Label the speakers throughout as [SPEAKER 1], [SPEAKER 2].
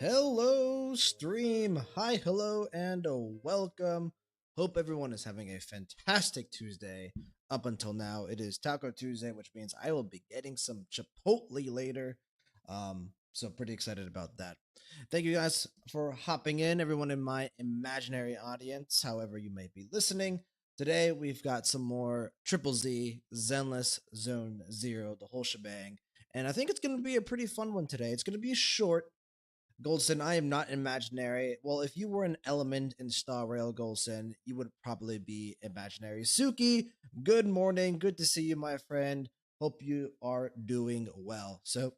[SPEAKER 1] Hello, stream. Hi, hello, and welcome. Hope everyone is having a fantastic Tuesday. Up until now, it is Taco Tuesday, which means I will be getting some Chipotle later. So pretty excited about that. Thank you guys for hopping in, everyone in my imaginary audience, however you may be listening. Today we've got some more Triple Z, Zenless, Zone Zero, the whole shebang. And I think it's going to be a pretty fun one today. It's going to be short. Goldson, I am not imaginary. Well, if you were an element in Star Rail, Goldson, you would probably be imaginary. Suki, good morning. Good to see you, my friend. Hope you are doing well. So,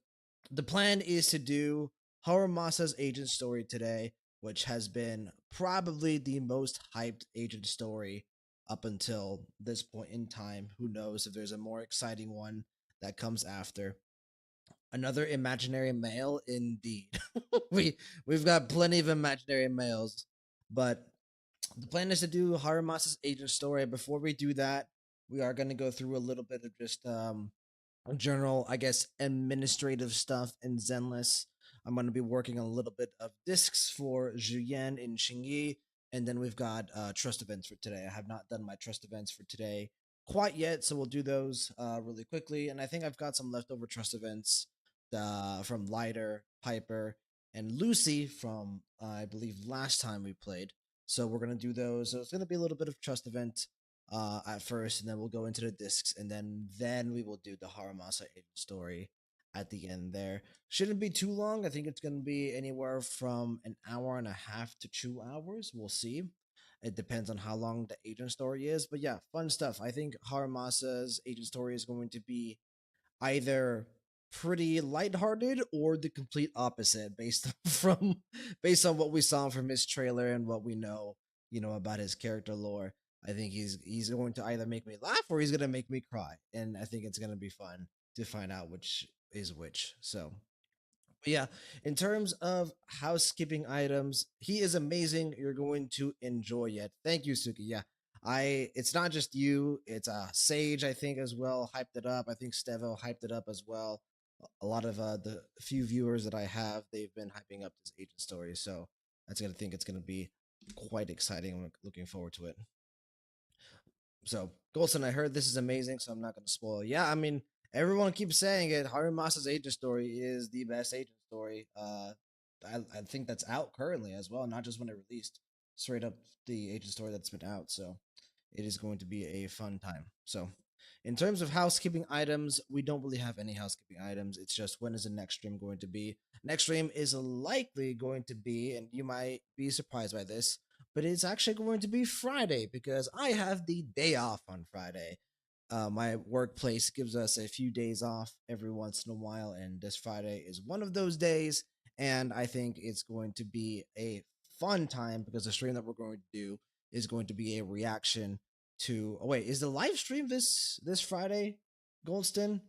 [SPEAKER 1] the plan is to do Harumasa's agent story today, which has been probably the most hyped agent story up until this point in time. Who knows if there's a more exciting one that comes after? Another imaginary male, indeed. We've got plenty of imaginary males, but the plan is to do Harumasa's agent story. Before we do that, we are going to go through a little bit of just general, I guess, administrative stuff in Zenless. I'm going to be working on a little bit of discs for Juyen and Xingyi, and then we've got trust events for today. I have not done my trust events for today quite yet, so we'll do those really quickly. And I think I've got some leftover trust events from Lighter, Piper, and Lucy from I believe last time we played. So we're gonna do those. So it's gonna be a little bit of trust event at first, and then we'll go into the discs, and then we will do the Haramasa story at the end. There shouldn't be too long. I think it's gonna be anywhere from an hour and a half to 2 hours. We'll see. It depends on how long the agent story is, but yeah, fun stuff. I think Haramasa's agent story is going to be either pretty lighthearted or the complete opposite based on what we saw from his trailer and what we know, about his character lore. I think he's going to either make me laugh or he's going to make me cry, and I think it's going to be fun to find out which is which. So, but yeah, in terms of housekeeping items, he is amazing. You're going to enjoy it. Thank you, Suki. Yeah. It's not just you, it's Sage, I think, as well, hyped it up. I think Stevo hyped it up as well. A lot of the few viewers that I have, they've been hyping up this agent story. So that's gonna think it's gonna be quite exciting. I'm looking forward to it. So, Golson, I heard this is amazing, so I'm not going to spoil. Yeah, I mean, everyone keeps saying it. Harumasa's agent story is the best agent story. I think that's out currently as well, not just when it released. Straight up the agent story that's been out. So, it is going to be a fun time. So, in terms of housekeeping items, we don't really have any housekeeping items. It's just when is the next stream going to be? Next stream is likely going to be, and you might be surprised by this, but it's actually going to be Friday because I have the day off on Friday. My workplace gives us a few days off every once in a while, and this Friday is one of those days. And I think it's going to be a fun time because the stream that we're going to do is going to be a reaction to. Oh wait, is the live stream this Friday? Goldston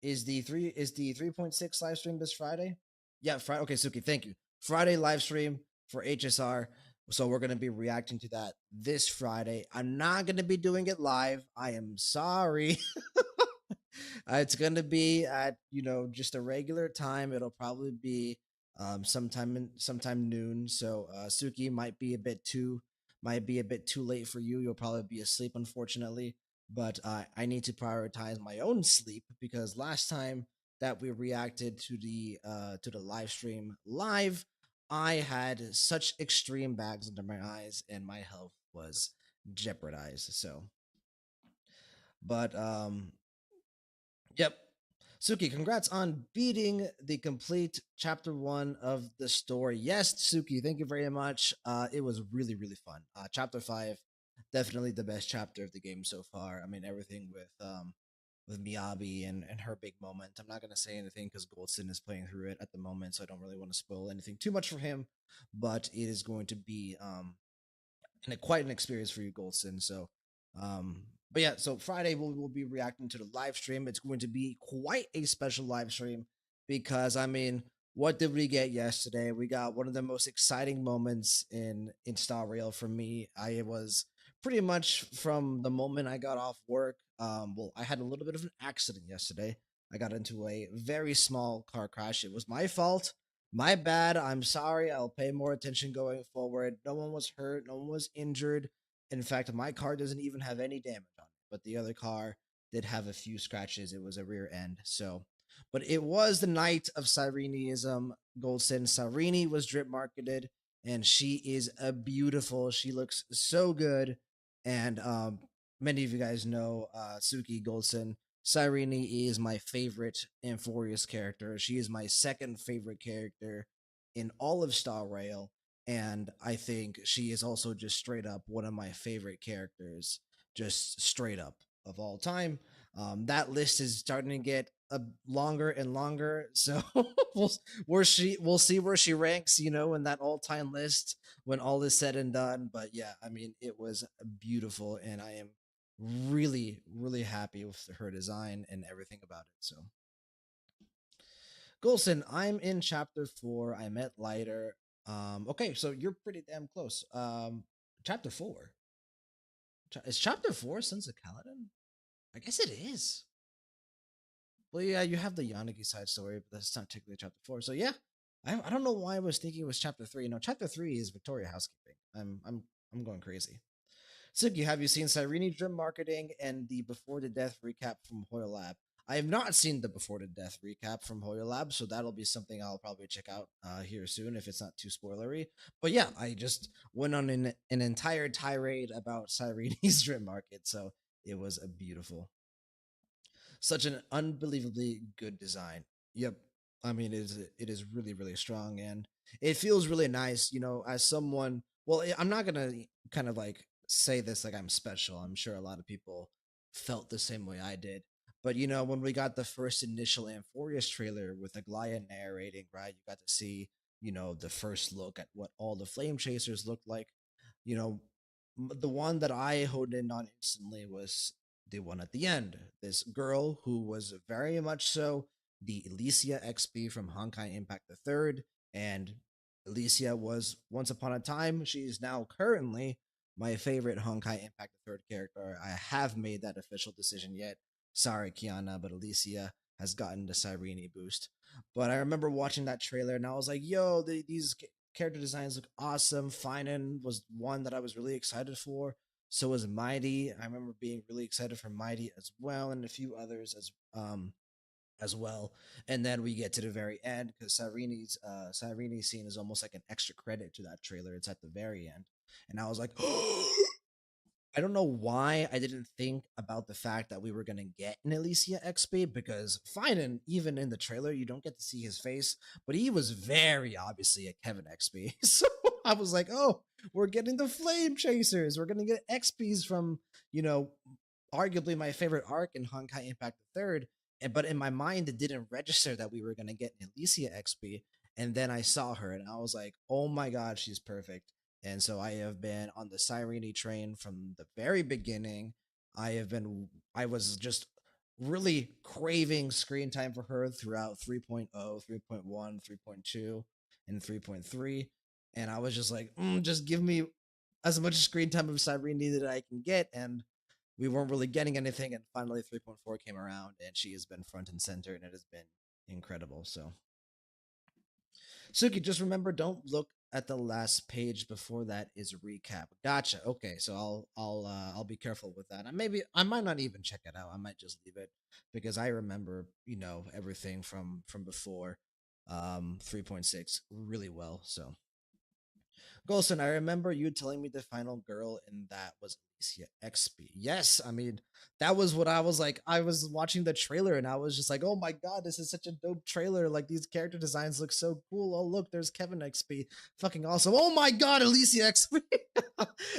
[SPEAKER 1] is the 3.6 live stream this Friday? Yeah, Friday. Okay, Suki, thank you. Friday live stream for HSR. So we're going to be reacting to that this Friday. I'm not going to be doing it live. I am sorry. It's going to be at, just a regular time. It'll probably be sometime noon. So Suki might be a bit too late for you. You'll probably be asleep, unfortunately. But I need to prioritize my own sleep because last time that we reacted to the live stream live, I had such extreme bags under my eyes and my health was jeopardized. So, but yep. Suki, congrats on beating the complete chapter 1 of the story. Yes, Suki, thank you very much. It was really, really fun. Chapter 5, definitely the best chapter of the game so far. I mean, everything with Miyabi and her big moment. I'm not gonna say anything because Goldson is playing through it at the moment, so I don't really want to spoil anything too much for him. But it is going to be quite an experience for you, Goldson. So, but yeah, so Friday we'll be reacting to the live stream. It's going to be quite a special live stream because I mean, what did we get yesterday? We got one of the most exciting moments in Star Rail for me. I was pretty much from the moment I got off work. Well, I had a little bit of an accident yesterday. I got into a very small car crash. It was my fault, My bad. I'm sorry. I'll pay more attention going forward. No one was hurt. No one was injured. In fact, my car doesn't even have any damage on it, but the other car did have a few scratches. It was a rear end. So, but it was the night of Cyreneism. Goldson Cyrene was drip marketed, and she is a beautiful. She looks so good, and many of you guys know Suki Goldson. Cyrene is my favorite Amphorius character. She is my second favorite character in all of Star Rail, and I think she is also just straight up one of my favorite characters, just straight up of all time. That list is starting to get longer and longer, so we'll we'll see where she ranks, in that all time list when all is said and done. But yeah, I mean, it was beautiful, and I am really, really happy with her design and everything about it. So, Golson, I'm in chapter 4. I met Lighter. Okay, so you're pretty damn close. Chapter 4. Is chapter 4 Sons of Kaladin? I guess it is. Well, yeah, you have the Yanagi side story, but that's not technically chapter 4. So yeah, I don't know why I was thinking it was chapter 3. No, chapter 3 is Victoria housekeeping. I'm going crazy. Suki, have you seen Cyrene Dream Marketing and the Before the Death recap from Hoyle Lab? I have not seen the Before the Death recap from Hoyle Lab, so that'll be something I'll probably check out here soon if it's not too spoilery. But yeah, I just went on an entire tirade about Cyrene's Dream Market, so it was a beautiful, such an unbelievably good design. Yep. I mean, it is really, really strong, and it feels really nice. As someone, well, I'm not gonna kind of like say this like I'm special. I'm sure a lot of people felt the same way I did. But when we got the first initial Amphorius trailer with Aglaya narrating, right? You got to see, the first look at what all the flame chasers looked like. You know, the one that I honed in on instantly was the one at the end. This girl who was very much so the Elysia XP from Honkai Impact the Third, and Elysia was once upon a time. She is now currently my favorite Honkai Impact the Third character. I have made that official decision yet. Sorry, Kiana, but Elysia has gotten the Cyrene boost. But I remember watching that trailer and I was like, yo, these character designs look awesome. Finan was one that I was really excited for. So was Mighty. I remember being really excited for Mighty as well, and a few others as well. And then we get to the very end because Cyrene's scene is almost like an extra credit to that trailer. It's at the very end, and I was like, I don't know why I didn't think about the fact that we were gonna get an Elysia XP because fine, and even in the trailer you don't get to see his face, but he was very obviously a Kevin XP. So I was like, oh, we're getting the Flame Chasers. We're gonna get XPs from you know arguably my favorite arc in Honkai Impact the Third. But in my mind, it didn't register that we were gonna get an Elysia XP. And then I saw her, and I was like, "Oh my god, she's perfect." And so I have been on the Cyrene train from the very beginning. I was just really craving screen time for her throughout 3.0, 3.1, 3.2, and 3.3. And I was just like, just give me as much screen time of Cyrene that I can get. And we weren't really getting anything. And finally, 3.4 came around, and she has been front and center, and it has been incredible. So Suki, just remember, don't look at the last page before that is a recap. Gotcha. Okay, so I'll be careful with that. Maybe I might not even check it out. I might just leave it because I remember everything from before 3.6 really well. So Golson, I remember you telling me the final girl in that was Alicia XP. Yes, I mean, that was what I was like. I was watching the trailer and I was just like, oh my god, this is such a dope trailer. Like, these character designs look so cool. Oh, look, there's Kevin XP. Fucking awesome. Oh my god, Alicia XP.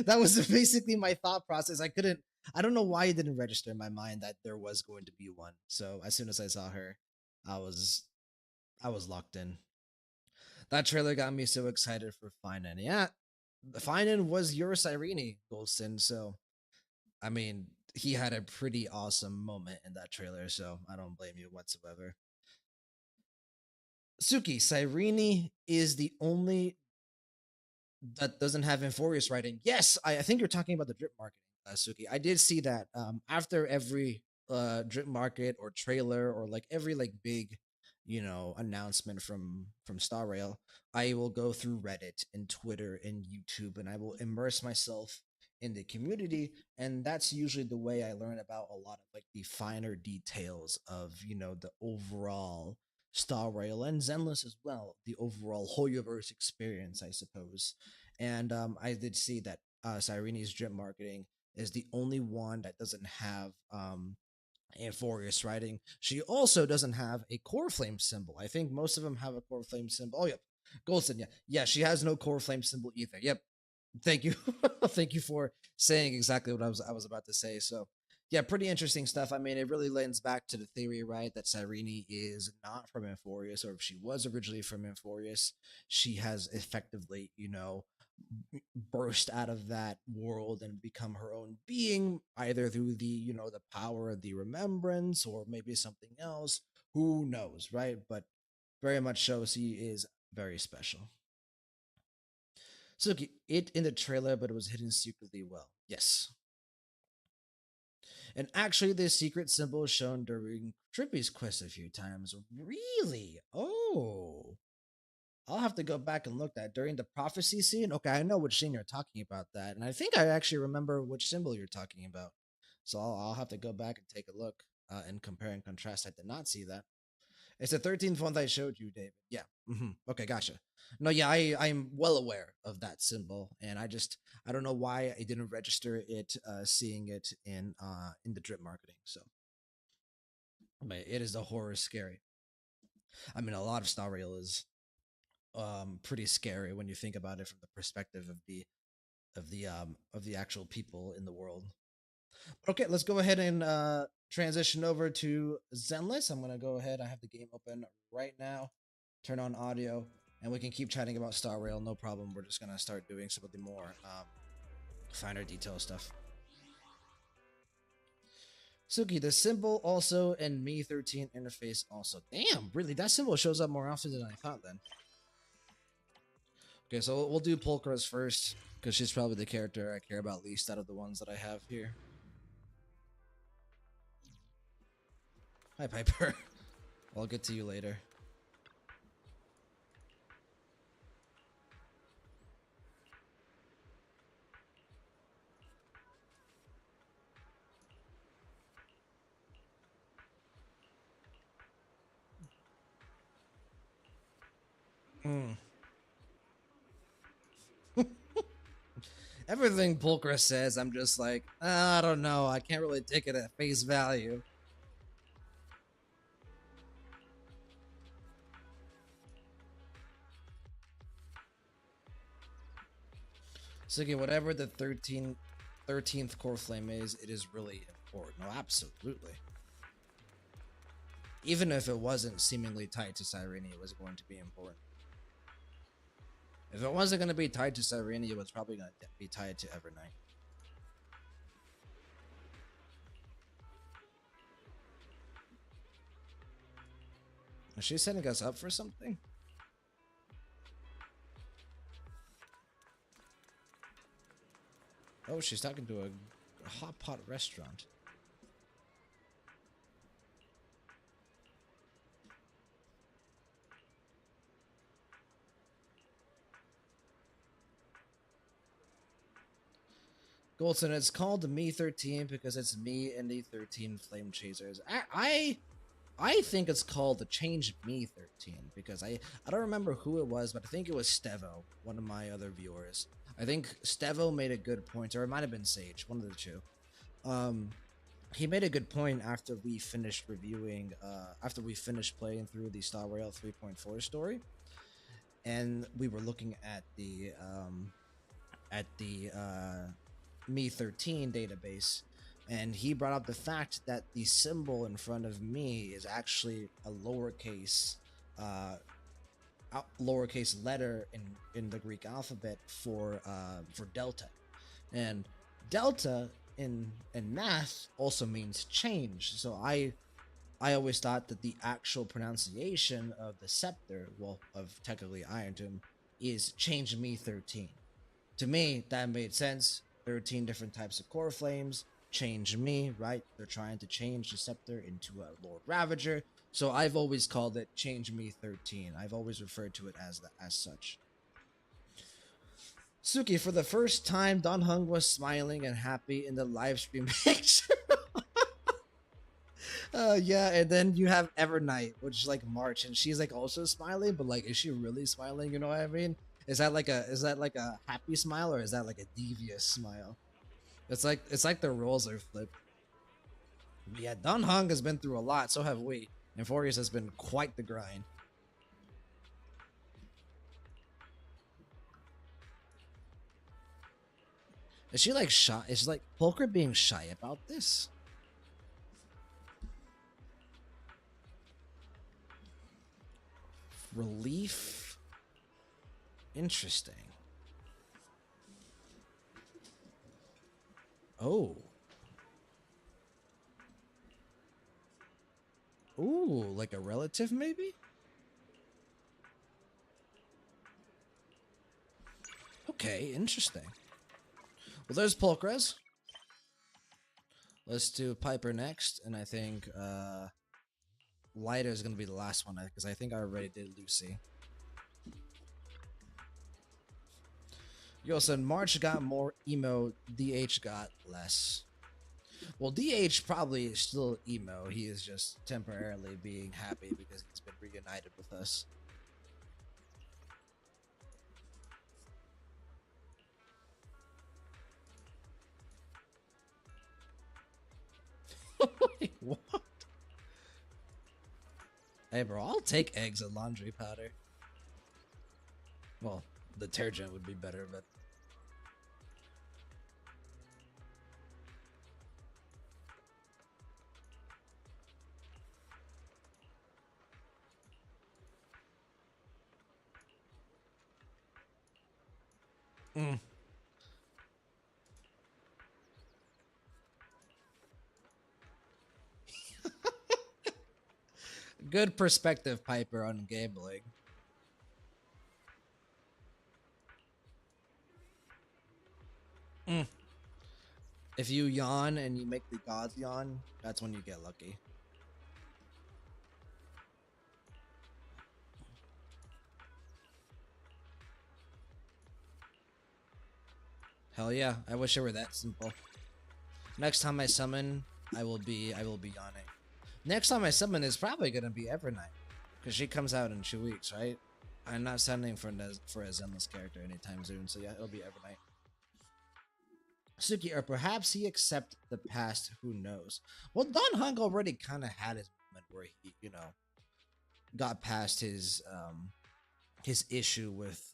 [SPEAKER 1] That was basically my thought process. I don't know why it didn't register in my mind that there was going to be one. So as soon as I saw her, I was I was locked in. That trailer got me so excited for Finan. Yeah, Finan was your Cyrene, Golston. So, I mean, he had a pretty awesome moment in that trailer. So, I don't blame you whatsoever. Suki, Cyrene is the only that doesn't have Amphorius writing. Yes, I think you're talking about the drip marketing, Suki. I did see that after every drip market or trailer or like every like big announcement from Star Rail, I will go through Reddit and Twitter and YouTube, and I will immerse myself in the community. And that's usually the way I learn about a lot of like the finer details of the overall Star Rail and Zenless as well, the overall Hoyoverse experience, I suppose. And I did see that Cyrene's drip marketing is the only one that doesn't have Amphorius writing. She also doesn't have a core flame symbol. I think most of them have a core flame symbol. Oh, yep. Goldson, yeah. Yeah, she has no core flame symbol either. Yep. Thank you. Thank you for saying exactly what I was about to say. So, yeah, pretty interesting stuff. I mean, it really lends back to the theory, right, that Cyrene is not from Amphorius, or if she was originally from Amphorius, she has effectively, burst out of that world and become her own being, either through the power of the remembrance or maybe something else. Who knows, right? But very much so, she is very special. So look, it in the trailer, but it was hidden secretly well. Yes. And actually, this secret symbol is shown during Trippy's quest a few times. Really? Oh. I'll have to go back and look at during the prophecy scene. Okay, I know which scene you're talking about that. And I think I actually remember which symbol you're talking about. So I'll have to go back and take a look and compare and contrast. I did not see that. It's the 13th one that I showed you, David. Yeah. Okay, gotcha. No, yeah, I'm well aware of that symbol, and I don't know why I didn't register it, seeing it in the drip marketing. So, but it is the horror scary. I mean, a lot of Star Rail is pretty scary when you think about it from the perspective of the actual people in the world. Okay, let's go ahead and transition over to Zenless. I'm gonna go ahead. I have the game open right now. Turn on audio, and we can keep chatting about Star Rail. No problem. We're just gonna start doing some of the more finer detail stuff. Suki, the symbol also and Me 13 interface also. Damn, really? That symbol shows up more often than I thought. Then. Okay, so we'll do Pulchris first because she's probably the character I care about least out of the ones that I have here. Hi, Piper. I'll get to you later. Mm. Everything Pulchris says, I'm just like, I don't know. I can't really take it at face value. So again, whatever the 13th core flame is, it is really important. No, absolutely. Even if it wasn't seemingly tied to Cyrene, it was going to be important. If it wasn't going to be tied to Cyrene, it was probably going to be tied to Evernight. Is she setting us up for something? Oh, she's talking to a hot pot restaurant. Goldson, it's called Me 13 because it's me and the 13 flame chasers. I think it's called the Change Me 13 because I don't remember who it was, but I think it was Stevo, one of my other viewers. I think Stevo made a good point, or it might have been Sage, one of the two. Um, he made a good point after we finished reviewing, after we finished playing through the Star Rail 3.4 story, and we were looking at the Me 13 database, and he brought up the fact that the symbol in front of me is actually a lowercase letter in the Greek alphabet for delta, and delta in math also means change. So I always thought that the actual pronunciation of the scepter, well, of technically Iron Tomb, is change me 13. To me, that made sense. 13 different types of core flames. Change me, right? They're trying to change the scepter into a Lord Ravager. So I've always called it Change Me 13. I've always referred to it as such. Suki, for the first time, Don Hung was smiling and happy in the live stream picture. Yeah, and then you have Evernight, which is like March, and she's like also smiling, but like, is she really smiling? You know what I mean? Is that like a happy smile, or is that like a devious smile? It's like the roles are flipped. But yeah, Don Hung has been through a lot, so have we. And Forius has been quite the grind. Is she like shy? Is she like Polker being shy about this? Relief? Interesting. Oh. Ooh, like a relative maybe? Okay, interesting. Well, there's Polkres. Let's do Piper next, and I think Lighter is gonna be the last one because I think I already did Lucy. Yo, said March got more emo, DH got less. Well, DH probably is still emo. He is just temporarily being happy because he's been reunited with us. Wait, what? Hey, bro, I'll take eggs and laundry powder. Well, detergent would be better, but mm. Good perspective, Piper, on gambling. Mm. If you yawn and you make the gods yawn, that's when you get lucky. Hell yeah, I wish it were that simple. Next time I summon, I will be yawning. Next time I summon is probably gonna be Evernight, because she comes out in 2 weeks, right? I'm not sending for a Zenless character anytime soon, so yeah, it'll be Evernight. Suki, or perhaps he accept the past. Who knows? Well, Don Hung already kind of had his moment where he, got past his issue with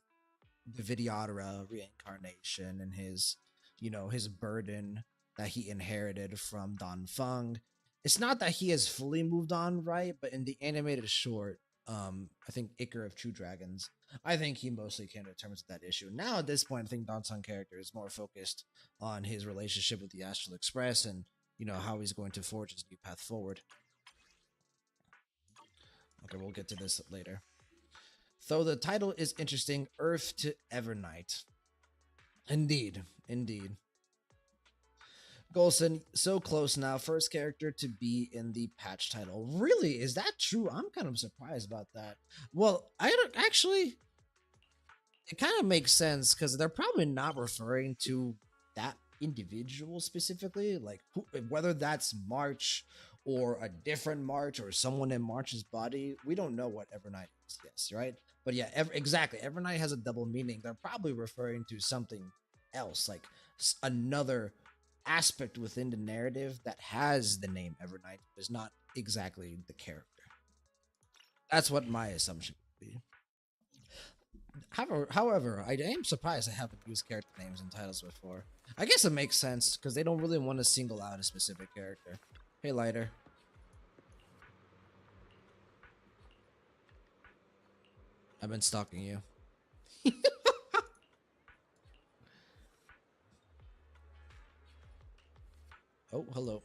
[SPEAKER 1] the Vidyadhara reincarnation and his burden that he inherited from Don Fung. It's not that he has fully moved on, right? But in the animated short, I think Icar of True Dragons, I think he mostly came to terms with that issue. Now at this point, I think Don Fung character is more focused on his relationship with the Astral Express and how he's going to forge his new path forward. Okay, we'll get to this later. Though the title is interesting, Earth to Evernight. Indeed, indeed. Golson, so close now. First character to be in the patch title. Really? Is that true? I'm kind of surprised about that. Well, I don't actually. It kind of makes sense because they're probably not referring to that individual specifically. Like, whether that's March or a different March or someone in March's body, we don't know what Evernight is. Yes, right? But yeah, exactly. Evernight has a double meaning. They're probably referring to something else, like another aspect within the narrative that has the name Evernight, but is not exactly the character. That's what my assumption would be. However, I am surprised I haven't used character names in titles before. I guess it makes sense because they don't really want to single out a specific character. Hey, Lighter. I've been stalking you. Oh, hello.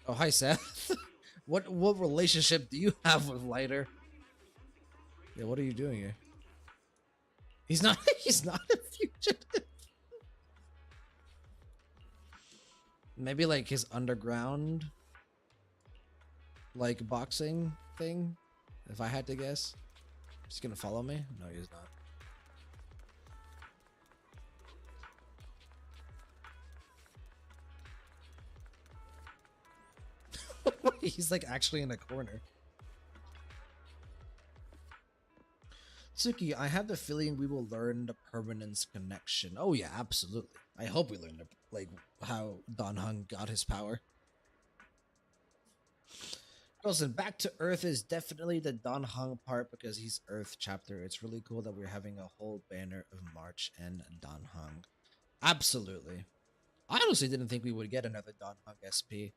[SPEAKER 1] Oh, hi, Seth. what relationship do you have with Lighter? Yeah, what are you doing here? He's not. He's not a fugitive. Maybe like his underground like boxing thing. If I had to guess, he's gonna follow me. No, he's not. He's like actually in a corner. Tsuki, I have the feeling we will learn the permanence connection. Oh yeah, absolutely. I hope we learn like how Don Hung got his power. Listen, back to Earth is definitely the Don Hung part because he's Earth chapter. It's really cool that we're having a whole banner of March and Don Hung. Absolutely. I honestly didn't think we would get another Don Hung SP.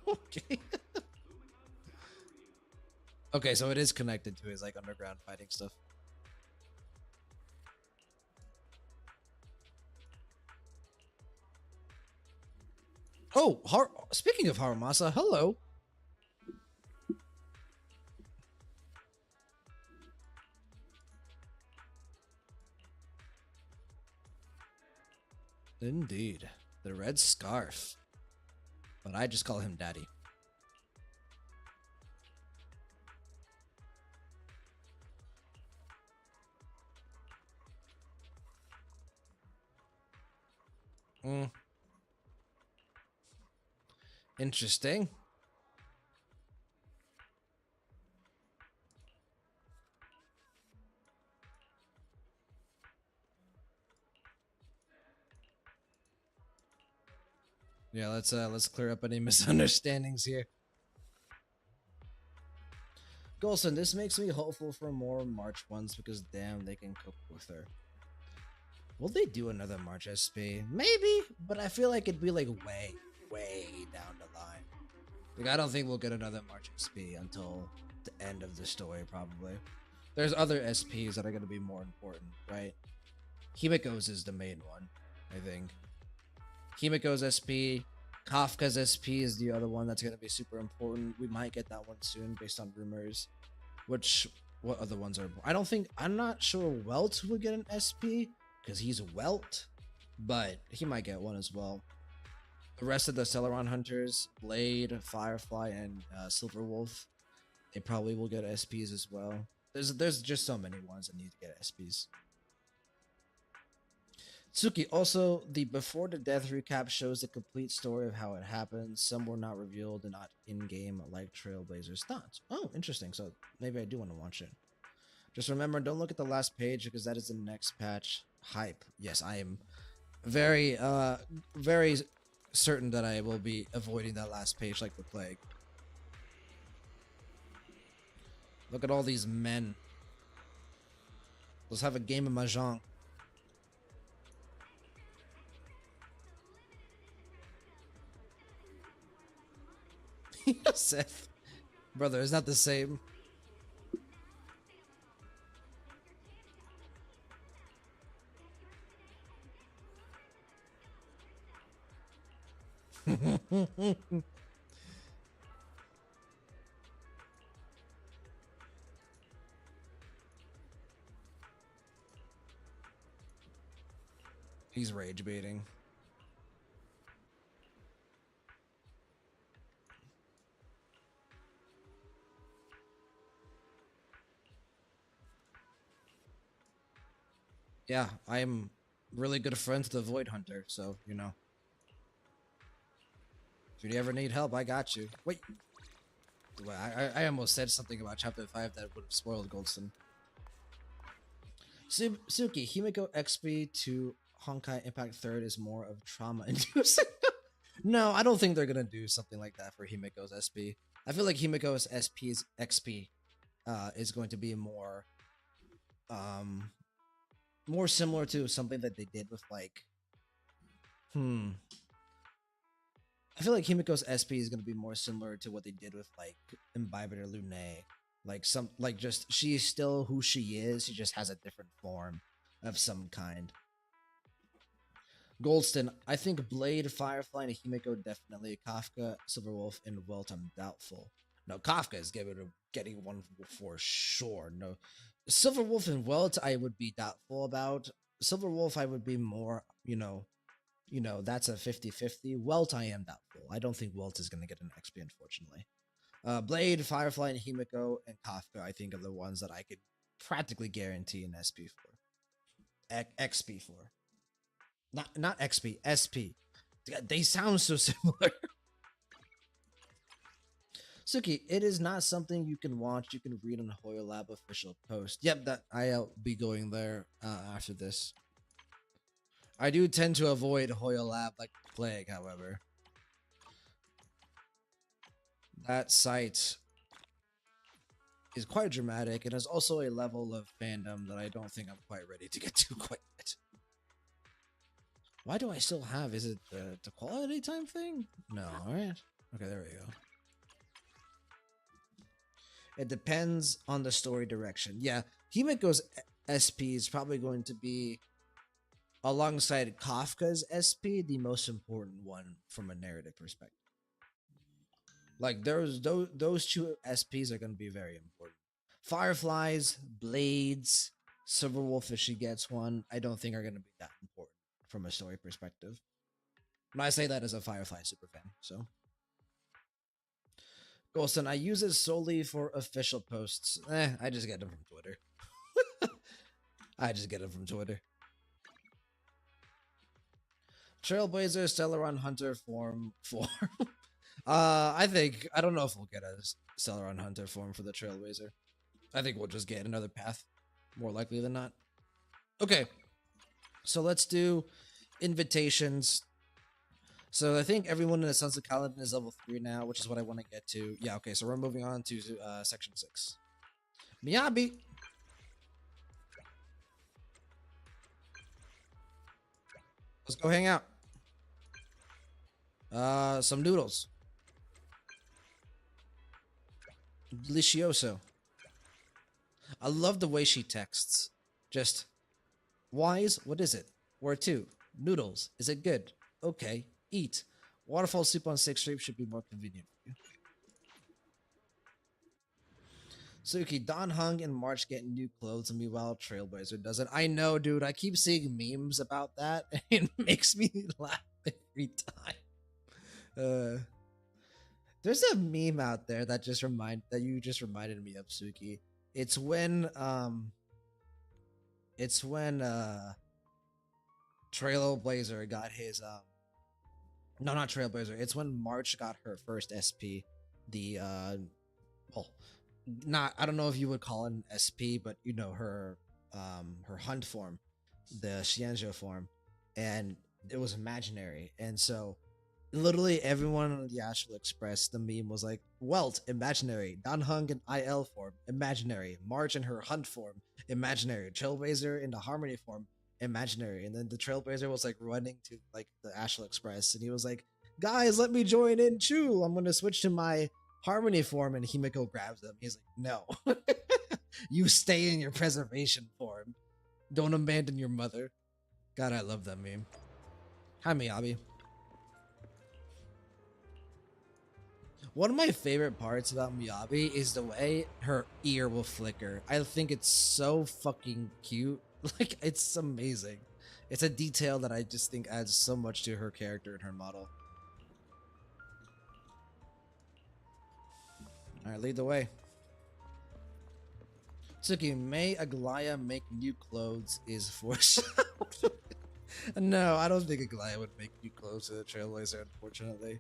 [SPEAKER 1] Okay. Okay, so it is connected to his like underground fighting stuff. Oh, speaking of Harumasa, hello. Indeed. The red scarf. But I just call him Daddy. Mm. Interesting. Yeah, let's clear up any misunderstandings here. Golson, this makes me hopeful for more March ones because damn, they can cope with her. Will they do another March SP? Maybe, but I feel like it'd be like way down the line. Like I don't think we'll get another March SP until the end of the story, probably. There's other SPs that are gonna be more important, right? Himiko's is the main one, I think. Himiko's SP, Kafka's SP is the other one that's gonna be super important. We might get that one soon based on rumors. Which what other ones are? I'm not sure Welt will get an SP because he's Welt, but he might get one as well. The rest of the Celeron hunters, Blade, Firefly, and Silverwolf, they probably will get SPs as well. There's just so many ones that need to get SPs. Tsuki, also, the Before the Death recap shows the complete story of how it happened. Some were not revealed and not in game, like Trailblazer's thoughts. Oh, interesting. So maybe I do want to watch it. Just remember, don't look at the last page because that is the next patch. Hype. Yes, I am very certain that I will be avoiding that last page like the plague. Look at all these men. Let's have a game of Mahjong. Seth. Brother, it's not the same. He's rage baiting. Yeah, I'm really good friends with the Void Hunter, so you know. If you ever need help, I got you. Wait. I almost said something about Chapter 5 that would have spoiled Goldston. Suki, Himiko XP to Honkai Impact 3rd is more of trauma inducing. No, I don't think they're gonna do something like that for Himiko's SP. I feel like Himiko's SP's XP is going to be um more similar to something that they did with like I feel like Himiko's SP is gonna be more similar to what they did with like Imbibitor Lune. Like just she's still who she is, she just has a different form of some kind. Goldston, I think Blade, Firefly, and Himiko definitely. Kafka, Silverwolf, and Welt, I'm doubtful. No, Kafka is getting one for sure. No, Silverwolf and Welt, I would be doubtful about. Silverwolf, I would be more that's a 50-50. Welt, I am doubtful. I don't think Welt is going to get an XP, unfortunately. Blade, Firefly, and Himiko and Kafka, I think, are the ones that I could practically guarantee an SP for. XP for. Not XP, SP. They sound so similar. Suki, it is not something you can watch. You can read on Hoyo Lab official post. Yep, that I'll be going there after this. I do tend to avoid Hoyo Lab like the plague, however. That site is quite dramatic, and there's also a level of fandom that I don't think I'm quite ready to get to quite yet. Why do I still have? Is it the quality time thing? No, alright. Okay, there we go. It depends on the story direction. Yeah, Himiko's SP is probably going to be, alongside Kafka's SP, the most important one from a narrative perspective. Like those two SPs are going to be very important. Fireflies, Blades, Silverwolf if she gets one, I don't think are going to be that important from a story perspective. And I say that as a Firefly superfan, so. Golston, I use it solely for official posts. I just get them from Twitter. I just get them from Twitter. Trailblazer, Stellaron Hunter form. I don't know if we'll get a Stellaron Hunter form for the Trailblazer. I think we'll just get another path, more likely than not. Okay, so let's do invitations. So I think everyone in the Sons of Kaladin is level 3 now, which is what I want to get to. Yeah, okay, so we're moving on to section 6. Miyabi! Let's go hang out. Some noodles. Delicioso. I love the way she texts. Just, wise, what is it? Where to? Noodles. Is it good? Okay. Eat. Waterfall soup on 6th Street should be more convenient for you. Suki, Don Hung and March getting new clothes, and meanwhile Trailblazer doesn't. I know, dude. I keep seeing memes about that, and it makes me laugh every time. There's a meme out there that you just reminded me of, Suki. It's when Trailblazer got his no, not Trailblazer. It's when March got her first SP. The not, I don't know if you would call it an SP, but you know her hunt form, the Xianzhou form, and it was imaginary. And so literally everyone on the Astral Express, the meme was like, Welt, imaginary. Dan Hung in IL form, imaginary. March in her hunt form, imaginary. Trailblazer in the Harmony form, imaginary. And then the Trailblazer was like running to like the Astral Express, and he was like, guys, let me join in too. I'm gonna switch to my Harmony form. And Himiko grabs him. He's like, no. You stay in your preservation form. Don't abandon your mother. God, I love that meme. Hi, Miyabi. One of my favorite parts about Miyabi is the way her ear will flicker. I think it's so fucking cute. Like, it's amazing. It's a detail that I just think adds so much to her character and her model. Alright, lead the way. Tsuki, may Aglaya make new clothes is for No, I don't think Aglaya would make new clothes to the Trailblazer, unfortunately.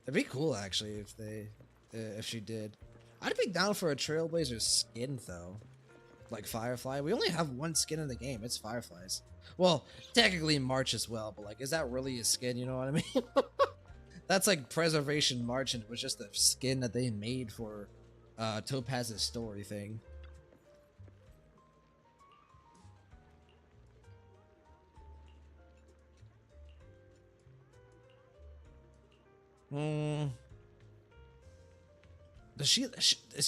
[SPEAKER 1] It'd be cool, actually, if she did. I'd be down for a Trailblazer skin, though. Like Firefly. We only have one skin in the game. It's Fireflies. Well, technically March as well, but like, is that really a skin? You know what I mean? That's like Preservation March, and it was just a skin that they made for Topaz's story thing. Is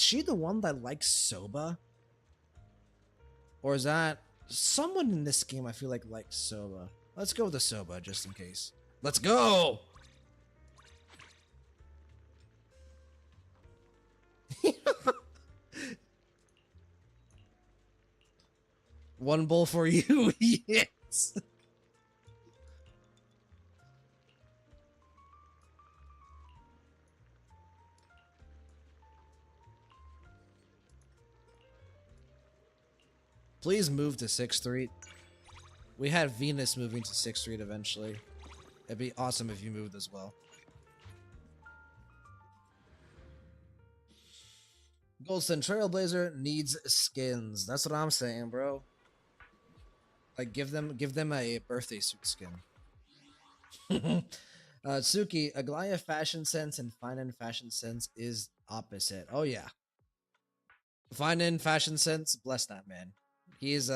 [SPEAKER 1] she the one that likes Soba? Or is that someone in this game I feel like likes Soba? Let's go with the Soba just in case. Let's go! One bowl for you. Yes. Please move to 6th Street. We had Venus moving to 6th Street eventually. It'd be awesome if you moved as well. Goldston Trailblazer needs skins. That's what I'm saying, bro. Like give them a birthday suit skin. Suki, Aglaya fashion sense and Finan fashion sense is opposite. Oh yeah. Finan fashion sense, bless that man. He's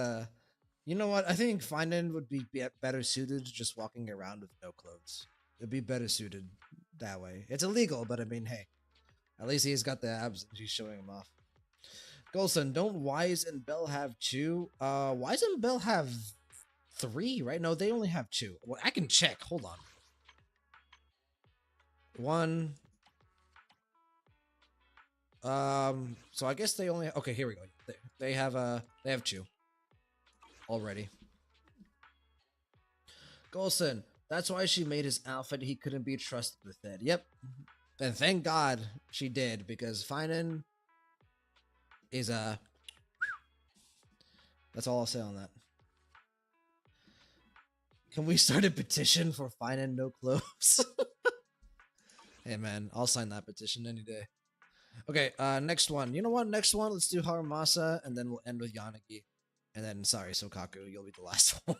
[SPEAKER 1] you know what? I think Finan would be better suited just walking around with no clothes. It'd be better suited that way. It's illegal, but I mean, hey, at least he's got the abs and he's showing them off. Golson, don't Wise and Bell have 2? Wise and Bell have 3, right? No, they only have 2. Well, I can check. Hold on. 1. So I guess they only. Okay, here we go. They have 2 already. Golson, that's why she made his outfit. He couldn't be trusted with it. Yep. And thank God she did, because Finan is that's all I'll say on that. Can we start a petition for Finan no clothes? Hey man, I'll sign that petition any day. Okay, next one. You know what? Next one, let's do Harumasa, and then we'll end with Yanagi. And then, sorry, Sokaku, you'll be the last one.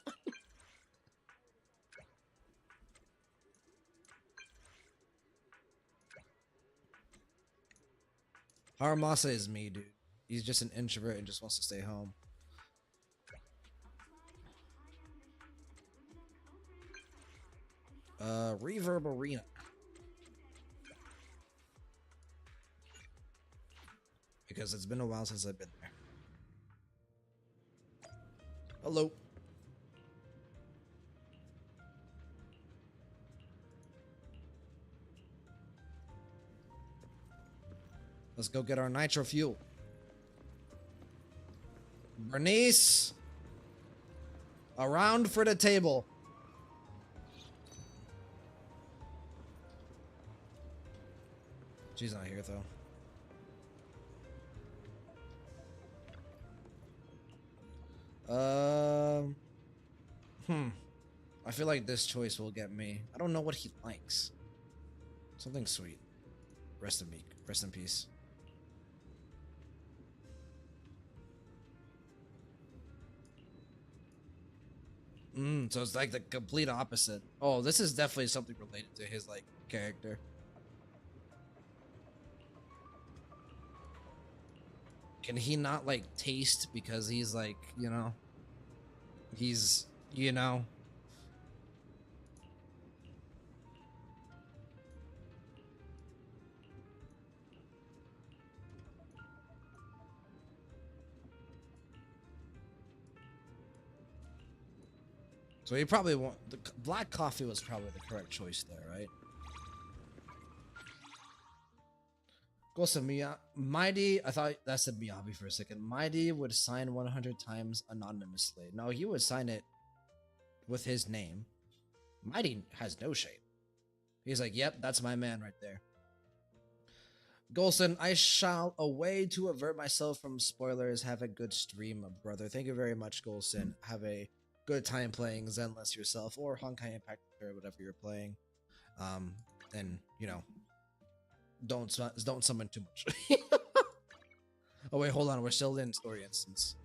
[SPEAKER 1] Haramasa is me, dude. He's just an introvert and just wants to stay home. Reverb Arena. Because it's been a while since I've been there. Hello. Let's go get our nitro fuel. Bernice, around for the table. She's not here though. I feel like this choice will get me. I don't know what he likes. Something sweet. Rest in peace. So it's like the complete opposite. Oh, this is definitely something related to his like character. Can he not like taste because he's like, you know, he's, you know. So he probably want the black coffee was probably the correct choice there, right? Gosa Mighty, I thought that said Miyabi for a second. Mighty would sign 100 times anonymously. No, he would sign it with his name. Mighty has no shame. He's like, yep, that's my man right there. Golson, I shall away to avert myself from spoilers. Have a good stream, brother. Thank you very much, Golson. Have a good time playing Zenless yourself or Honkai Impact or whatever you're playing. And you know, don't summon too much. Oh wait, hold on. We're still in story instance.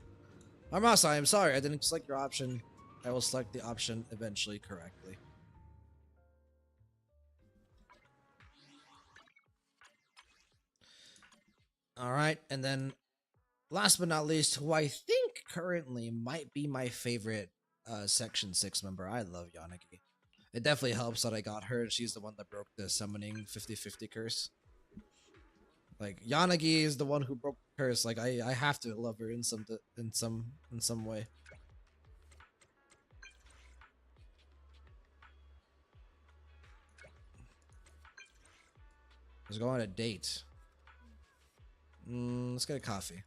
[SPEAKER 1] Armasa, I'm sorry. I didn't select your option. I will select the option eventually correctly. Alright, and then last but not least, who I think currently might be my favorite Section 6 member. I love Yanagi. It definitely helps that I got her. She's the one that broke the summoning 50-50 curse. Like Yanagi is the one who broke the curse. Like I have to love her in some way. Let's go on a date. Let's get a coffee.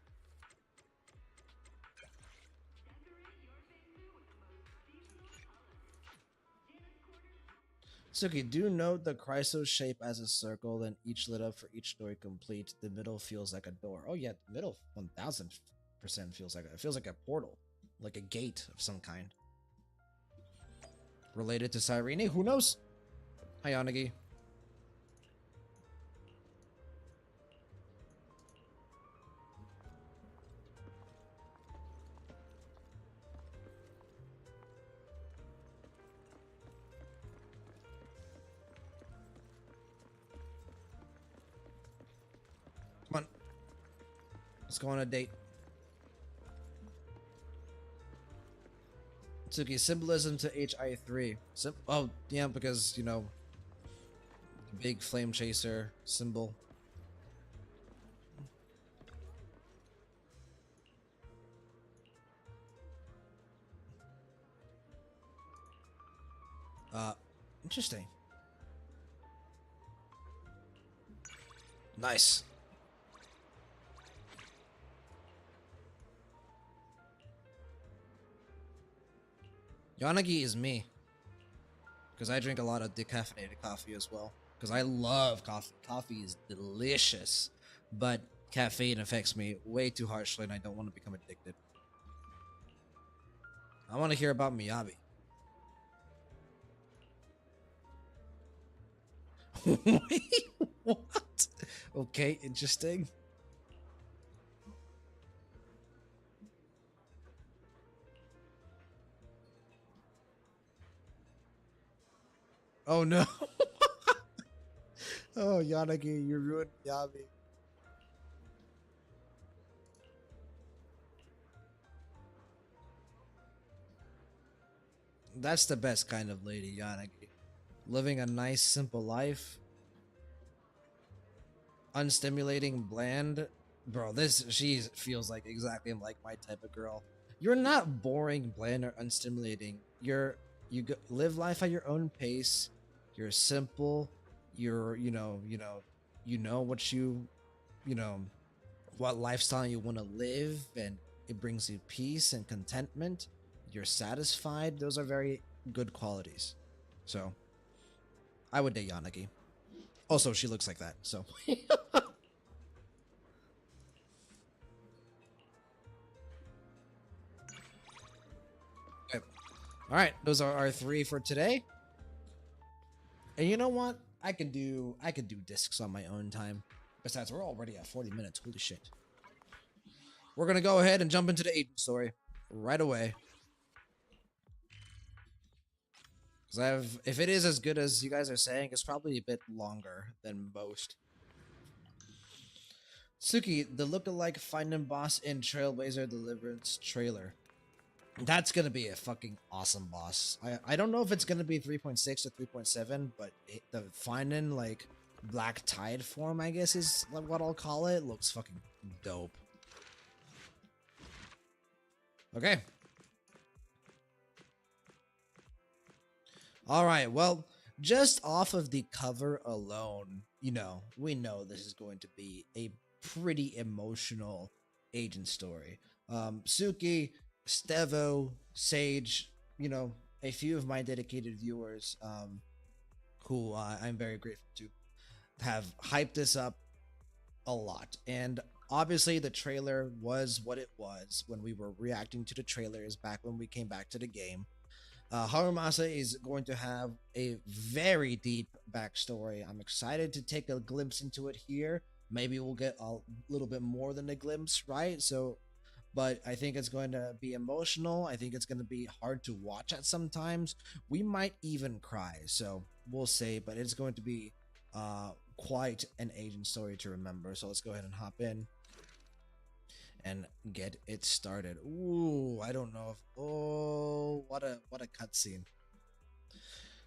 [SPEAKER 1] Suki, do note the Chrysos shape as a circle, then each lit up for each story complete. The middle feels like a door. Oh yeah, the middle 1000% feels like it feels like a portal, like a gate of some kind. Related to Cyrene? Who knows? Hi, Yanagi. Come on. Let's go on a date. Tsuki, symbolism to HI3. Oh, yeah, because, you know, the big flame chaser symbol. Interesting. Nice. Yanagi is me. Because I drink a lot of decaffeinated coffee as well. Because I love coffee. Coffee is delicious. But caffeine affects me way too harshly and I don't want to become addicted. I want to hear about Miyabi. Wait, what? Okay, interesting. Oh no. Oh, Yanagi, you ruined Miyabi. That's the best kind of lady, Yanagi. Living a nice, simple life. Unstimulating, bland. Bro, she feels like exactly like my type of girl. You're not boring, bland, or unstimulating. Live life at your own pace. You're simple. You're you know what you know what lifestyle you want to live, and it brings you peace and contentment. You're satisfied. Those are very good qualities. So I would date Yanagi. Also, she looks like that. So okay. All right, those are our three for today. And you know what? I could do discs on my own time. Besides, we're already at 40 minutes. Holy shit. We're gonna go ahead and jump into the agent story right away. Because if it is as good as you guys are saying, it's probably a bit longer than most. Suki, the look-alike finding boss in Trailblazer Deliverance trailer. That's gonna be a fucking awesome boss. I don't know if it's gonna be 3.6 or 3.7, but the finding like Black Tide form, I guess is what I'll call it, looks fucking dope. Okay. All right. Well, just off of the cover alone, we know this is going to be a pretty emotional agent story. Suki, Stevo, Sage, a few of my dedicated viewers, who I'm very grateful to, have hyped this up a lot. And obviously, the trailer was what it was when we were reacting to the trailers back when we came back to the game. Harumasa is going to have a very deep backstory. I'm excited to take a glimpse into it here. Maybe we'll get a little bit more than a glimpse, right? So, but I think it's going to be emotional. I think it's going to be hard to watch at sometimes. We might even cry. So we'll see. But it's going to be quite an agent story to remember. So let's go ahead and hop in and get it started. Ooh, I don't know if what a cutscene.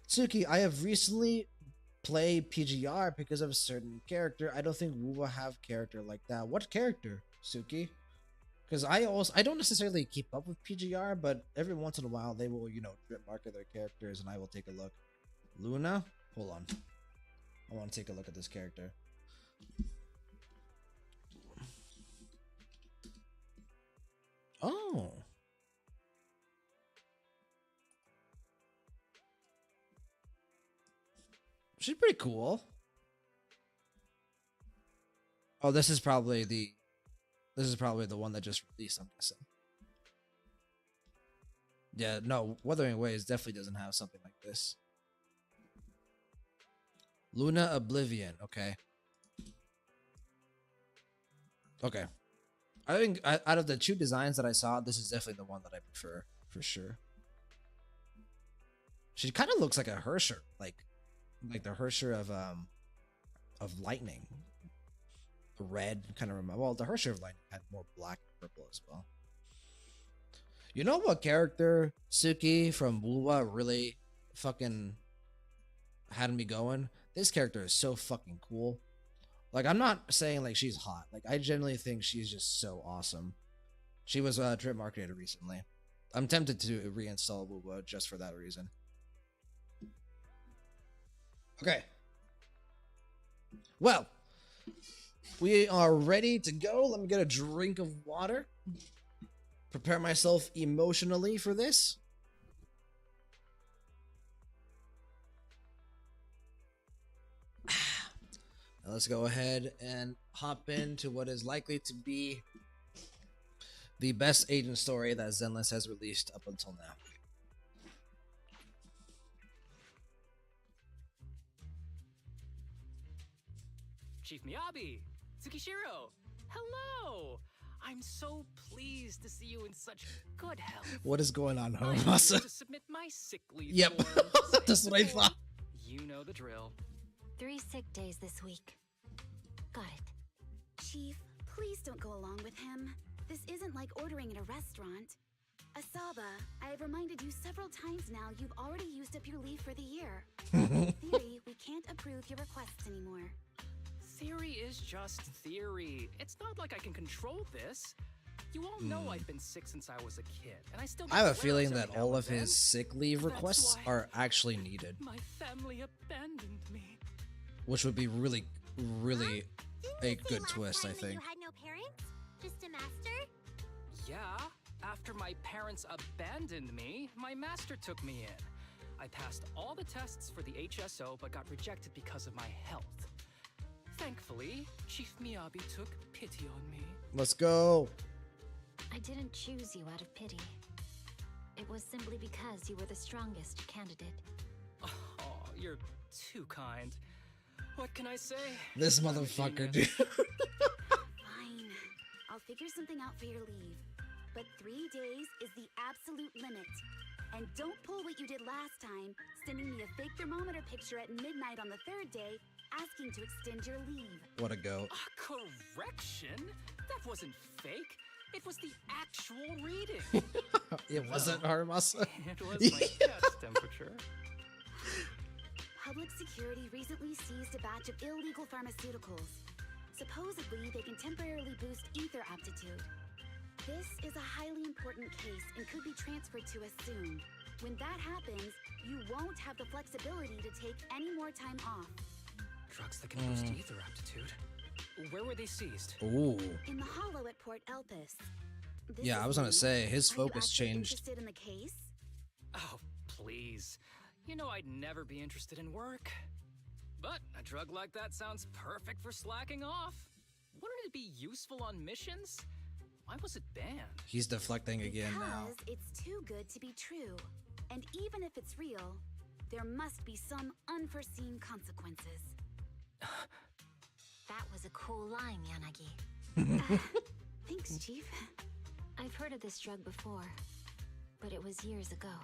[SPEAKER 1] Tsuki, I have recently played PGR because of a certain character. I don't think Wu will have character like that. What character, Tsuki? Because I don't necessarily keep up with PGR, but every once in a while they will drip market their characters and I will take a look. Luna, hold on, I want to take a look at this character. Oh. She's pretty cool. Oh, this is probably the one that just released, I'm guessing. Yeah, no, Wuthering Waves definitely doesn't have something like this. Luna Oblivion, okay. Okay. I think out of the two designs that I saw, this is definitely the one that I prefer, for sure. She kind of looks like a Hersher, like the Hersher of Lightning. The red kind of remember. Well, the Hersher of Lightning had more black and purple as well. You know what character Suki from Bulwa really fucking had me going? This character is so fucking cool. Like, I'm not saying like she's hot. Like, I genuinely think she's just so awesome. She was trip marketed recently. I'm tempted to reinstall Bulwa just for that reason. Okay. Well, we are ready to go. Let me get a drink of water. Prepare myself emotionally for this. Now let's go ahead and hop into what is likely to be the best agent story that Zenless has released up until now.
[SPEAKER 2] Chief Miyabi, Tsukishiro, hello! I'm so pleased to see you in such good health.
[SPEAKER 1] What is going on,
[SPEAKER 2] I'm
[SPEAKER 1] Harumasa?
[SPEAKER 2] here to submit my sick leave
[SPEAKER 1] Yep,
[SPEAKER 2] forms.
[SPEAKER 1] that's what I thought.
[SPEAKER 2] You know the drill.
[SPEAKER 3] 3 sick days this week. Got it.
[SPEAKER 4] Chief, please don't go along with him. This isn't like ordering at a restaurant. Asaba, I have reminded you several times now you've already used up your leave for the year. In theory, we can't approve your requests anymore.
[SPEAKER 2] Theory is just theory. It's not like I can control this. You all know I've been sick since I was a kid, and I still.
[SPEAKER 1] I have a feeling that all of his sick leave requests are actually needed.
[SPEAKER 2] My family abandoned me.
[SPEAKER 1] Which would be really, really a good twist, I think.
[SPEAKER 3] You had no parents? Just a master?
[SPEAKER 2] Yeah, after my parents abandoned me, my master took me in. I passed all the tests for the HSO, but got rejected because of my health. Thankfully, Chief Miyabi took pity on me.
[SPEAKER 1] Let's go.
[SPEAKER 3] I didn't choose you out of pity. It was simply because you were the strongest candidate.
[SPEAKER 2] Oh, you're too kind. What can I say?
[SPEAKER 1] This motherfucker, dude.
[SPEAKER 4] Fine. I'll figure something out for your leave. But 3 days is the absolute limit. And don't pull what you did last time, sending me a fake thermometer picture at midnight on the 3rd day, asking to extend your leave.
[SPEAKER 1] What a goat.
[SPEAKER 2] A correction? That wasn't fake. It was the actual reading.
[SPEAKER 1] It wasn't Harumasa.
[SPEAKER 2] It was my cat's temperature.
[SPEAKER 4] Public security recently seized a batch of illegal pharmaceuticals. Supposedly, they can temporarily boost ether aptitude. This is a highly important case and could be transferred to us soon. When that happens, you won't have the flexibility to take any more time off.
[SPEAKER 2] Drugs that can boost ether aptitude. Where were they seized?
[SPEAKER 1] Ooh.
[SPEAKER 4] In the hollow at Port Elpis. This
[SPEAKER 1] Yeah, I
[SPEAKER 4] is
[SPEAKER 1] was gonna
[SPEAKER 4] new.
[SPEAKER 1] say, his
[SPEAKER 4] Are you
[SPEAKER 1] focus
[SPEAKER 4] actually
[SPEAKER 1] changed.
[SPEAKER 4] interested in the case?
[SPEAKER 2] Oh, please. You know I'd never be interested in work. But a drug like that sounds perfect for slacking off. Wouldn't it be useful on missions? Why was it banned?
[SPEAKER 1] He's deflecting again now.
[SPEAKER 4] Because it's too good to be true. And even if it's real, there must be some unforeseen consequences.
[SPEAKER 3] That was a cool line, Yanagi.
[SPEAKER 4] Thanks, Chief.
[SPEAKER 3] I've heard of this drug before, but it was years ago.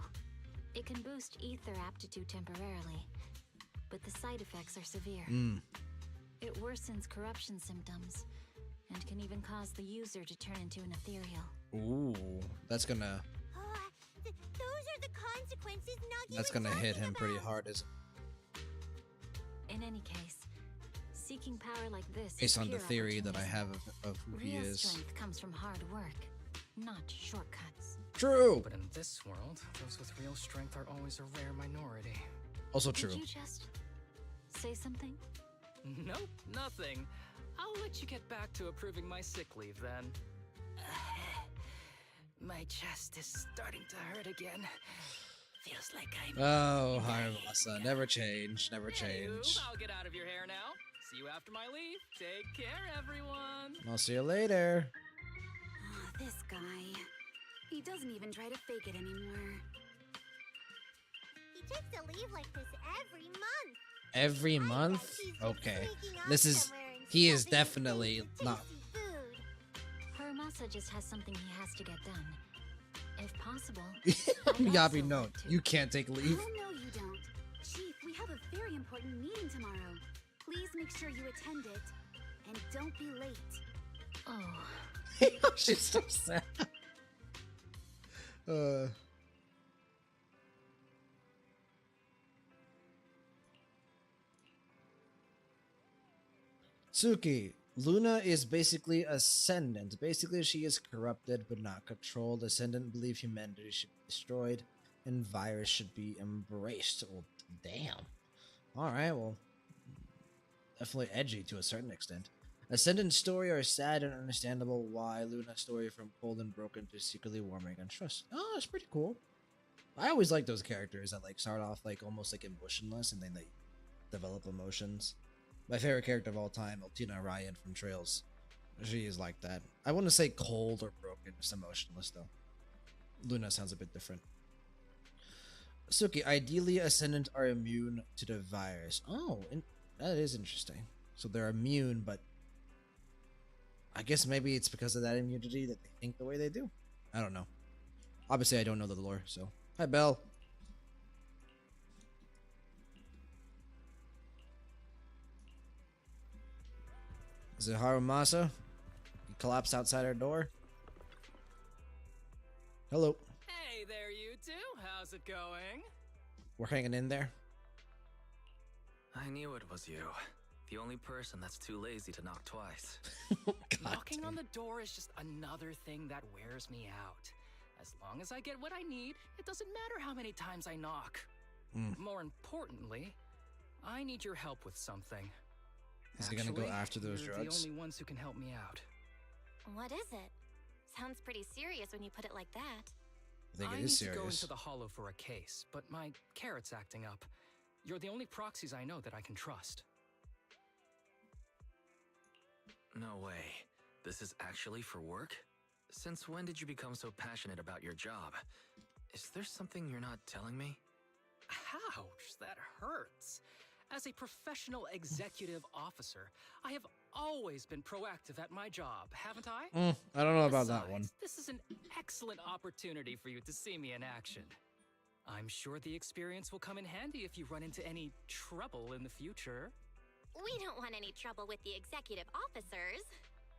[SPEAKER 3] It can boost ether aptitude temporarily, but the side effects are severe. It worsens corruption symptoms, and can even cause the user to turn into an ethereal.
[SPEAKER 1] Ooh, that's gonna
[SPEAKER 3] Those are the consequences Nagi
[SPEAKER 1] that's
[SPEAKER 3] was
[SPEAKER 1] gonna hit
[SPEAKER 3] talking
[SPEAKER 1] him pretty
[SPEAKER 3] about.
[SPEAKER 1] hard, isn't
[SPEAKER 3] In any case, seeking power like this
[SPEAKER 1] it? Based
[SPEAKER 3] is
[SPEAKER 1] on the
[SPEAKER 3] pure
[SPEAKER 1] theory that I
[SPEAKER 3] opportunism.
[SPEAKER 1] have of who he
[SPEAKER 3] Real
[SPEAKER 1] is.
[SPEAKER 3] strength comes from hard work, not shortcuts.
[SPEAKER 1] True.
[SPEAKER 2] But in this world, those with real strength are always a rare minority.
[SPEAKER 1] Also
[SPEAKER 3] Did
[SPEAKER 1] true.
[SPEAKER 3] you just say something?
[SPEAKER 2] Nope, nothing. I'll let you get back to approving my sick leave then. My chest is starting to hurt again. Feels like I'm.
[SPEAKER 1] Oh, Harumasa, never change, never change.
[SPEAKER 2] I'll get out of your hair now. See you after my leave. Take care, everyone.
[SPEAKER 1] I'll see you later.
[SPEAKER 4] Oh, this guy. He doesn't even try to fake it anymore.
[SPEAKER 5] He takes a leave like this every month.
[SPEAKER 1] Every
[SPEAKER 5] I bet
[SPEAKER 1] month?
[SPEAKER 5] he's just
[SPEAKER 1] Okay.
[SPEAKER 5] sneaking off
[SPEAKER 1] This is,
[SPEAKER 5] somewhere and
[SPEAKER 1] he is
[SPEAKER 5] stuffing his
[SPEAKER 1] definitely
[SPEAKER 5] face with
[SPEAKER 1] not.
[SPEAKER 5] tasty food.
[SPEAKER 3] Haramasa just has something he has to get done. If possible, I'd
[SPEAKER 1] Yabi,
[SPEAKER 3] also
[SPEAKER 1] no,
[SPEAKER 3] like to.
[SPEAKER 1] you can't take leave.
[SPEAKER 4] Oh, no, you don't. Chief, we have a very important meeting tomorrow. Please make sure you attend it. And don't be late.
[SPEAKER 3] Oh,
[SPEAKER 1] She's so sad. Suki, Luna is basically ascendant. Basically, she is corrupted but not controlled. Ascendant believe humanity should be destroyed and virus should be embraced. Well, damn. All right, well, definitely edgy to a certain extent. Ascendant story are sad and understandable. Why Luna story from cold and broken to secretly warming and trust. Oh, that's pretty cool. I always like those characters that like start off like almost like emotionless and then they develop emotions. My favorite character of all time, Altina Ryan from Trails. She is like that. I wouldn't say cold or broken, just emotionless though. Luna sounds a bit different. Suki, ideally Ascendant are immune to the virus. Oh, that is interesting. So they're immune, but I guess maybe it's because of that immunity that they think the way they do. I don't know. Obviously, I don't know the lore, so. Hi, Belle. Is it Harumasa? You collapsed outside our door? Hello.
[SPEAKER 2] Hey there, you two. How's it going?
[SPEAKER 1] We're hanging in there.
[SPEAKER 6] I knew it was you. The only person that's too lazy to knock twice.
[SPEAKER 1] God
[SPEAKER 2] Knocking
[SPEAKER 1] damn.
[SPEAKER 2] on the door is just another thing that wears me out. As long as I get what I need, it doesn't matter how many times I knock. More importantly, I need your help with something.
[SPEAKER 1] Is he gonna go
[SPEAKER 2] Actually,
[SPEAKER 1] after those
[SPEAKER 2] you're
[SPEAKER 1] drugs?
[SPEAKER 2] the only ones who can help me out.
[SPEAKER 5] What is it? Sounds pretty serious when you put it like that.
[SPEAKER 1] I think
[SPEAKER 2] I
[SPEAKER 1] it
[SPEAKER 2] need
[SPEAKER 1] is
[SPEAKER 2] to go
[SPEAKER 1] serious.
[SPEAKER 2] into the hollow for a case, but my carrot's acting up. You're the only proxies I know that I can trust.
[SPEAKER 6] No way. This is actually for work? Since when did you become so passionate about your job? Is there something you're not telling me?
[SPEAKER 2] Ouch, that hurts. As a professional executive officer, I have always been proactive at my job, haven't I?
[SPEAKER 1] I don't know about that one.
[SPEAKER 2] Besides, this is an excellent opportunity for you to see me in action. I'm sure the experience will come in handy if you run into any trouble in the future.
[SPEAKER 5] We don't want any trouble with the executive officers.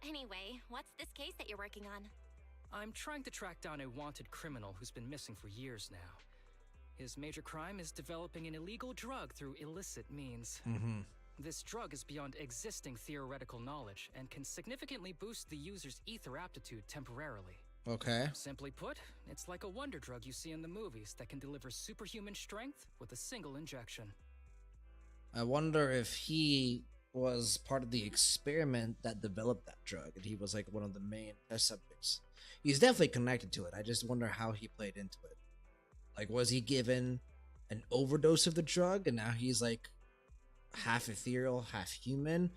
[SPEAKER 5] Anyway, what's this case that you're working on?
[SPEAKER 2] I'm trying to track down a wanted criminal who's been missing for years now. His major crime is developing an illegal drug through illicit means. This drug is beyond existing theoretical knowledge and can significantly boost the user's ether aptitude temporarily.
[SPEAKER 1] Okay.
[SPEAKER 2] Simply put, it's like a wonder drug you see in the movies that can deliver superhuman strength with a single injection.
[SPEAKER 1] I wonder if he was part of the experiment that developed that drug and he was like one of the main test subjects. He's definitely connected to it. I just wonder how he played into it. Like, was he given an overdose of the drug and now he's like half ethereal, half human?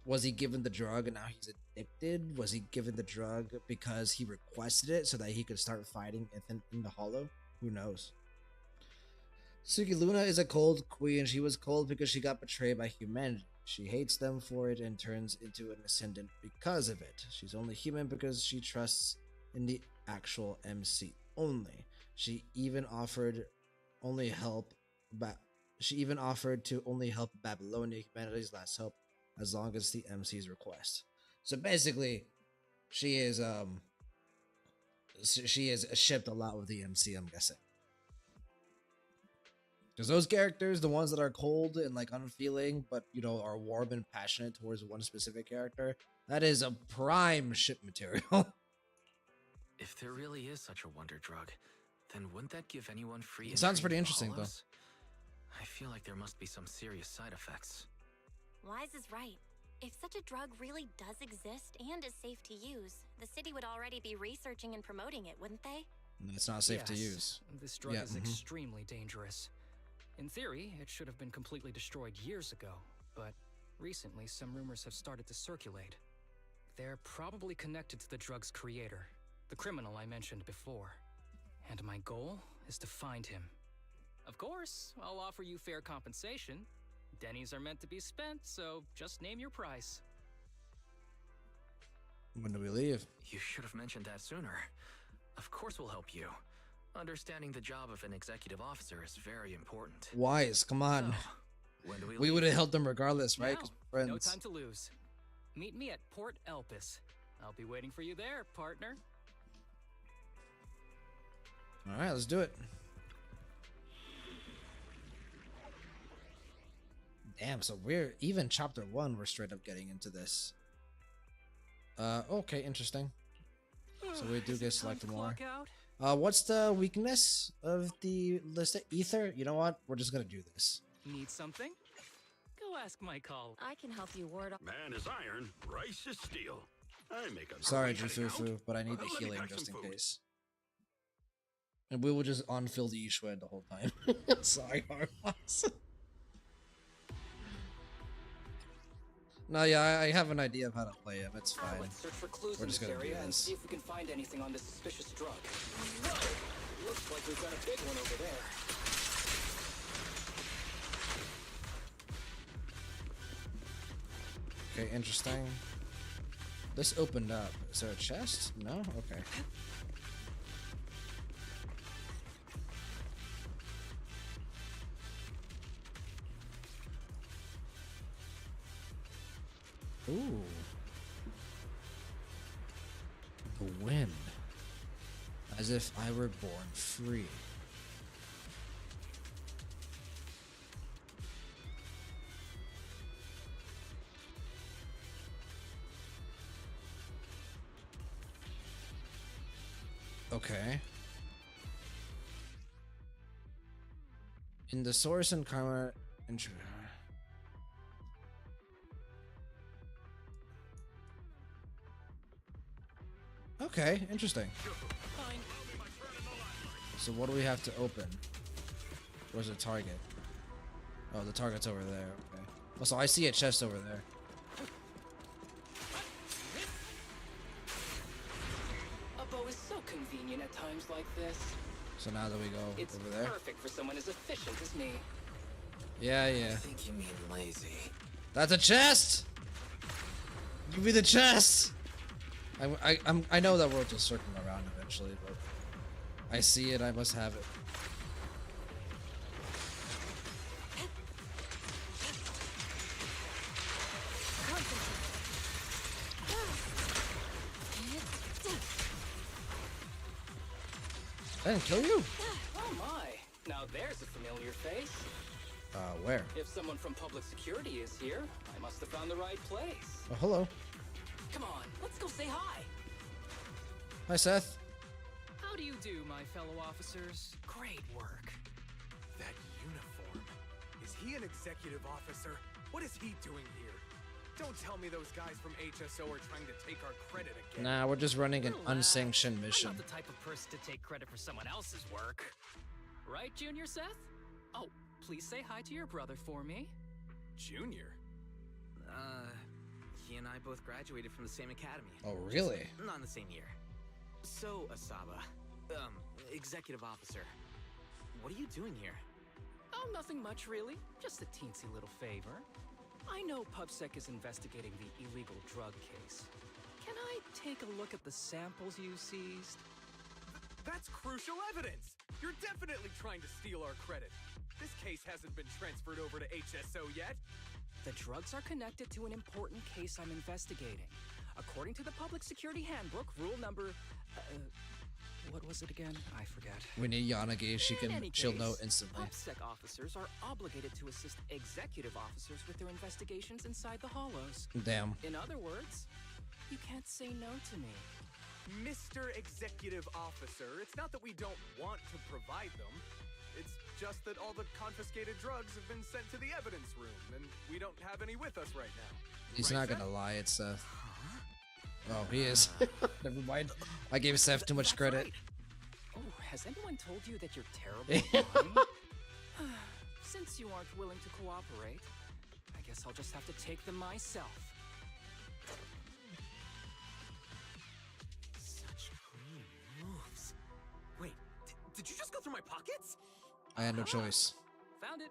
[SPEAKER 1] Was he given the drug and now he's addicted? Was he given the drug because he requested it so that he could start fighting in the hollow? Who knows? Suki Luna is a cold queen. She was cold because she got betrayed by humanity. She hates them for it and turns into an ascendant because of it. She's only human because she trusts in the actual MC only. She even offered to only help Babylonia, humanity's last hope, as long as the MC's request. So basically, she is shipped a lot with the MC, I'm guessing. Because those characters, the ones that are cold and like unfeeling, but you know, are warm and passionate towards one specific character, that is a prime ship material.
[SPEAKER 6] If there really is such a wonder drug, then wouldn't that give anyone free
[SPEAKER 1] It sounds
[SPEAKER 6] entry
[SPEAKER 1] pretty
[SPEAKER 6] into
[SPEAKER 1] interesting, though.
[SPEAKER 6] hollows? I feel like there must be some serious side effects.
[SPEAKER 5] Wise is right. If such a drug really does exist and is safe to use, the city would already be researching and promoting it, wouldn't they?
[SPEAKER 1] It's not safe to
[SPEAKER 2] Yes,
[SPEAKER 1] use.
[SPEAKER 2] This drug
[SPEAKER 1] Yeah,
[SPEAKER 2] is extremely dangerous. In theory, it should have been completely destroyed years ago, but recently some rumors have started to circulate. They're probably connected to the drug's creator, the criminal I mentioned before. And my goal is to find him. Of course, I'll offer you fair compensation. Dennies are meant to be spent, so just name your price.
[SPEAKER 1] When do we leave?
[SPEAKER 6] You should have mentioned that sooner. Of course we'll help you. Understanding the job of an executive officer is very important.
[SPEAKER 1] Wise, come on.
[SPEAKER 6] So, when do we
[SPEAKER 1] We
[SPEAKER 6] leave?
[SPEAKER 1] would have helped them regardless, right? 'Cause
[SPEAKER 2] Now,
[SPEAKER 1] we're
[SPEAKER 2] no
[SPEAKER 1] friends.
[SPEAKER 2] time to lose. Meet me at Port Elpis. I'll be waiting for you there, partner.
[SPEAKER 1] All right, let's do it. Damn, so we're even chapter 1. We're straight up getting into this. Okay, interesting. So we do
[SPEAKER 2] Is it
[SPEAKER 1] get
[SPEAKER 2] time
[SPEAKER 1] selected
[SPEAKER 2] to
[SPEAKER 1] more.
[SPEAKER 2] clock out?
[SPEAKER 1] What's the weakness of the list? Ether? You know what? We're just gonna do this.
[SPEAKER 2] Need something? Go ask my call.
[SPEAKER 3] I can help you ward off.
[SPEAKER 7] Man is iron, rice is steel. I make a
[SPEAKER 1] Sorry,
[SPEAKER 7] great
[SPEAKER 1] Jufufu,
[SPEAKER 7] heading out.
[SPEAKER 1] but I need the
[SPEAKER 7] Let me
[SPEAKER 1] healing
[SPEAKER 7] pack
[SPEAKER 1] just
[SPEAKER 7] some
[SPEAKER 1] in
[SPEAKER 7] food.
[SPEAKER 1] case. And we will just unfill the Ishwed the whole time. Sorry, Harumasa. No, yeah, I have an idea of how to play him. It's fine.
[SPEAKER 2] Let's search for clues
[SPEAKER 1] We're
[SPEAKER 2] in
[SPEAKER 1] just
[SPEAKER 2] this
[SPEAKER 1] gonna do
[SPEAKER 2] area and
[SPEAKER 1] this.
[SPEAKER 2] see if we can find anything on this suspicious drug. Whoa! Looks like we've got a big one over there.
[SPEAKER 1] Okay, interesting. This opened up. Is there a chest? No? Okay. Ooh. The wind. As if I were born free. Okay. In the source and karma intro. Okay, interesting.
[SPEAKER 2] Fine.
[SPEAKER 1] So what do we have to open? Where's the target? Oh, the target's over there. Okay. Also, I see a chest over there.
[SPEAKER 2] A bow is so convenient at times like this.
[SPEAKER 1] So now that we go
[SPEAKER 2] It's
[SPEAKER 1] over there.
[SPEAKER 2] perfect for someone as efficient as me.
[SPEAKER 1] Yeah,
[SPEAKER 6] I
[SPEAKER 1] yeah.
[SPEAKER 6] think you mean lazy.
[SPEAKER 1] That's a chest. Give me the chest. I know that we'll just circle around eventually, but I see it. I must have it. I didn't kill you.
[SPEAKER 2] Oh my! Now there's a familiar face.
[SPEAKER 1] Where?
[SPEAKER 2] If someone from public security is here, I must have found the right place.
[SPEAKER 1] Oh, hello.
[SPEAKER 2] Come on, let's go say hi.
[SPEAKER 1] Hi, Seth.
[SPEAKER 2] How do you do, my fellow officers? Great work.
[SPEAKER 8] That uniform. Is he an executive officer? What is he doing here? Don't tell me those guys from HSO are trying to take our credit again.
[SPEAKER 1] Nah, we're just running an
[SPEAKER 2] Relax.
[SPEAKER 1] unsanctioned mission.
[SPEAKER 2] I'm not the type of person to take credit for someone else's work. Right, Junior Seth? Oh, please say hi to your brother for me.
[SPEAKER 8] Junior?
[SPEAKER 9] He and I both graduated from the same academy.
[SPEAKER 1] Oh, really?
[SPEAKER 9] Just not in the same year. So, Asaba, executive officer, what are you doing here?
[SPEAKER 2] Oh, nothing much really. Just a teensy little favor. I know PubSec is investigating the illegal drug case. Can I take a look at the samples you seized?
[SPEAKER 8] That's crucial evidence! You're definitely trying to steal our credit. This case hasn't been transferred over to HSO yet.
[SPEAKER 2] The drugs are connected to an important case I'm investigating. According to the Public Security Handbook, rule number... what was it again? I forget.
[SPEAKER 1] We need Yanagi. She
[SPEAKER 2] In
[SPEAKER 1] can.
[SPEAKER 2] any
[SPEAKER 1] She'll
[SPEAKER 2] case,
[SPEAKER 1] know instantly.
[SPEAKER 2] PubSec officers are obligated to assist executive officers with their investigations inside the Hollows.
[SPEAKER 1] Damn.
[SPEAKER 2] In other words, you can't say no to me.
[SPEAKER 8] Mr. Executive Officer, it's not that we don't want to provide them. It's just that all the confiscated drugs have been sent to the evidence room, and we don't have any with us right now.
[SPEAKER 1] He's
[SPEAKER 8] Right,
[SPEAKER 1] not
[SPEAKER 8] Seth?
[SPEAKER 1] gonna lie. It's Seth. Oh, he is. Never mind. I gave Seth too much
[SPEAKER 2] That's
[SPEAKER 1] credit.
[SPEAKER 2] right. Oh, Has anyone told you that you're terrible at lying? Since you aren't willing to cooperate, I guess I'll just have to take them myself.
[SPEAKER 9] Such clean moves. Wait, did you just go through my pockets?
[SPEAKER 1] I had no choice.
[SPEAKER 2] Found it.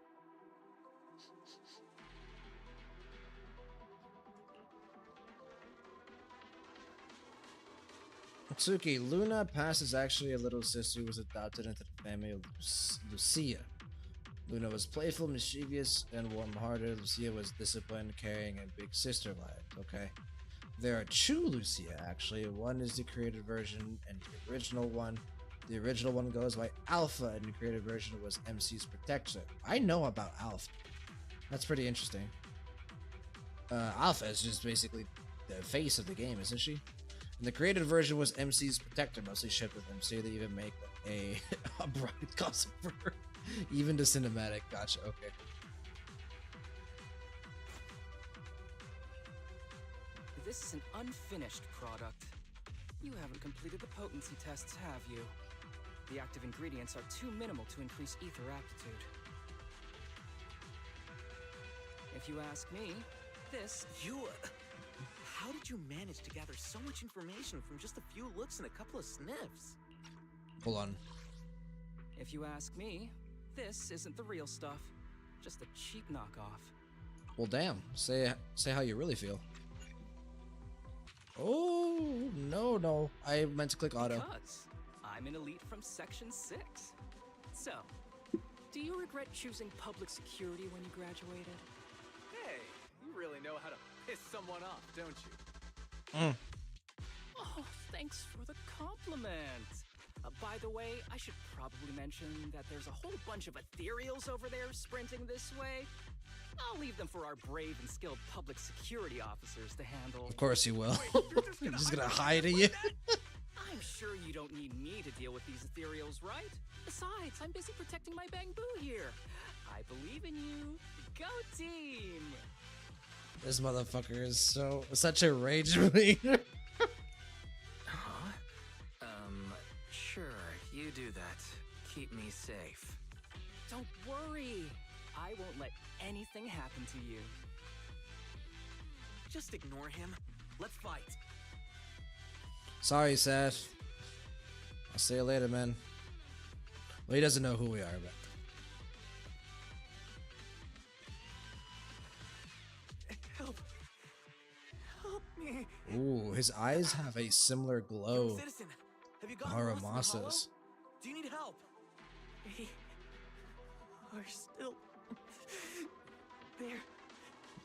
[SPEAKER 1] Tsuki, Luna Pass is actually a little sister who was adopted into the family of Lucia. Luna was playful, mischievous, and warm-hearted. Lucia was disciplined, caring, and big sister-like. Okay. There are two Lucia, actually. One is the created version and the original one. The original one goes by Alpha, and the created version was MC's Protector. I know about Alpha. That's pretty interesting. Alpha is just basically the face of the game, isn't she? And the created version was MC's Protector, mostly shipped with MC. They even make a bride costume for her. Even the cinematic. Gotcha, okay.
[SPEAKER 2] This is an unfinished product. You haven't completed the potency tests, have you? The active ingredients are too minimal to increase ether aptitude. If you ask me, this...
[SPEAKER 9] How did you manage to gather so much information from just a few looks and a couple of sniffs?
[SPEAKER 1] Hold on.
[SPEAKER 2] If you ask me, this isn't the real stuff. Just a cheap knockoff.
[SPEAKER 1] Well, damn. Say how you really feel. Oh, no. I meant to click auto.
[SPEAKER 2] Because I'm an elite from Section 6. So, do you regret choosing public security when you graduated?
[SPEAKER 8] Hey, you really know how to piss someone off, don't you?
[SPEAKER 2] Oh, thanks for the compliment. By the way, I should probably mention that there's a whole bunch of ethereals over there sprinting this way. I'll leave them for our brave and skilled public security officers to handle.
[SPEAKER 1] Of course you will.
[SPEAKER 8] Wait, you're
[SPEAKER 1] Just gonna
[SPEAKER 8] hide
[SPEAKER 1] hide
[SPEAKER 8] behind
[SPEAKER 1] you.
[SPEAKER 8] us like that?
[SPEAKER 2] I'm sure you don't need me to deal with these ethereals, right? Besides, I'm busy protecting my Bangbu here. I believe in you. Go team!
[SPEAKER 1] This motherfucker is such a rage leader.
[SPEAKER 6] Huh? Sure, you do that. Keep me safe.
[SPEAKER 2] Don't worry. I won't let anything happen to you.
[SPEAKER 9] Just ignore him. Let's fight.
[SPEAKER 1] Sorry, Seth. I'll see you later, man. Well, he doesn't know who we are, but...
[SPEAKER 9] Help me.
[SPEAKER 1] Ooh, his eyes have a similar glow
[SPEAKER 9] Young citizen, have you
[SPEAKER 1] to
[SPEAKER 9] gotten lost in the hollow?
[SPEAKER 1] Haramasa's.
[SPEAKER 9] Do you need help? We are still there.
[SPEAKER 1] They're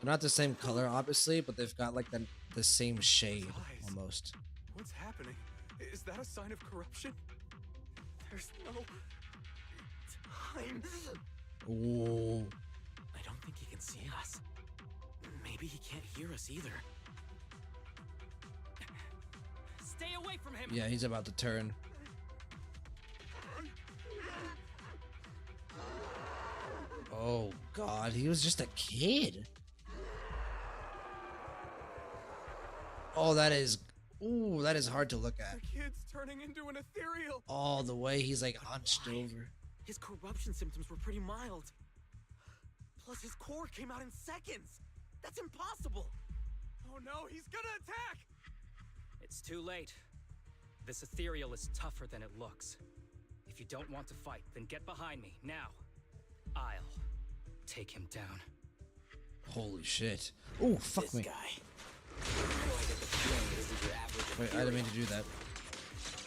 [SPEAKER 1] not the same color, obviously, but they've got like the same shade
[SPEAKER 8] Eyes.
[SPEAKER 1] almost.
[SPEAKER 8] What's happening? Is that a sign of corruption?
[SPEAKER 9] There's no time.
[SPEAKER 1] Ooh.
[SPEAKER 9] I don't think he can see us. Maybe he can't hear us either.
[SPEAKER 2] Stay away from him!
[SPEAKER 1] Yeah, he's about to turn. Oh god, he was just a kid. Oh, that is... Ooh, that is hard to look at.
[SPEAKER 8] The kid's turning into an ethereal.
[SPEAKER 1] Oh, the way he's like hunched over.
[SPEAKER 9] His corruption symptoms were pretty mild. Plus, his core came out in seconds. That's impossible.
[SPEAKER 8] Oh no, he's gonna attack!
[SPEAKER 2] It's too late. This ethereal is tougher than it looks. If you don't want to fight, then get behind me, now. I'll take him down.
[SPEAKER 1] Holy shit. Ooh, fuck
[SPEAKER 9] This
[SPEAKER 1] me.
[SPEAKER 9] guy. I get the feeling this is your average
[SPEAKER 1] Wait, I didn't mean to do that.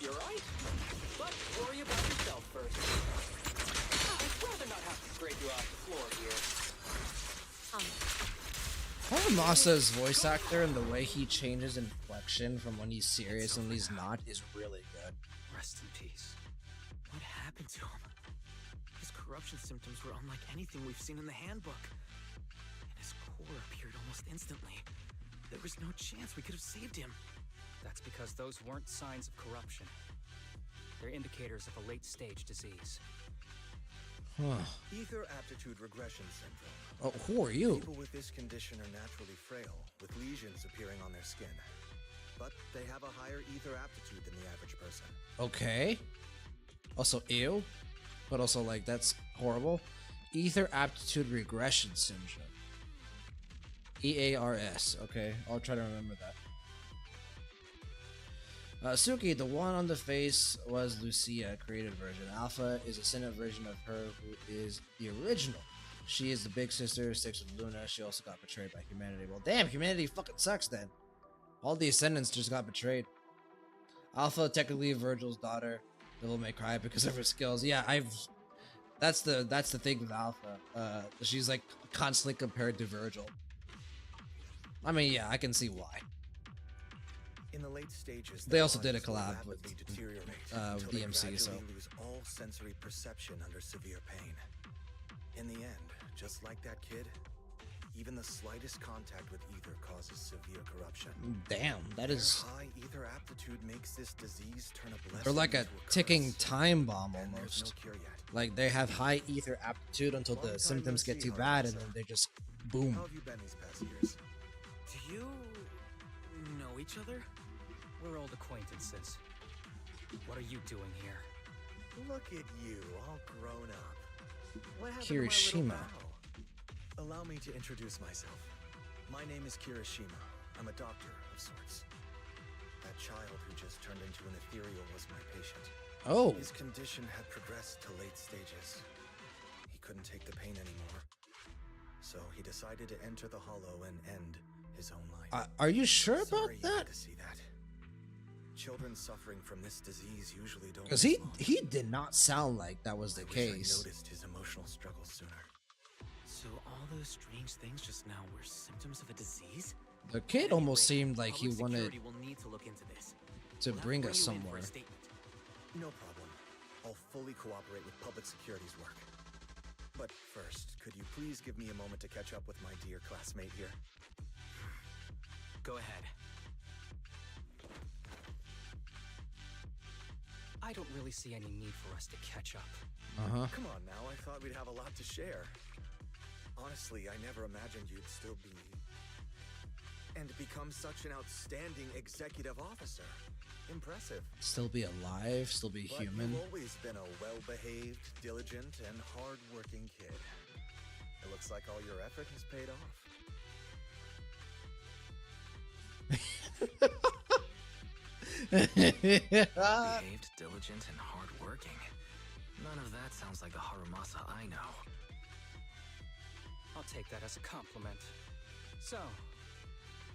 [SPEAKER 2] You're right. But worry about yourself first. I'd rather not have to scrape you off the floor here.
[SPEAKER 1] Haramasa's voice actor and the way he changes inflection from when he's serious and when he's not is really good.
[SPEAKER 2] Rest in peace.
[SPEAKER 9] What happened to him? His corruption symptoms were unlike anything we've seen in the handbook. And his core appeared almost instantly. There was no chance we could have saved him.
[SPEAKER 2] That's because those weren't signs of corruption. They're indicators of a late-stage disease.
[SPEAKER 1] Huh.
[SPEAKER 10] Ether aptitude regression syndrome.
[SPEAKER 1] Oh, who are you?
[SPEAKER 10] People with this condition are naturally frail, with lesions appearing on their skin. But they have a higher ether aptitude than the average person.
[SPEAKER 1] Okay. Also, ew. But also, like, that's horrible. Ether Aptitude Regression Syndrome. EARS. Okay, I'll try to remember that. Suki, the one on the face, was Lucia, created version. Alpha is a synth version of her who is the original. She is the big sister, sticks with Luna. She also got betrayed by humanity. Well, damn, humanity fucking sucks then. All the Ascendants just got betrayed. Alpha, technically Virgil's daughter. Devil May Cry because of her skills. Yeah, that's the thing with Alpha. She's like constantly compared to Virgil. I mean, yeah, I can see why.
[SPEAKER 10] In the late stages,
[SPEAKER 1] they also did a collab with
[SPEAKER 10] DMC,
[SPEAKER 1] so
[SPEAKER 10] lose all sensory perception under severe pain. In the end, just like that kid, even the slightest contact with ether causes severe corruption.
[SPEAKER 1] Damn, that is.
[SPEAKER 10] Their high ether aptitude makes this disease turn a blessing.
[SPEAKER 1] They're like a ticking time bomb almost.
[SPEAKER 10] No cure yet.
[SPEAKER 1] Like they have high ether aptitude until the symptoms get too bad, and then they just boom.
[SPEAKER 10] How have you been these past years?
[SPEAKER 9] Do you know each other?
[SPEAKER 2] We're old acquaintances. What are you doing here?
[SPEAKER 10] Look at you, all grown up. What happened
[SPEAKER 1] Kirishima.
[SPEAKER 10] to my little bow? Allow me to introduce myself. My name is Kirishima. I'm a doctor of sorts. That child who just turned into an ethereal was my patient.
[SPEAKER 1] Oh.
[SPEAKER 10] His condition had progressed to late stages. He couldn't take the pain anymore. So he decided to enter the hollow and end his own life.
[SPEAKER 1] Are you sure about
[SPEAKER 10] Sorry
[SPEAKER 1] that?
[SPEAKER 10] You had to see that. Children suffering from this disease usually don't.
[SPEAKER 1] Because he did not sound like that was the
[SPEAKER 10] I
[SPEAKER 1] case.
[SPEAKER 10] noticed his emotional struggles sooner.
[SPEAKER 9] So all those strange things just now were symptoms of a disease?
[SPEAKER 1] The kid almost seemed like he
[SPEAKER 9] Public
[SPEAKER 1] wanted
[SPEAKER 9] security will need to look into this.
[SPEAKER 1] to
[SPEAKER 9] We'll have
[SPEAKER 1] bring
[SPEAKER 9] to
[SPEAKER 1] us
[SPEAKER 9] bring you in for
[SPEAKER 1] somewhere.
[SPEAKER 9] a statement.
[SPEAKER 10] No problem. I'll fully cooperate with public security's work. But first, could you please give me a moment to catch up with my dear classmate here?
[SPEAKER 9] Go ahead.
[SPEAKER 2] I don't really see any need for us to catch up.
[SPEAKER 10] Come on now, I thought we'd have a lot to share. Honestly, I never imagined you'd still be... and become such an outstanding executive officer. Impressive.
[SPEAKER 1] Still be alive, still be
[SPEAKER 10] But
[SPEAKER 1] human.
[SPEAKER 10] you've always been a well-behaved, diligent, and hard-working kid. It looks like all your effort has paid off.
[SPEAKER 6] Behaved, diligent, and hardworking. None of that sounds like the Harumasa I know.
[SPEAKER 2] I'll take that as a compliment. So,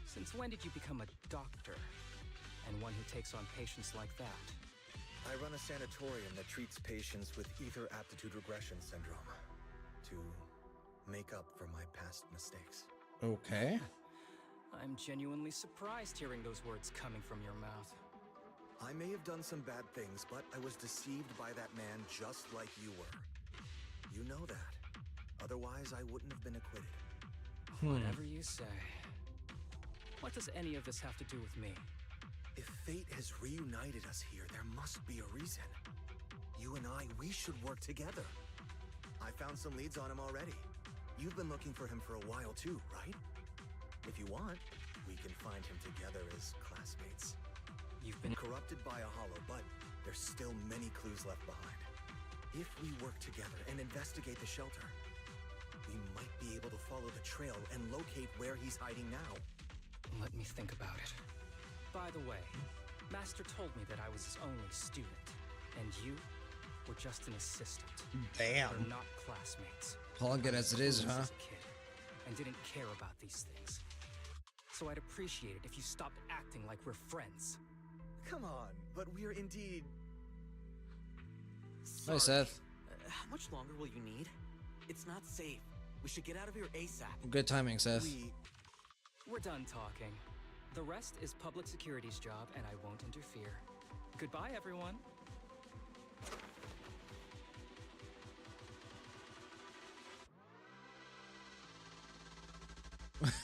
[SPEAKER 2] since when did you become a doctor? And one who takes on patients like that?
[SPEAKER 10] I run a sanatorium that treats patients with ether aptitude regression syndrome to make up for my past mistakes.
[SPEAKER 1] Okay.
[SPEAKER 2] I'm genuinely surprised hearing those words coming from your mouth.
[SPEAKER 10] I may have done some bad things, but I was deceived by that man just like you were. You know that. Otherwise, I wouldn't have been acquitted.
[SPEAKER 2] Whatever you say. What does any of this have to do with me?
[SPEAKER 10] If fate has reunited us here, there must be a reason. You and I, we should work together. I found some leads on him already. You've been looking for him for a while too, right? If you want, we can find him together as classmates.
[SPEAKER 2] You've been
[SPEAKER 10] corrupted by a hollow, but there's still many clues left behind. If we work together and investigate the shelter, we might be able to follow the trail and locate where he's hiding now.
[SPEAKER 2] Let me think about it. By the way, Master told me that I was his only student, and you were just an assistant.
[SPEAKER 1] Damn.
[SPEAKER 2] We're not classmates.
[SPEAKER 1] Calling it as it is, huh?
[SPEAKER 2] As a kid, and didn't care about these things. So I'd appreciate it if you stopped acting like we're friends.
[SPEAKER 10] Come on, but we're indeed...
[SPEAKER 1] Hi, Seth.
[SPEAKER 9] How much longer will you need? It's not safe. We should get out of here ASAP.
[SPEAKER 1] Good timing, Seth.
[SPEAKER 2] We're done talking. The rest is public security's job, and I won't interfere. Goodbye, everyone.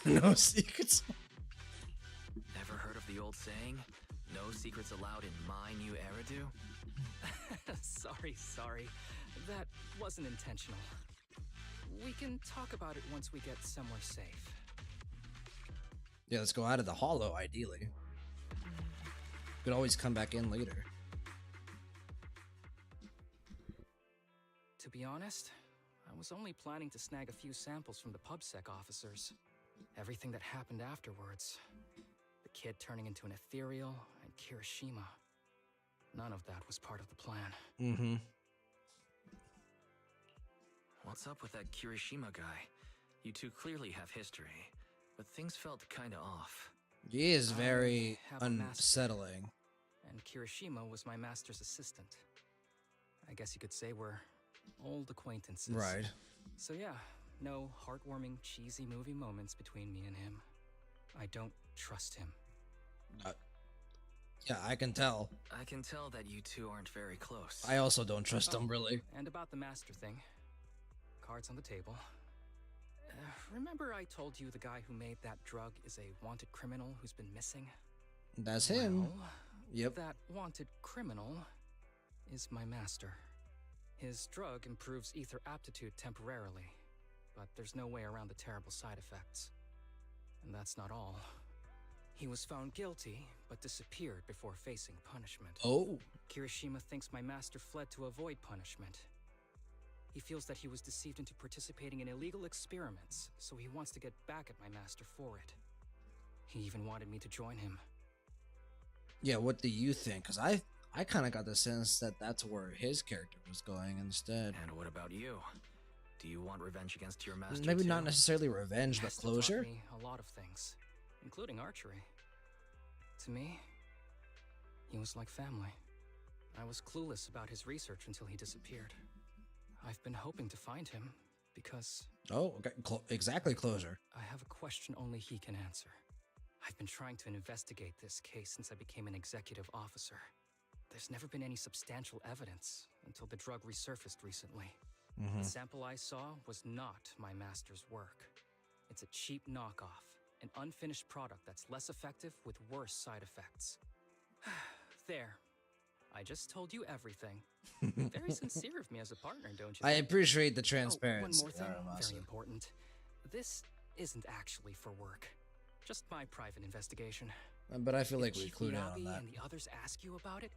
[SPEAKER 1] No secrets.
[SPEAKER 6] Never heard of the old saying? No secrets allowed in my new Eridu?
[SPEAKER 2] Sorry. That wasn't intentional. We can talk about it once we get somewhere safe.
[SPEAKER 1] Yeah, let's go out of the hollow, ideally. Could always come back in later.
[SPEAKER 2] be honest, I was only planning to snag a few samples from the PubSec officers. Everything that happened afterwards. The kid turning into an ethereal and Kirishima. None of that was part of the plan.
[SPEAKER 1] Mm-hmm.
[SPEAKER 6] What's up with that Kirishima guy? You two clearly have history, but things felt kinda off.
[SPEAKER 1] He is very
[SPEAKER 2] I have a master.
[SPEAKER 1] unsettling.
[SPEAKER 2] And Kirishima was my master's assistant. I guess you could say we're old acquaintances.
[SPEAKER 1] Right.
[SPEAKER 2] So yeah, no heartwarming, cheesy movie moments between me and him. I don't trust him.
[SPEAKER 1] Yeah, I can tell.
[SPEAKER 6] I can tell that you two aren't very close.
[SPEAKER 1] I also don't trust him, really.
[SPEAKER 2] And about the master thing. Cards on the table. Remember I told you the guy who made that drug is a wanted criminal who's been missing?
[SPEAKER 1] That's him.
[SPEAKER 2] Well,
[SPEAKER 1] Yep.
[SPEAKER 2] that wanted criminal is my master. His drug improves ether aptitude temporarily, but there's no way around the terrible side effects. And that's not all. He was found guilty, but disappeared before facing punishment.
[SPEAKER 1] Oh.
[SPEAKER 2] Kirishima thinks my master fled to avoid punishment. He feels that he was deceived into participating in illegal experiments, so he wants to get back at my master for it. He even wanted me to join him.
[SPEAKER 1] Yeah, what do you think? Because I kind of got the sense that that's where his character was going instead.
[SPEAKER 6] And what about you? Do you want revenge against your master
[SPEAKER 1] Maybe
[SPEAKER 6] too?
[SPEAKER 1] not necessarily revenge, but
[SPEAKER 2] Master taught
[SPEAKER 1] closure?
[SPEAKER 2] me a lot of things, including archery. To me, he was like family. I was clueless about his research until he disappeared. I've been hoping to find him because...
[SPEAKER 1] Oh, okay. Exactly, closure.
[SPEAKER 2] I have a question only he can answer. I've been trying to investigate this case since I became an executive officer. There's never been any substantial evidence until the drug resurfaced recently.
[SPEAKER 1] Mm-hmm.
[SPEAKER 2] The sample I saw was not my master's work. It's a cheap knockoff, an unfinished product that's less effective with worse side effects. There. I just told you everything. Very sincere of me as a partner, don't you
[SPEAKER 1] I
[SPEAKER 2] think?
[SPEAKER 1] appreciate the
[SPEAKER 2] Oh,
[SPEAKER 1] transparency.
[SPEAKER 2] one more thing,
[SPEAKER 1] Haramasa.
[SPEAKER 2] very important. This isn't actually for work. Just my private investigation.
[SPEAKER 1] But I feel like
[SPEAKER 2] If
[SPEAKER 1] we clued in on
[SPEAKER 2] Chikiabi
[SPEAKER 1] that.
[SPEAKER 2] and the others ask you about it,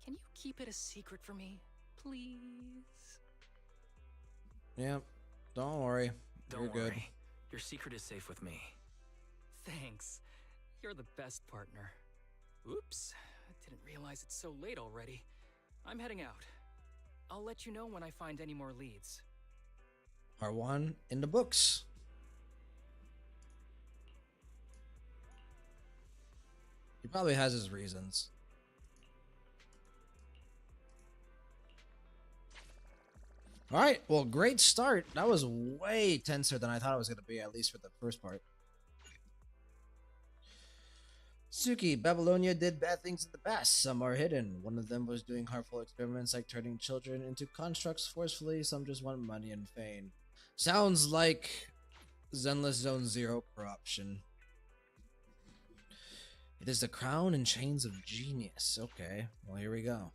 [SPEAKER 2] can you keep it a secret for me, please?
[SPEAKER 1] Yeah, don't worry.
[SPEAKER 6] Don't
[SPEAKER 1] You're good.
[SPEAKER 6] worry. Your secret is safe with me.
[SPEAKER 2] Thanks. You're the best partner. Oops, I didn't realize it's so late already. I'm heading out. I'll let you know when I find any more leads.
[SPEAKER 1] R1 in the books. He probably has his reasons. All right, well, great start. That was way tenser than I thought it was going to be, at least for the first part. Suki, Babylonia did bad things in the past. Some are hidden. One of them was doing harmful experiments like turning children into constructs forcefully. Some just want money and fame. Sounds like Zenless Zone Zero corruption. It is the crown and chains of genius. Okay, well, here we go.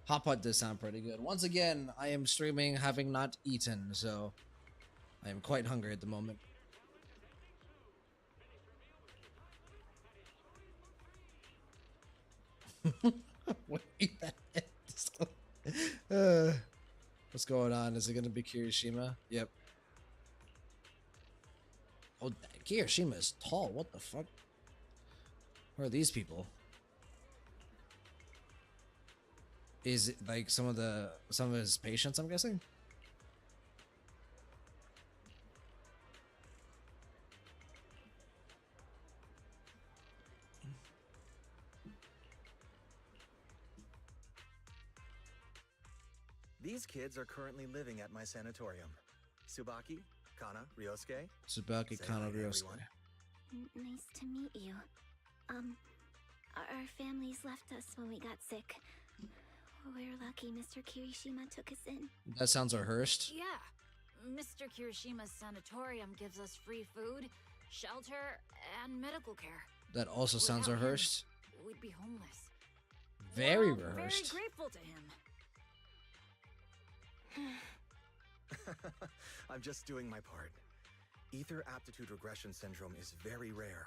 [SPEAKER 1] Hot pot does sound pretty good. Once again, I am streaming having not eaten, so I am quite hungry at the moment. Wait, what's going on? Is it going to be Kirishima? Yep. Oh, Kirishima is tall. What the fuck? Who are these people? Is it like some of his patients, I'm guessing?
[SPEAKER 10] These kids are currently living at my sanatorium. Tsubaki, Kana, Ryosuke.
[SPEAKER 1] Tsubaki,
[SPEAKER 10] Say
[SPEAKER 1] Kana,
[SPEAKER 10] hi to
[SPEAKER 1] Ryosuke.
[SPEAKER 10] everyone.
[SPEAKER 3] Nice to meet you. Our families left us when we got sick. We're lucky Mr. Kirishima took us in.
[SPEAKER 1] That sounds rehearsed.
[SPEAKER 11] Yeah. Mr. Kirishima's sanatorium gives us free food, shelter, and medical care.
[SPEAKER 1] That also sounds
[SPEAKER 11] Without him,
[SPEAKER 1] rehearsed.
[SPEAKER 11] we'd be homeless.
[SPEAKER 1] Very
[SPEAKER 11] We're all
[SPEAKER 1] rehearsed.
[SPEAKER 11] Very grateful to him.
[SPEAKER 10] I'm just doing my part. Ether aptitude regression syndrome is very rare.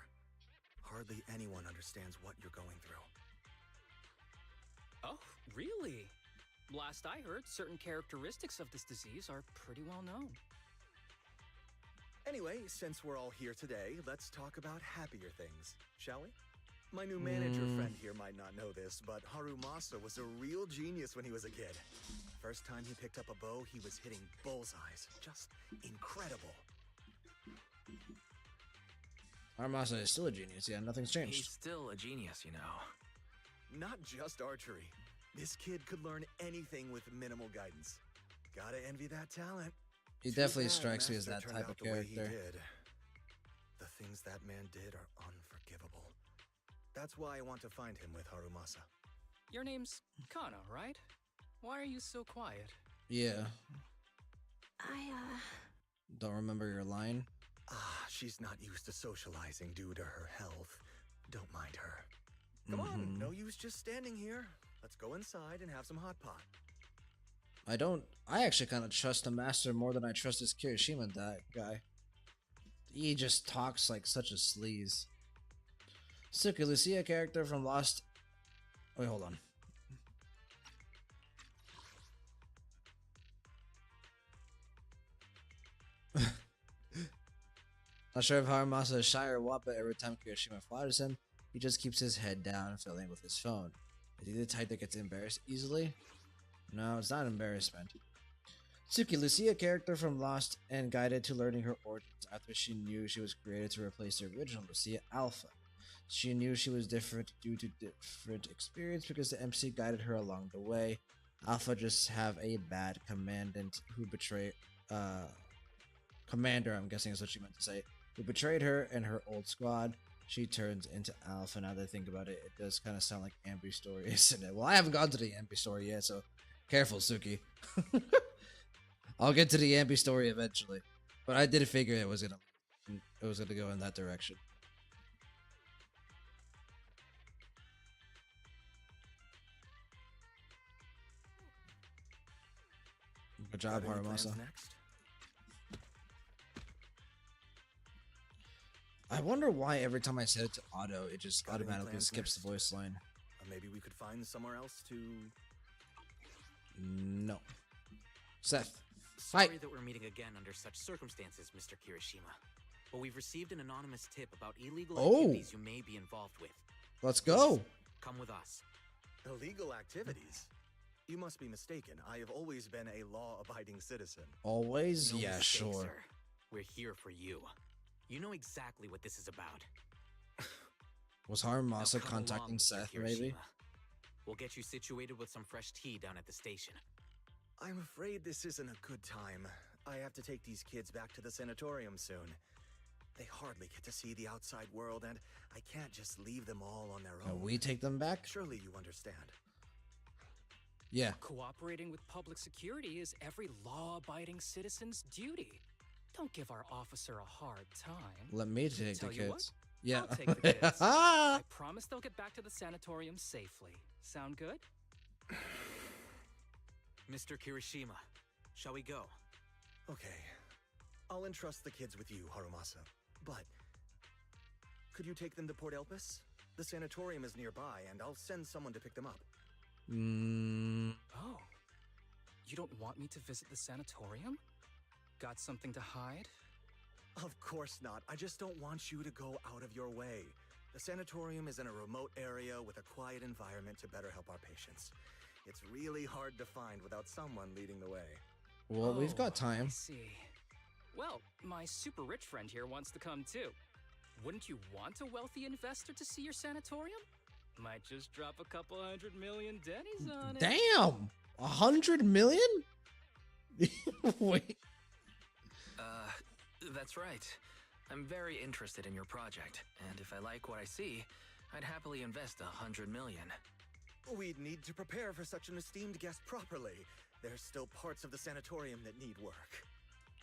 [SPEAKER 10] Hardly anyone understands what you're going through.
[SPEAKER 2] Oh, really? Last I heard, certain characteristics of this disease are pretty well known.
[SPEAKER 10] Anyway, since we're all here today, let's talk about happier things, shall we? My new manager friend here might not know this, but Harumasa was a real genius when he was a kid. First time he picked up a bow, he was hitting bullseyes. Just incredible.
[SPEAKER 1] Armasa is still a genius. Yeah, nothing's changed.
[SPEAKER 6] He's still a genius, you know.
[SPEAKER 10] Not just archery. This kid could learn anything with minimal guidance. Gotta envy that talent.
[SPEAKER 1] He
[SPEAKER 10] Too
[SPEAKER 1] definitely
[SPEAKER 10] bad
[SPEAKER 1] strikes me as
[SPEAKER 10] Master
[SPEAKER 1] that
[SPEAKER 10] turned
[SPEAKER 1] type of
[SPEAKER 10] out the way he
[SPEAKER 1] character.
[SPEAKER 10] did. The things that man did are unforgivable. That's why I want to find him with Harumasa.
[SPEAKER 2] Your name's Kana, right? Why are you so quiet?
[SPEAKER 1] Yeah. Don't remember your line?
[SPEAKER 10] She's not used to socializing due to her health. Don't mind her. Come on, no use just standing here. Let's go inside and have some hot pot.
[SPEAKER 1] I actually kind of trust the master more than I trust this Kirishima that guy. He just talks like such a sleaze. Suki Lucia character from Lost. Wait, hold on. Not sure if Haramasa is shy or what, but every time Kirishima flatters him, he just keeps his head down and fiddling with his phone. Is he the type that gets embarrassed easily? No, it's not embarrassment. Suki Lucia character from Lost and guided to learning her origins after she knew she was created to replace the original Lucia Alpha. She knew she was different due to different experience because the MC guided her along the way. Alpha just have a bad commandant who betrayed commander, I'm guessing is what she meant to say, who betrayed her and her old squad. She turns into Alpha. Now that I think about it, it does kind of sound like Ambi's story, isn't it? Well, I haven't gone to the Ambi story yet, so careful, Suki. I'll get to the Ambi story eventually, but I did figure it was gonna go in that direction. Good job,
[SPEAKER 10] Got any plans
[SPEAKER 1] Haramasa.
[SPEAKER 10] next?
[SPEAKER 1] I wonder why every time I set it to auto, it just
[SPEAKER 10] Got any
[SPEAKER 1] automatically
[SPEAKER 10] plans
[SPEAKER 1] skips the
[SPEAKER 10] next?
[SPEAKER 1] voice line.
[SPEAKER 10] Maybe we could find somewhere else to...
[SPEAKER 1] No. Seth.
[SPEAKER 9] Sorry
[SPEAKER 1] Hi.
[SPEAKER 9] that we're meeting again under such circumstances, Mr. Kirishima. But we've received an anonymous tip about illegal
[SPEAKER 1] Oh.
[SPEAKER 9] activities you may be involved with.
[SPEAKER 1] Let's go.
[SPEAKER 9] Come with us.
[SPEAKER 10] Illegal activities? You must be mistaken. I have always been a law-abiding citizen.
[SPEAKER 1] Always?
[SPEAKER 9] No
[SPEAKER 1] Yeah,
[SPEAKER 9] mistake,
[SPEAKER 1] sure.
[SPEAKER 9] sir. We're here for you. You know exactly what this is about.
[SPEAKER 1] Was
[SPEAKER 9] Now
[SPEAKER 1] Haramasa
[SPEAKER 9] come
[SPEAKER 1] contacting
[SPEAKER 9] along, Mr.
[SPEAKER 1] Seth, maybe?
[SPEAKER 9] Kirishima. We'll get you situated with some fresh tea down at the station.
[SPEAKER 10] I'm afraid this isn't a good time. I have to take these kids back to the sanatorium soon. They hardly get to see the outside world, and I can't just leave them all on their own.
[SPEAKER 1] Can we take them back?
[SPEAKER 10] Surely you understand.
[SPEAKER 1] Yeah.
[SPEAKER 2] Cooperating with public security is every law-abiding citizen's duty. Don't give our officer a hard time.
[SPEAKER 1] Let me take the
[SPEAKER 2] Tell you what,
[SPEAKER 1] kids. Yeah.
[SPEAKER 2] I'll take the kids. I promise they'll get back to the sanatorium safely. Sound good?
[SPEAKER 9] Mr. Kirishima, shall we go?
[SPEAKER 10] Okay. I'll entrust the kids with you, Harumasa. But... could you take them to Port Elpis? The sanatorium is nearby, and I'll send someone to pick them up.
[SPEAKER 2] Oh. You don't want me to visit the sanatorium? Got something to hide?
[SPEAKER 10] Of course not. I just don't want you to go out of your way. The sanatorium is in a remote area with a quiet environment to better help our patients. It's really hard to find without someone leading the way.
[SPEAKER 1] Well, we've got
[SPEAKER 2] I
[SPEAKER 1] time.
[SPEAKER 2] see. Well, my super rich friend here wants to come too. Wouldn't you want a wealthy investor to see your sanatorium? Might just drop a couple $100 million dennies on it.
[SPEAKER 1] Damn! 100 million? Wait.
[SPEAKER 6] That's right. I'm very interested in your project, and if I like what I see, I'd happily invest 100 million.
[SPEAKER 10] We'd need to prepare for such an esteemed guest properly. There's still parts of the sanatorium that need work.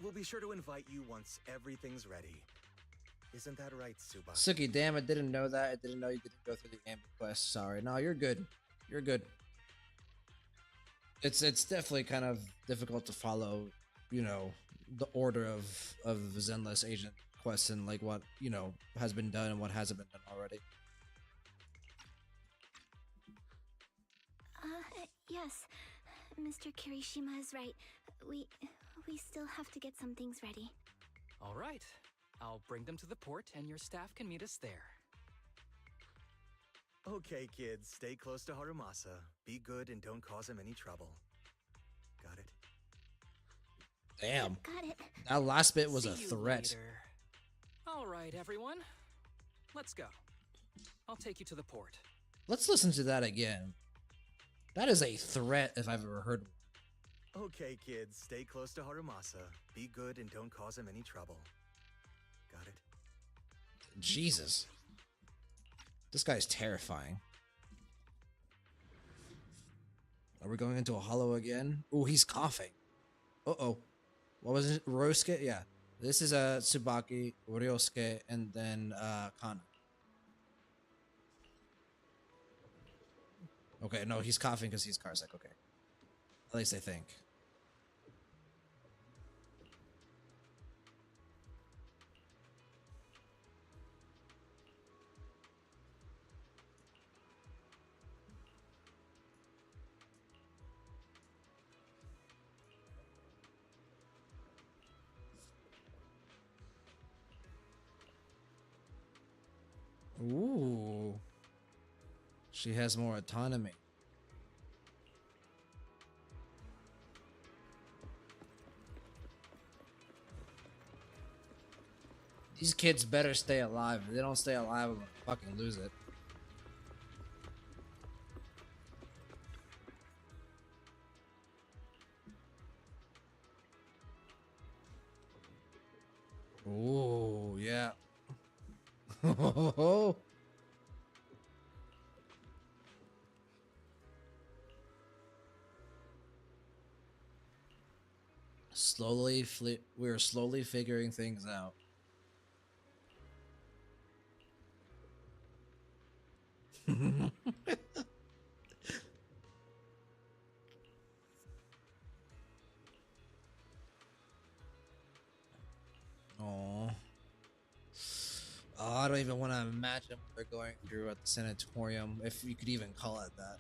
[SPEAKER 10] We'll be sure to invite you once everything's ready. Isn't that right, Suba?
[SPEAKER 1] Suki, damn, I didn't know that. I didn't know you didn't go through the Ambi quest. Sorry. No, you're good. You're good. It's definitely kind of difficult to follow, you know, the order of Zenless agent quests and like what, you know, has been done and what hasn't been done already.
[SPEAKER 4] Yes. Mr. Kirishima is right. We still have to get some things ready.
[SPEAKER 2] All right. I'll bring them to the port and your staff can meet us there.
[SPEAKER 10] Okay, kids, stay close to Harumasa. Be good and don't cause him any trouble. Got it?
[SPEAKER 1] Damn.
[SPEAKER 4] Got it.
[SPEAKER 1] That last bit was a
[SPEAKER 2] See you
[SPEAKER 1] threat.
[SPEAKER 2] later. All right, everyone. Let's go. I'll take you to the port.
[SPEAKER 1] Let's listen to that again. That is a threat if I've ever heard one.
[SPEAKER 10] Okay, kids, stay close to Harumasa. Be good and don't cause him any trouble. Got it?
[SPEAKER 1] Jesus. This guy's terrifying. Are we going into a hollow again? Oh, he's coughing. Uh-oh. What was it? Ryosuke? Yeah. This is Tsubaki, Ryosuke, and then Kana. Okay, no, he's coughing because he's Karsak. Okay. At least I think. Ooh. She has more autonomy. These kids better stay alive. If they don't stay alive, I'm gonna fucking lose it. Ooh, yeah. We're slowly figuring things out. Oh, I don't even want to imagine what they're going through at the sanatorium, if you could even call it that.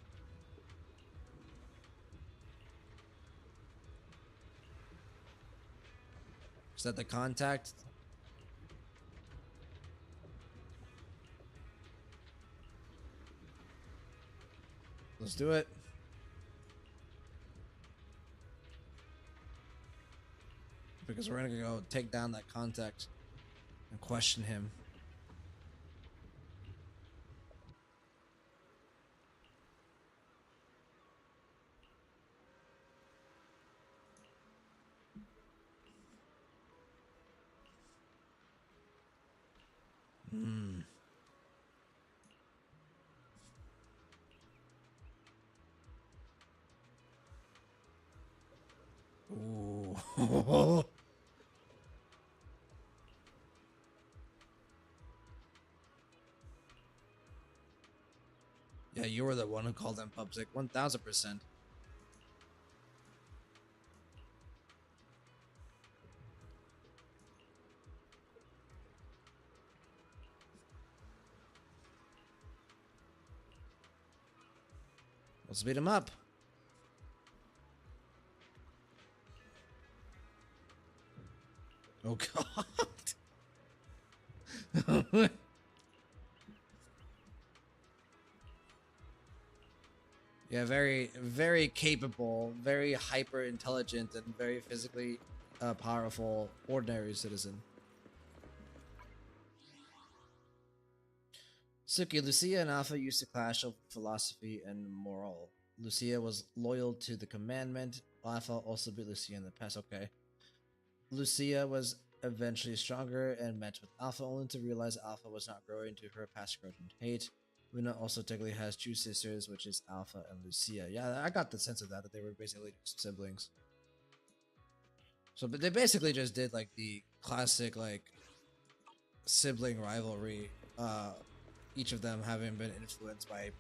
[SPEAKER 1] Is that the contact? Let's do it. Because we're gonna go take down that contact and question him. Hmm. Ooh. Yeah, you were the one who called them PubSec. 1000%. Let's beat him up. Oh God. Yeah, very, very capable, very hyper intelligent, and very physically powerful ordinary citizen. Suki, Lucia and Alpha used to clash over philosophy and moral. Lucia was loyal to the commandment. Alpha also beat Lucia in the past. Okay. Lucia was eventually stronger and met with Alpha only to realize Alpha was not growing to her past grudge and hate. Luna also technically has two sisters, which is Alpha and Lucia. Yeah, I got the sense of that they were basically just siblings. So, but they basically just did like the classic like sibling rivalry. Each of them having been influenced by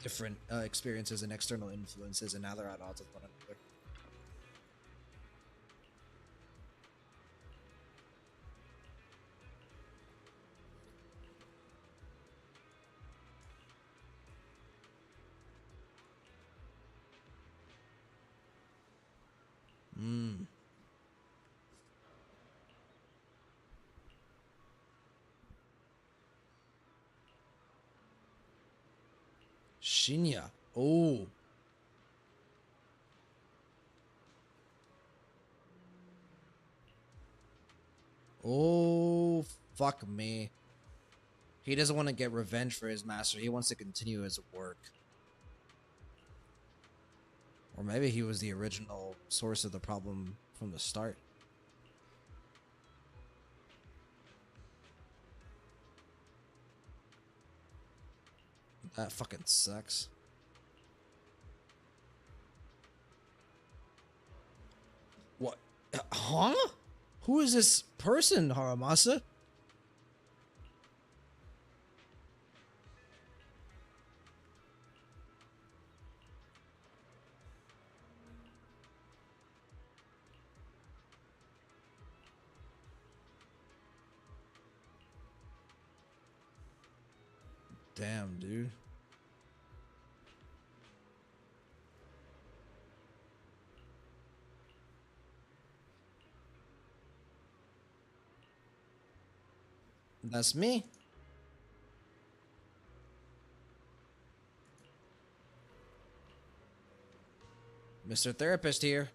[SPEAKER 1] different experiences and external influences, and now they're at odds with one another. Shinya. Oh. Oh, fuck me. He doesn't want to get revenge for his master. He wants to continue his work. Or maybe he was the original source of the problem from the start. That fucking sucks. What? Huh? Who is this person, Haramasa? Damn, dude. That's me. Mr. Therapist here.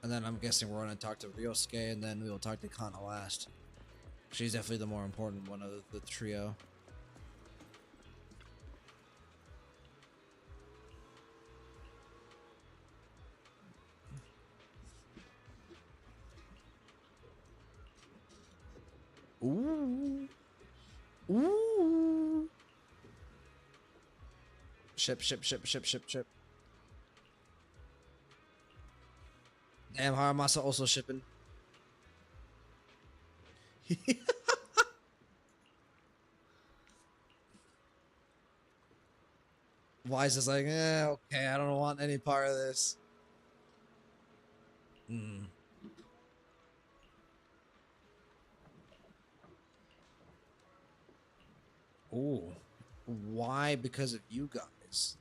[SPEAKER 1] And then I'm guessing we're gonna talk to Ryosuke, and then we will talk to Kana last. She's definitely the more important one of the trio. Ooh. Ooh. Ship. Damn, Haramasa also shipping. Wise is like, okay, I don't want any part of this. Ooh. Why? Because of you guys.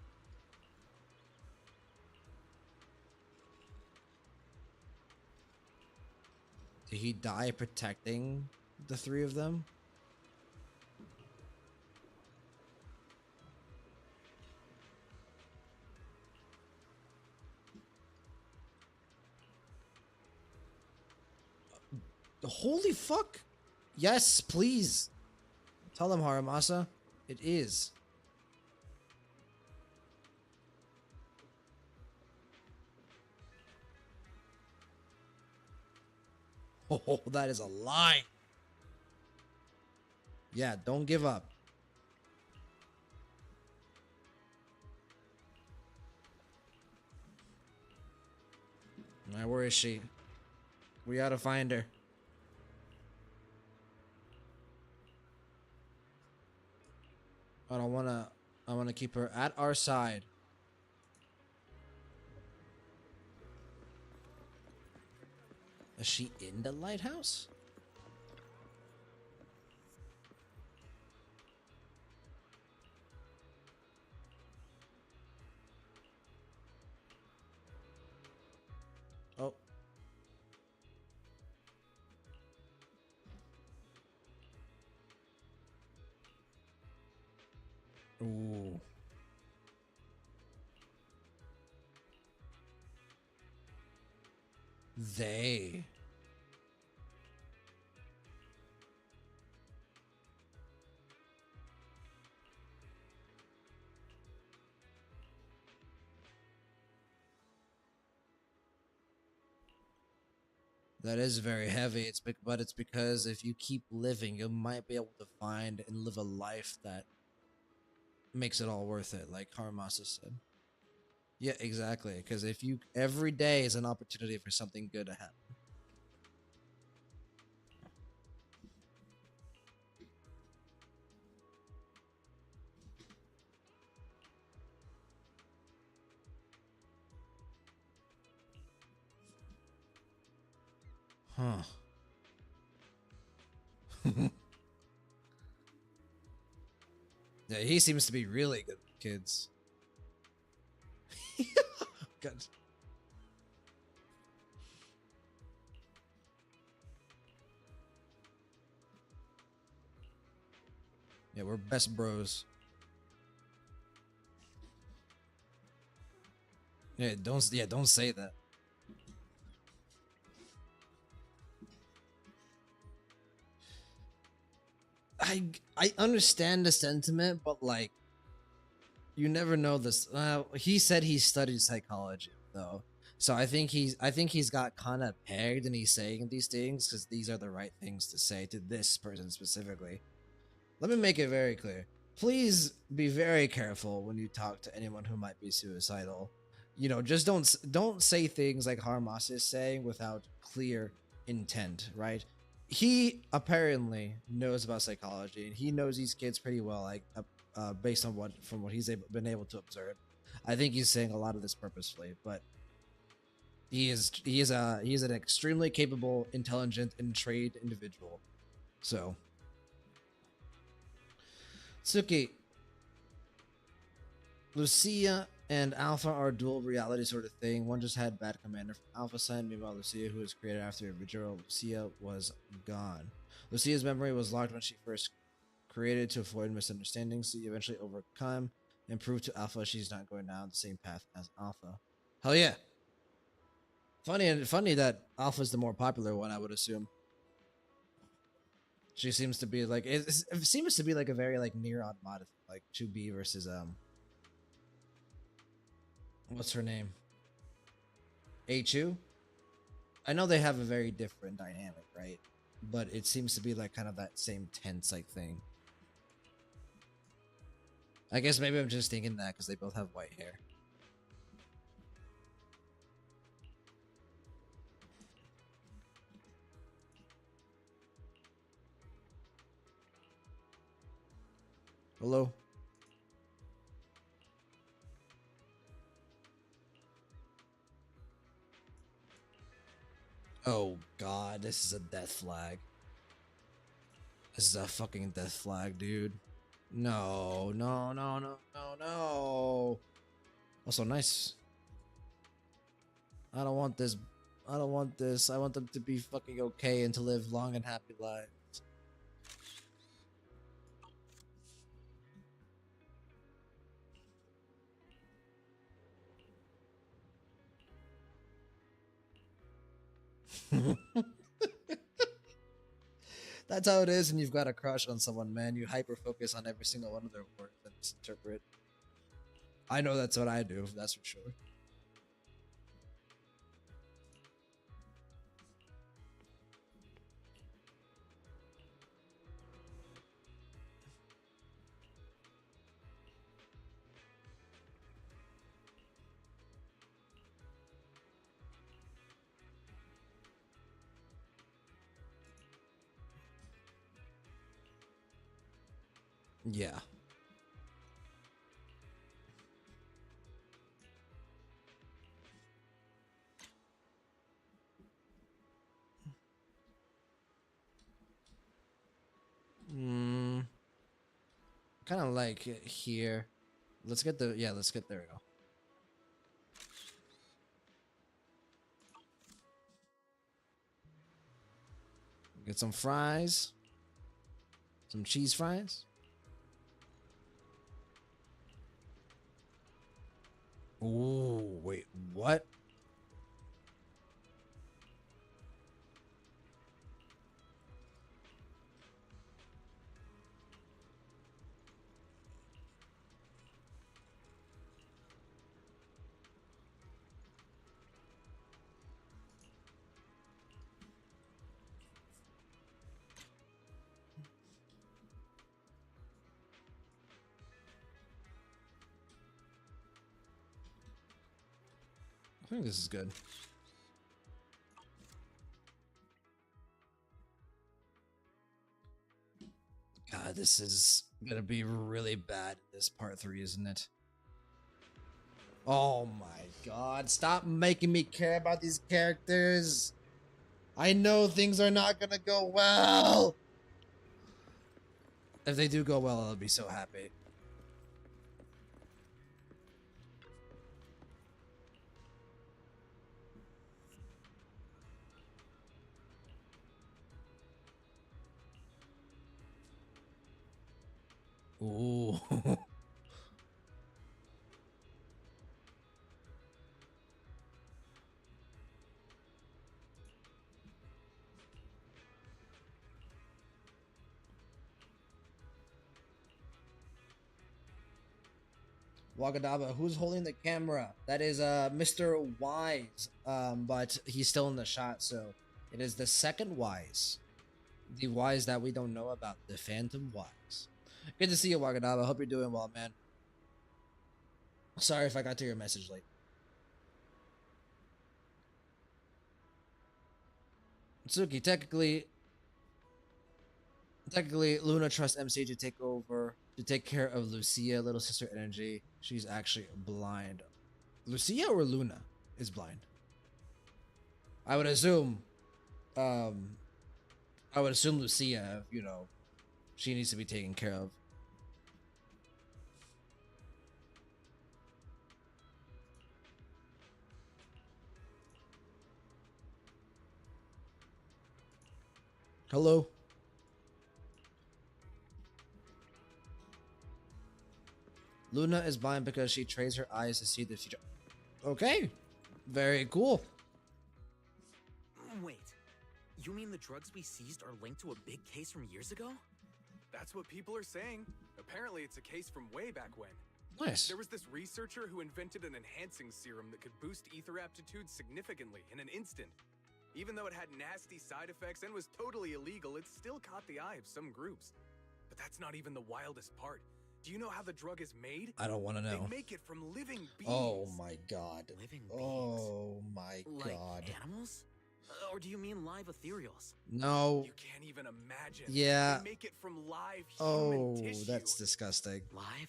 [SPEAKER 1] Did he die protecting the three of them? Holy fuck! Yes, please. Tell them, Haramasa. It is. Oh, that is a lie. Yeah, don't give up. Alright, where is she? We gotta find her. I wanna keep her at our side. Is she in the lighthouse? Oh. Ooh. They. That is very heavy. But it's because if you keep living, you might be able to find and live a life that makes it all worth it, like Haramasa said. Yeah, exactly. Because if you every day is an opportunity for something good to happen. Huh. Yeah, he seems to be really good with kids. Good. Yeah, we're best bros. Don't say that. I understand the sentiment, but like, you never know this. He said he studied psychology though, so I think he's got kind of pegged, and he's saying these things because these are the right things to say to this person specifically. Let me make it very clear. Please be very careful when you talk to anyone who might be suicidal. You know, just don't say things like Harumasa is saying without clear intent, right? He apparently knows about psychology, and he knows these kids pretty well, like based on what he's been able to observe. I think he's saying a lot of this purposefully, but he is an extremely capable, intelligent, and trained individual. So, Tsuki, Lucia and Alpha are dual reality sort of thing. One just had bad commander from Alpha side, meanwhile Lucia, who was created after Vijiro Lucia, was gone. Lucia's memory was locked when she first created to avoid misunderstandings. She eventually overcome and prove to Alpha she's not going down the same path as Alpha. Hell yeah. Funny that Alpha's the more popular one, I would assume. She seems to be like it seems to be like a very like near automata, like 2B versus what's her name? A2? I know they have a very different dynamic, right? But it seems to be like kind of that same tense like thing. I guess maybe I'm just thinking that because they both have white hair. Hello? Oh god, this is a death flag. This is a fucking death flag, dude. No, no, no, no, no, no. Also nice. I don't want this. I don't want this. I want them to be fucking okay and to live long and happy lives. That's how it is, and you've got a crush on someone, man. You hyper focus on every single one of their words and misinterpret. I know that's what I do, that's for sure. Yeah. Kind of like it here. Let's get the let's get there we go. Get some fries. Some cheese fries. Ooh, wait, what? I think this is good. God, this is gonna be really bad, this part 3, isn't it? Oh my god, stop making me care about these characters. I know things are not gonna go well. If they do go well, I'll be so happy. Ooh. Wagadaba, who's holding the camera? That is Mr. Wise, but he's still in the shot, so it is the second Wise. The Wise that we don't know about, the Phantom Wise. Good to see you, Wagadaba. Hope you're doing well, man. Sorry if I got to your message late. Tsuki, technically, Luna trusts MC to take care of Lucia, little sister energy. She's actually blind. Lucia or Luna is blind? I would assume, Lucia, you know, she needs to be taken care of. Hello? Luna is blind because she trades her eyes to see the future. Okay. Very cool.
[SPEAKER 9] Wait, you mean the drugs we seized are linked to a big case from years ago?
[SPEAKER 8] That's what people are saying. Apparently, it's a case from way back when.
[SPEAKER 1] Nice.
[SPEAKER 8] There was this researcher who invented an enhancing serum that could boost ether aptitude significantly in an instant. Even though it had nasty side effects and was totally illegal, it still caught the eye of some groups. But that's not even the wildest part. Do you know how the drug is made?
[SPEAKER 1] I don't want to know.
[SPEAKER 8] They make it from living beings.
[SPEAKER 1] Oh my god.
[SPEAKER 9] Living beings?
[SPEAKER 1] Oh my
[SPEAKER 9] Like
[SPEAKER 1] god.
[SPEAKER 9] animals? Or do you mean live ethereals?
[SPEAKER 1] No.
[SPEAKER 8] You can't even imagine.
[SPEAKER 1] Yeah.
[SPEAKER 8] They make it from live human
[SPEAKER 1] Oh,
[SPEAKER 8] tissue.
[SPEAKER 1] that's disgusting.
[SPEAKER 9] Live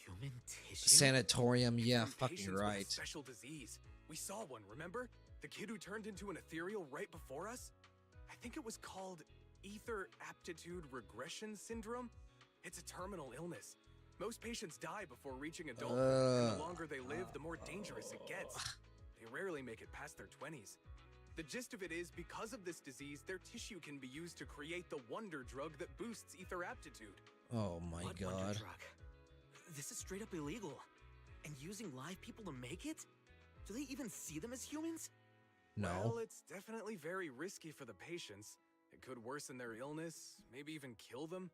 [SPEAKER 9] human tissue?
[SPEAKER 1] Sanatorium, yeah,
[SPEAKER 8] From
[SPEAKER 1] fucking
[SPEAKER 8] patients with a
[SPEAKER 1] right.
[SPEAKER 8] special disease. We saw one, remember? The kid who turned into an ethereal right before us? I think it was called ether aptitude regression syndrome. It's a terminal illness. Most patients die before reaching adulthood, and the longer they live, the more dangerous it gets. They rarely make it past their 20s. The gist of it is, because of this disease, their tissue can be used to create the wonder drug that boosts ether aptitude.
[SPEAKER 1] Oh my
[SPEAKER 9] What wonder
[SPEAKER 1] god.
[SPEAKER 9] drug? This is straight up illegal. And using live people to make it? Do they even see them as humans?
[SPEAKER 1] No.
[SPEAKER 8] Well, it's definitely very risky for the patients. It could worsen their illness, maybe even kill them.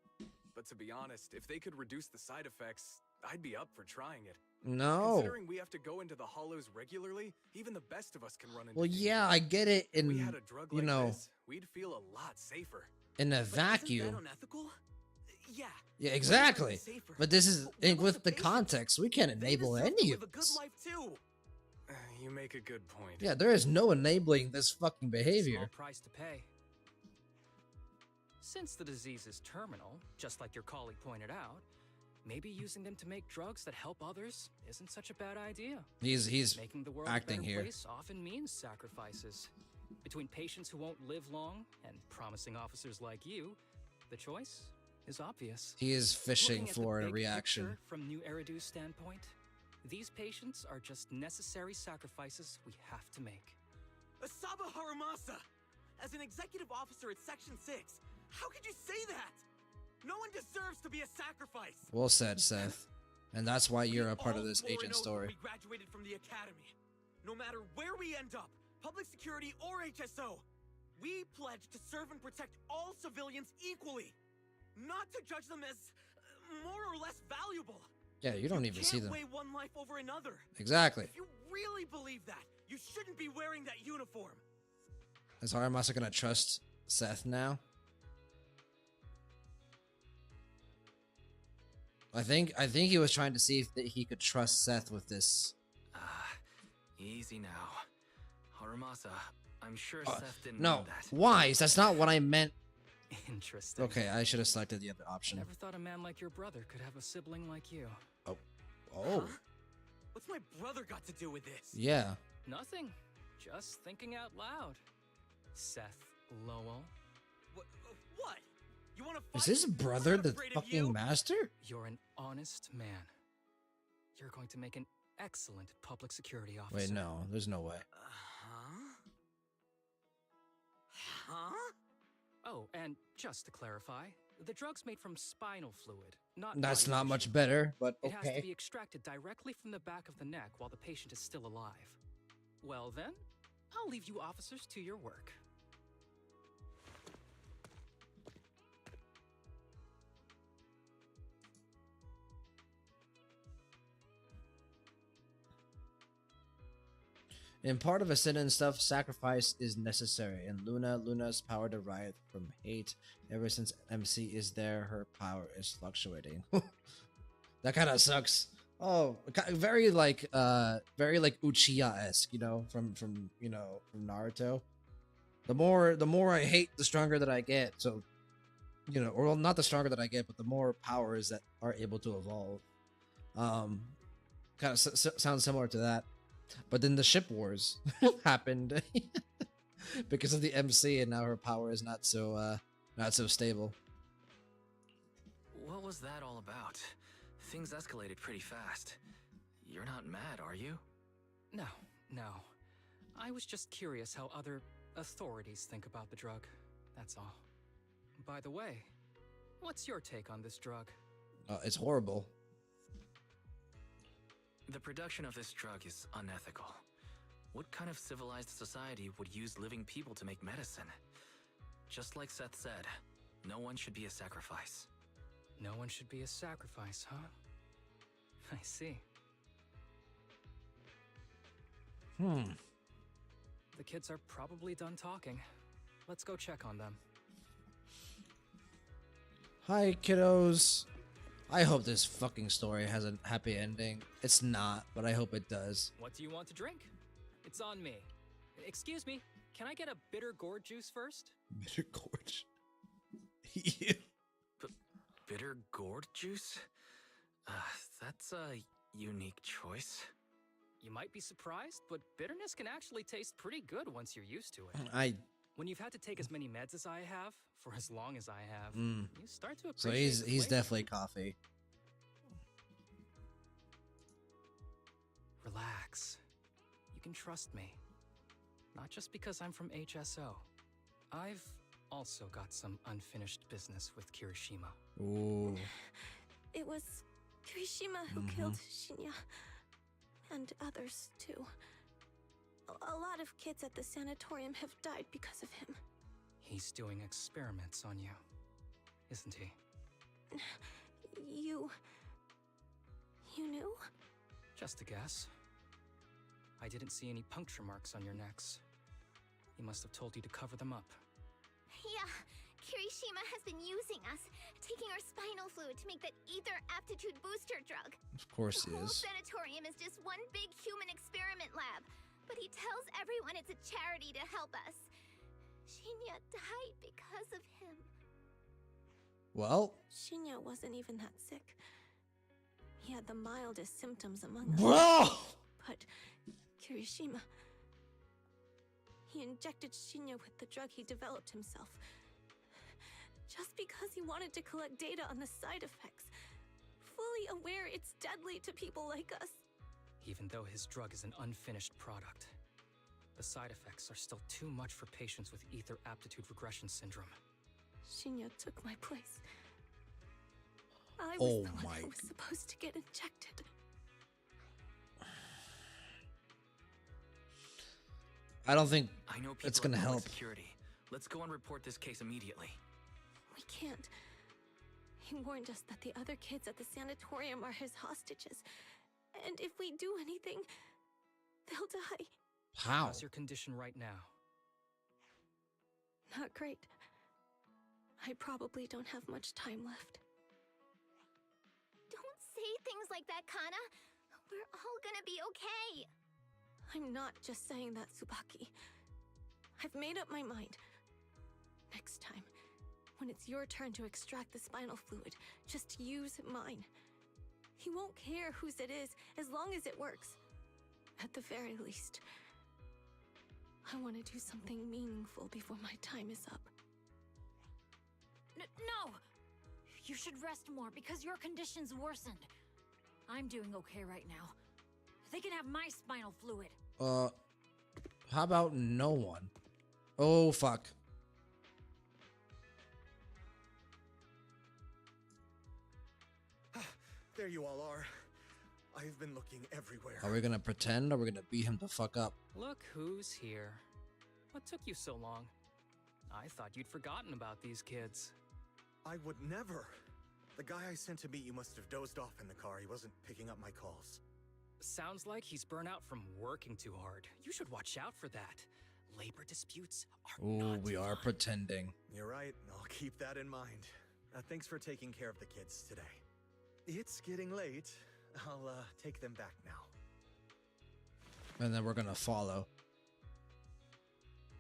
[SPEAKER 8] But to be honest, if they could reduce the side effects, I'd be up for trying it.
[SPEAKER 1] No.
[SPEAKER 8] Considering we have to go into the hollows regularly, even the best of us can run into
[SPEAKER 1] Well,
[SPEAKER 8] danger.
[SPEAKER 1] yeah, I get it
[SPEAKER 8] If we
[SPEAKER 1] in,
[SPEAKER 8] had a drug
[SPEAKER 1] you
[SPEAKER 8] like
[SPEAKER 1] know,
[SPEAKER 8] this, we'd feel a lot safer.
[SPEAKER 1] in a
[SPEAKER 9] But isn't
[SPEAKER 1] vacuum.
[SPEAKER 9] that unethical? Yeah.
[SPEAKER 1] Yeah,
[SPEAKER 9] We're
[SPEAKER 1] exactly.
[SPEAKER 9] safer.
[SPEAKER 1] But this is,
[SPEAKER 9] What about
[SPEAKER 1] with the
[SPEAKER 9] patients?
[SPEAKER 1] context, we can't
[SPEAKER 9] They
[SPEAKER 1] enable
[SPEAKER 9] deserve to
[SPEAKER 1] any
[SPEAKER 9] live
[SPEAKER 1] of
[SPEAKER 9] a good
[SPEAKER 1] this.
[SPEAKER 9] life too.
[SPEAKER 8] You make a good point.
[SPEAKER 1] Yeah, there is no enabling this fucking
[SPEAKER 2] Small
[SPEAKER 1] behavior.
[SPEAKER 2] price to pay. Since the disease is terminal, just like your colleague pointed out, maybe using them to make drugs that help others isn't such a bad idea.
[SPEAKER 1] He's
[SPEAKER 2] Making the world
[SPEAKER 1] acting
[SPEAKER 2] a better
[SPEAKER 1] here.
[SPEAKER 2] place often means sacrifices. Between patients who won't live long and promising officers like you, the choice is obvious.
[SPEAKER 1] He is fishing
[SPEAKER 2] Looking at the
[SPEAKER 1] for a
[SPEAKER 2] big
[SPEAKER 1] reaction.
[SPEAKER 2] picture from New Eridu's standpoint, these patients are just necessary sacrifices we have to make.
[SPEAKER 9] Asaba Harumasa! As an executive officer at Section 6, how could you say that? No one deserves to be a sacrifice!
[SPEAKER 1] Well said, Seth. And that's why you're
[SPEAKER 9] We
[SPEAKER 1] a part of
[SPEAKER 9] all
[SPEAKER 1] this
[SPEAKER 9] swore an
[SPEAKER 1] agent
[SPEAKER 9] oath when
[SPEAKER 1] story.
[SPEAKER 9] We graduated from the academy. No matter where we end up, public security or HSO, we pledge to serve and protect all civilians equally, not to judge them as more or less valuable.
[SPEAKER 1] Yeah, you don't even see
[SPEAKER 9] Can't
[SPEAKER 1] them.
[SPEAKER 9] weigh one life over another.
[SPEAKER 1] Exactly.
[SPEAKER 9] If you really believe that, you shouldn't be wearing that uniform.
[SPEAKER 1] Is Haramasa gonna trust Seth now? I think he was trying to see if he could trust Seth with this.
[SPEAKER 6] Easy now. Harumasa, I'm sure Seth didn't
[SPEAKER 1] No,
[SPEAKER 6] know that.
[SPEAKER 1] Wise. That's not what I meant.
[SPEAKER 2] Interesting.
[SPEAKER 1] Okay, I should have selected the other option.
[SPEAKER 2] Never thought a man like your brother could have a sibling like you.
[SPEAKER 1] Oh,
[SPEAKER 9] Huh? What's my brother got to do with this?
[SPEAKER 1] yeah.
[SPEAKER 2] Nothing. Just thinking out loud. Seth Lowell.
[SPEAKER 9] What? You want to
[SPEAKER 1] Is
[SPEAKER 9] fight?
[SPEAKER 1] his
[SPEAKER 9] I'm
[SPEAKER 1] brother
[SPEAKER 9] not
[SPEAKER 1] the
[SPEAKER 9] afraid of
[SPEAKER 1] fucking
[SPEAKER 9] you.
[SPEAKER 1] master?
[SPEAKER 2] You're an honest man. You're going to make an excellent public security officer.
[SPEAKER 1] Wait, no, there's no way.
[SPEAKER 9] Huh?
[SPEAKER 2] Oh, and just to clarify, the drug's made from spinal fluid, not
[SPEAKER 1] That's
[SPEAKER 2] body
[SPEAKER 1] not
[SPEAKER 2] tissue.
[SPEAKER 1] much better, but
[SPEAKER 2] It has to
[SPEAKER 1] okay.
[SPEAKER 2] be extracted directly from the back of the neck while the patient is still alive. Well then, I'll leave you officers to your work.
[SPEAKER 1] In part of Ascendant and stuff, sacrifice is necessary. And Luna's power derived from hate. Ever since MC is there, her power is fluctuating. That kind of sucks. Oh, very like Uchiha-esque, you know, from Naruto. The more I hate, the stronger that I get. So, you know, or well, not the stronger that I get, but the more powers that are able to evolve. Kind of sounds similar to that. But then the ship wars happened because of the MC, and now her power is not so stable.
[SPEAKER 6] What was that all about? Things escalated pretty fast. You're not mad, are you?
[SPEAKER 2] No. I was just curious how other authorities think about the drug. That's all. By the way, what's your take on this drug?
[SPEAKER 1] It's horrible.
[SPEAKER 6] The production of this drug is unethical. What kind of civilized society would use living people to make medicine? Just like Seth said, no one should be a sacrifice.
[SPEAKER 2] No one should be a sacrifice, huh? I see. The kids are probably done talking. Let's go check on them.
[SPEAKER 1] Hi, kiddos. I hope this fucking story has a happy ending. It's not, but I hope it does.
[SPEAKER 2] What do you want to drink? It's on me. Excuse me, can I get a bitter gourd juice first?
[SPEAKER 1] Bitter gorge.
[SPEAKER 6] Bitter gourd juice? That's a unique choice.
[SPEAKER 2] You might be surprised, but bitterness can actually taste pretty good once you're used to it. When you've had to take as many meds as I have, for as long as I have, you start to appreciate
[SPEAKER 1] So
[SPEAKER 2] the
[SPEAKER 1] he's
[SPEAKER 2] flavor.
[SPEAKER 1] definitely coffee.
[SPEAKER 2] Relax. You can trust me. Not just because I'm from HSO. I've also got some unfinished business with Kirishima.
[SPEAKER 1] Ooh.
[SPEAKER 12] It was Kirishima who killed Shinya. And others, too. A lot of kids at the sanatorium have died because of him.
[SPEAKER 2] He's doing experiments on you, isn't he?
[SPEAKER 12] You knew?
[SPEAKER 2] Just a guess. I didn't see any puncture marks on your necks. He must have told you to cover them up.
[SPEAKER 5] Yeah, Kirishima has been using us, taking our spinal fluid to make that ether aptitude booster drug.
[SPEAKER 1] Of course he
[SPEAKER 5] The whole
[SPEAKER 1] is.
[SPEAKER 5] sanatorium is just one big human experiment lab, but he tells everyone it's a charity to help us. Shinya died because of him.
[SPEAKER 1] Well,
[SPEAKER 12] Shinya wasn't even that sick. He had the mildest symptoms among us.
[SPEAKER 1] bro.
[SPEAKER 12] But Kirishima... He injected Shinya with the drug he developed himself. Just because he wanted to collect data on the side effects. Fully aware it's deadly to people like us.
[SPEAKER 2] Even though his drug is an unfinished product, the side effects are still too much for patients with ether aptitude regression syndrome.
[SPEAKER 12] Shinya took my place. I was the one
[SPEAKER 1] my
[SPEAKER 12] who was supposed to get injected.
[SPEAKER 1] I don't think
[SPEAKER 6] I know people
[SPEAKER 1] it's gonna
[SPEAKER 6] at public
[SPEAKER 1] help.
[SPEAKER 6] security. Let's go and report this case immediately.
[SPEAKER 12] We can't. He warned us that the other kids at the sanatorium are his hostages. And if we do anything, they'll die.
[SPEAKER 1] How?
[SPEAKER 2] How's your condition right now?
[SPEAKER 12] Not great. I probably don't have much time left.
[SPEAKER 5] Don't say things like that, Kana. We're all gonna be okay.
[SPEAKER 12] I'm not just saying that, Tsubaki. I've made up my mind. Next time, when it's your turn to extract the spinal fluid, just use mine. He won't care whose it is, as long as it works. At the very least, I want to do something meaningful before my time is up.
[SPEAKER 11] No! You should rest more because your condition's worsened. I'm doing okay right now. They can have my spinal fluid.
[SPEAKER 1] How about no one? Oh, fuck.
[SPEAKER 10] There you all are. I've been looking everywhere.
[SPEAKER 1] Are we gonna pretend, or are we gonna beat him the fuck up?
[SPEAKER 2] Look who's here. What took you so long? I thought you'd forgotten about these kids.
[SPEAKER 10] I would never. The guy I sent to meet you must have dozed off in the car. He wasn't picking up my calls.
[SPEAKER 2] Sounds like he's burnt out from working too hard. You should watch out for that. Labor disputes are
[SPEAKER 1] Ooh, we are pretending.
[SPEAKER 10] You're right. I'll keep that in mind. Thanks for taking care of the kids today. It's getting late. I'll take them back now.
[SPEAKER 1] And then we're gonna follow.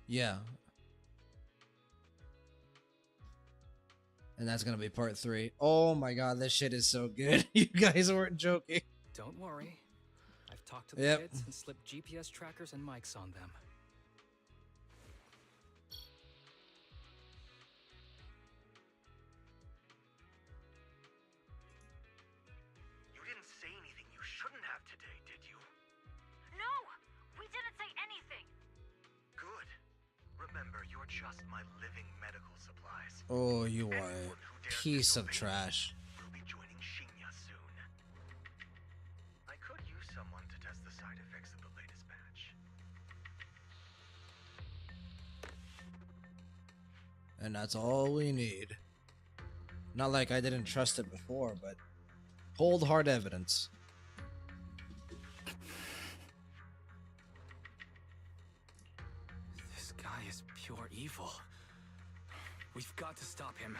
[SPEAKER 1] Yeah. And that's gonna be part 3. Oh my god, this shit is so good. You guys weren't joking.
[SPEAKER 2] Don't worry. I've talked to the kids and slipped GPS trackers and mics on them.
[SPEAKER 10] You didn't say anything you shouldn't have today, did you?
[SPEAKER 11] No! We didn't say anything!
[SPEAKER 10] Good. Remember, you're just my living medical supplies.
[SPEAKER 1] Oh, you are a piece of trash.
[SPEAKER 10] We'll be joining Shinya soon. I could use someone to test the side effects of the latest batch.
[SPEAKER 1] And that's all we need. Not like I didn't trust it before, but cold hard evidence.
[SPEAKER 6] This guy is pure evil. We've got to stop him.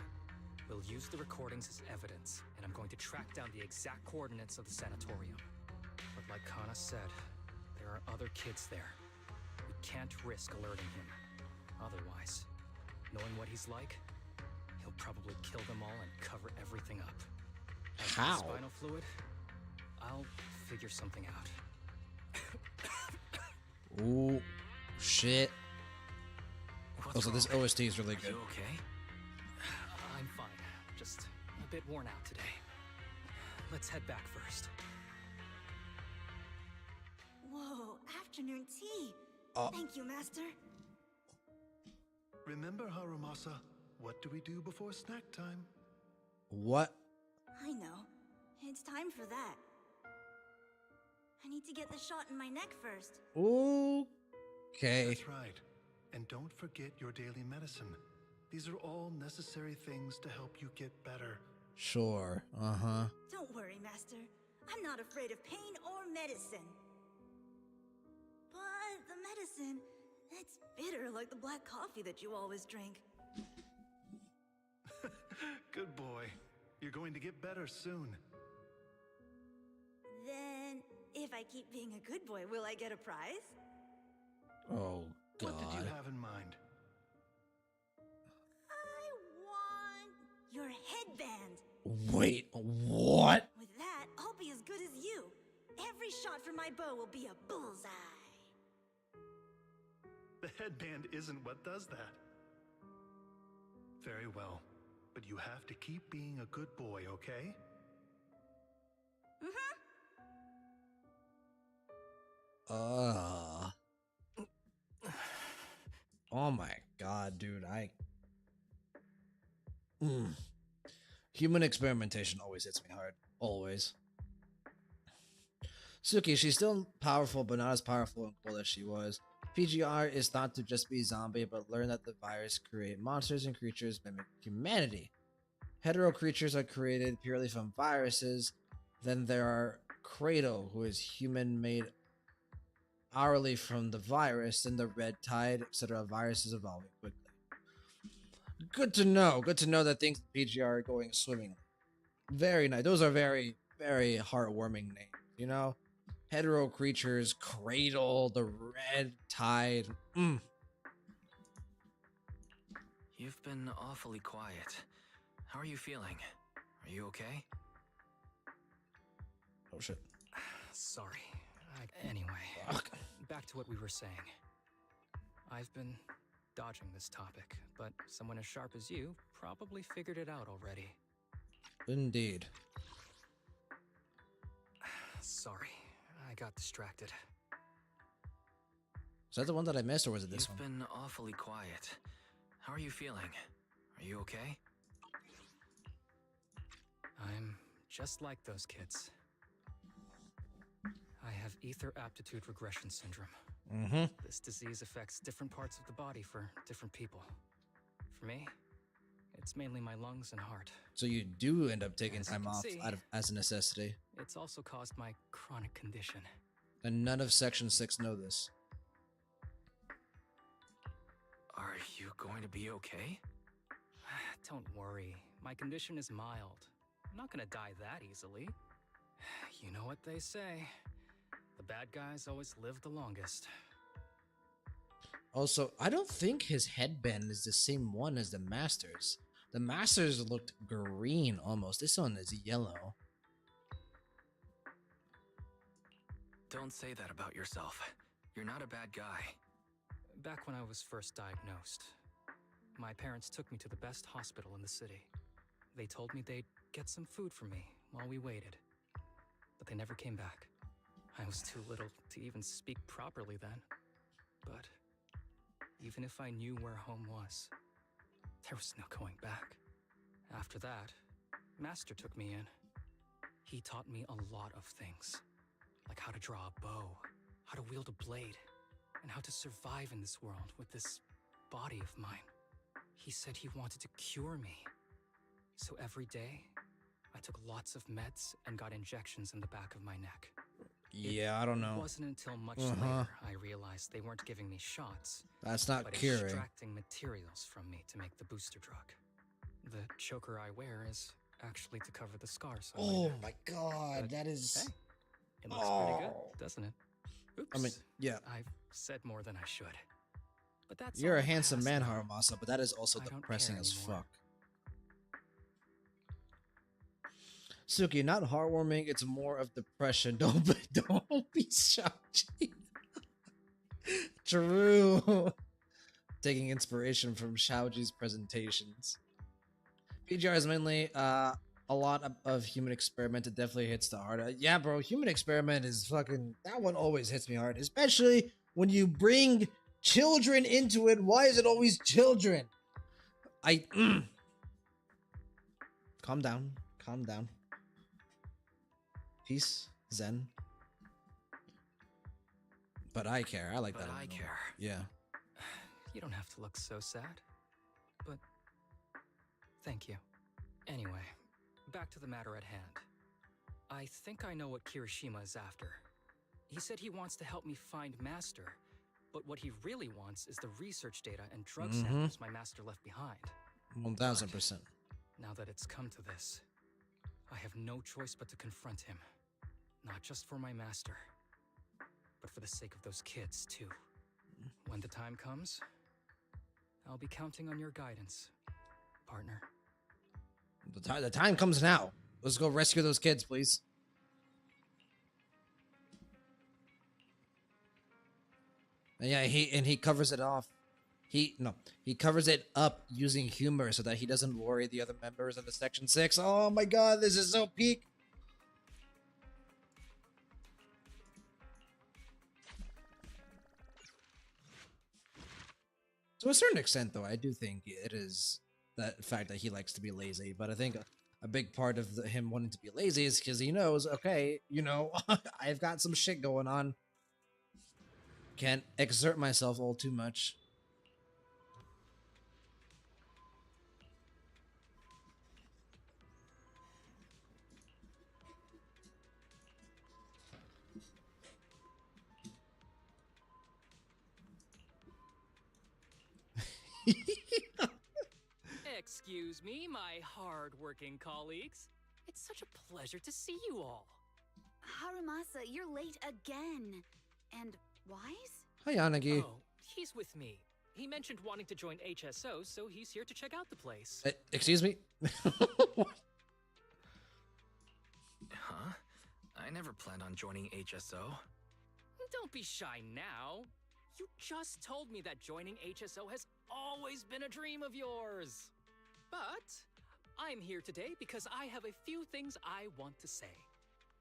[SPEAKER 2] We'll use the recordings as evidence, and I'm going to track down the exact coordinates of the sanatorium. But like Kana said, there are other kids there. We can't risk alerting him. Otherwise, knowing what he's like, he'll probably kill them all and cover everything up. As for the
[SPEAKER 1] How?
[SPEAKER 2] spinal fluid, I'll figure something out.
[SPEAKER 1] Ooh, shit.
[SPEAKER 6] What's
[SPEAKER 1] Also, this
[SPEAKER 6] wrong?
[SPEAKER 1] OST is really good.
[SPEAKER 6] You okay?
[SPEAKER 2] I'm fine. Just a bit worn out today. Let's head back first.
[SPEAKER 13] Whoa, afternoon tea. Thank you, Master.
[SPEAKER 14] Remember, Harumasa, what do we do before snack time?
[SPEAKER 1] What?
[SPEAKER 13] I know. It's time for that. I need to get the shot in my neck first.
[SPEAKER 1] Okay.
[SPEAKER 14] That's right. And don't forget your daily medicine. These are all necessary things to help you get better.
[SPEAKER 1] Sure.
[SPEAKER 13] Don't worry, Master. I'm not afraid of pain or medicine. But the medicine, it's bitter like the black coffee that you always drink.
[SPEAKER 14] Good boy. You're going to get better soon.
[SPEAKER 13] Then, if I keep being a good boy, will I get a prize?
[SPEAKER 1] Oh, God.
[SPEAKER 14] What did you have in mind?
[SPEAKER 13] I want your headband.
[SPEAKER 1] Wait, what?
[SPEAKER 13] With that, I'll be as good as you. Every shot from my bow will be a bullseye.
[SPEAKER 14] The headband isn't what does that. Very well. But you have to keep being a good boy, okay?
[SPEAKER 1] Oh my god, dude, Human experimentation always hits me hard. Always. Suki, she's still powerful, but not as powerful and cool as she was. PGR is thought to just be zombie, but learn that the virus create monsters and creatures mimic humanity. Hetero creatures are created purely from viruses. Then there are Kratos, who is human made hourly from the virus, and the red tide, etc. Viruses evolving quickly. Good to know. Good to know that things in PGR are going swimmingly. Very nice. Those are very, very heartwarming names, you know? Hetero creatures, Cradle, the red tide.
[SPEAKER 6] You've been awfully quiet. How are you feeling? Are you okay?
[SPEAKER 1] Oh shit.
[SPEAKER 2] Sorry. Anyway, back to what we were saying. I've been dodging this topic, but someone as sharp as you probably figured it out already.
[SPEAKER 1] Indeed.
[SPEAKER 2] Sorry, I got distracted.
[SPEAKER 1] Is that the one that I missed, or was it this
[SPEAKER 6] You've
[SPEAKER 1] one?
[SPEAKER 6] been awfully quiet. How are you feeling? Are you okay?
[SPEAKER 2] I'm just like those kids. I have ether aptitude regression syndrome. This disease affects different parts of the body for different people. For me, it's mainly my lungs and heart.
[SPEAKER 1] So you do end up taking
[SPEAKER 2] As you
[SPEAKER 1] time
[SPEAKER 2] can
[SPEAKER 1] off
[SPEAKER 2] see,
[SPEAKER 1] as a necessity.
[SPEAKER 2] It's also caused my chronic condition.
[SPEAKER 1] And none of Section 6 know this.
[SPEAKER 6] Are you going to be okay?
[SPEAKER 2] Don't worry, my condition is mild. I'm not gonna die that easily. You know what they say. The bad guys always live the longest.
[SPEAKER 1] Also, I don't think his headband is the same one as the Masters. The Masters looked green almost. This one is yellow.
[SPEAKER 6] Don't say that about yourself. You're not a bad guy.
[SPEAKER 2] Back when I was first diagnosed, my parents took me to the best hospital in the city. They told me they'd get some food for me while we waited. But they never came back. I was too little to even speak properly then. But even if I knew where home was, there was no going back. After that, Master took me in. He taught me a lot of things, like how to draw a bow, how to wield a blade, and how to survive in this world with this body of mine. He said he wanted to cure me. So every day, I took lots of meds and got injections in the back of my neck.
[SPEAKER 1] Yeah, I don't know.
[SPEAKER 2] It wasn't until much later I realized they weren't giving me shots.
[SPEAKER 1] That's not
[SPEAKER 2] but
[SPEAKER 1] curing.
[SPEAKER 2] extracting materials from me to make the booster drug. The choker I wear is actually to cover the scars on
[SPEAKER 1] Oh
[SPEAKER 2] my neck.
[SPEAKER 1] my god,
[SPEAKER 2] But,
[SPEAKER 1] that is...
[SPEAKER 2] hey, it looks pretty good, doesn't it? Oops.
[SPEAKER 1] I mean, yeah.
[SPEAKER 2] I've said more than I should. But that's
[SPEAKER 1] You're
[SPEAKER 2] all
[SPEAKER 1] a
[SPEAKER 2] the
[SPEAKER 1] handsome
[SPEAKER 2] past
[SPEAKER 1] man,
[SPEAKER 2] now.
[SPEAKER 1] Harumasa, but that is also
[SPEAKER 2] I don't
[SPEAKER 1] depressing
[SPEAKER 2] care
[SPEAKER 1] as
[SPEAKER 2] anymore.
[SPEAKER 1] fuck. Suki, not heartwarming, it's more of depression. Don't be shocked. True. Taking inspiration from Shaoji's presentations. PGR is mainly a lot of Human Experiment. It definitely hits the heart. Yeah, bro, Human Experiment is fucking... That one always hits me hard, especially when you bring children into it. Why is it always children? Calm down. Calm down. Peace. Zen. But I care. I like
[SPEAKER 6] But
[SPEAKER 1] that.
[SPEAKER 6] I care.
[SPEAKER 1] Yeah.
[SPEAKER 2] You don't have to look so sad. But thank you. Anyway, back to the matter at hand. I think I know what Kirishima is after. He said he wants to help me find Master, but what he really wants is the research data and drug samples my Master left behind.
[SPEAKER 1] 1000%.
[SPEAKER 2] Now that it's come to this, I have no choice but to confront him. Not just for my Master, but for the sake of those kids, too. When the time comes, I'll be counting on your guidance, partner.
[SPEAKER 1] The time comes now. Let's go rescue those kids, please. And yeah, he covers it off. He covers it up using humor so that he doesn't worry the other members of the Section 6. Oh my god, this is so peak. To a certain extent, though, I do think it is that fact that he likes to be lazy. But I think a big part of him wanting to be lazy is because he knows, okay, you know, I've got some shit going on. Can't exert myself all too much.
[SPEAKER 2] Excuse me, my hard-working colleagues. It's such a pleasure to see you all.
[SPEAKER 4] Harumasa, you're late again. And Wise?
[SPEAKER 1] Hi, Yanagi.
[SPEAKER 2] Oh, he's with me. He mentioned wanting to join HSO, so he's here to check out the place.
[SPEAKER 1] Excuse me?
[SPEAKER 6] Huh? I never planned on joining HSO.
[SPEAKER 2] Don't be shy now. You just told me that joining HSO has always been a dream of yours. But I'm here today because I have a few things I want to say.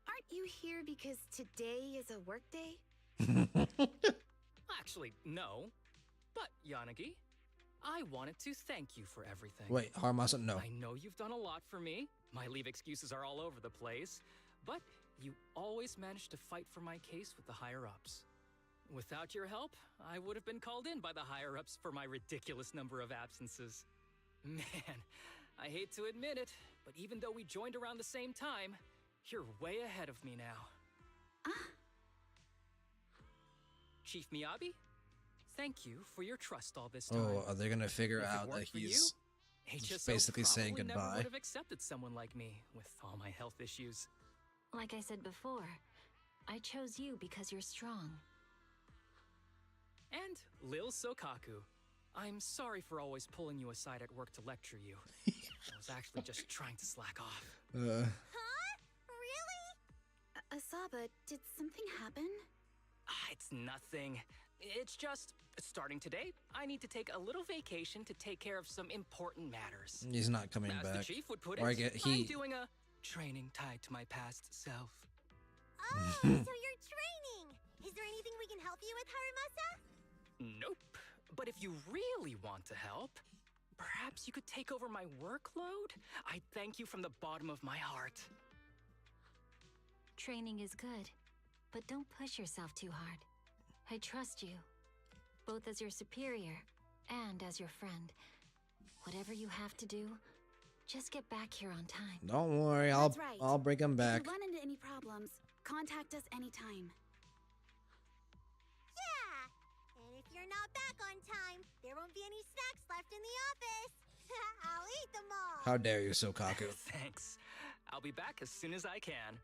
[SPEAKER 4] Aren't you here because today is a work day?
[SPEAKER 2] Actually, no. But, Yanagi, I wanted to thank you for everything.
[SPEAKER 1] Wait, Haramasa, no.
[SPEAKER 2] I know you've done a lot for me. My leave excuses are all over the place. But you always managed to fight for my case with the higher-ups. Without your help, I would have been called in by the higher-ups for my ridiculous number of absences. Man, I hate to admit it, but even though we joined around the same time, you're way ahead of me now. Chief Miyabi, thank you for your trust all this time.
[SPEAKER 1] Oh, are they gonna figure
[SPEAKER 2] If it
[SPEAKER 1] out that
[SPEAKER 2] weren't for
[SPEAKER 1] he's
[SPEAKER 2] you,
[SPEAKER 1] just
[SPEAKER 2] HSO
[SPEAKER 1] basically saying
[SPEAKER 2] probably never
[SPEAKER 1] goodbye?
[SPEAKER 2] would have accepted someone like me with all my health issues.
[SPEAKER 3] Like I said before, I chose you because you're strong.
[SPEAKER 2] And Lil Sokaku, I'm sorry for always pulling you aside at work to lecture you. I was actually just trying to slack off.
[SPEAKER 4] Huh? Really? Asaba, did something happen?
[SPEAKER 2] It's nothing. It's just, starting today, I need to take a little vacation to take care of some important matters.
[SPEAKER 1] He's not coming
[SPEAKER 2] As
[SPEAKER 1] back.
[SPEAKER 2] the chief would put
[SPEAKER 1] Or
[SPEAKER 2] it,
[SPEAKER 1] he.
[SPEAKER 2] I'm doing a training tied to my past self.
[SPEAKER 5] Oh, so you're training! Is there anything we can help you with, Harumasa?
[SPEAKER 2] Nope. But if you really want to help, perhaps you could take over my workload? I thank you from the bottom of my heart.
[SPEAKER 3] Training is good, but don't push yourself too hard. I trust you, both as your superior and as your friend. Whatever you have to do, just get back here on time.
[SPEAKER 1] Don't worry,
[SPEAKER 4] That's right.
[SPEAKER 1] I'll bring him back.
[SPEAKER 4] If you run into any problems, contact us anytime.
[SPEAKER 5] Yeah! And if you're not back on time, there won't be any snacks left in the office. I'll eat them all.
[SPEAKER 1] How dare you, Sokaku?
[SPEAKER 2] Thanks. I'll be back as soon as I can.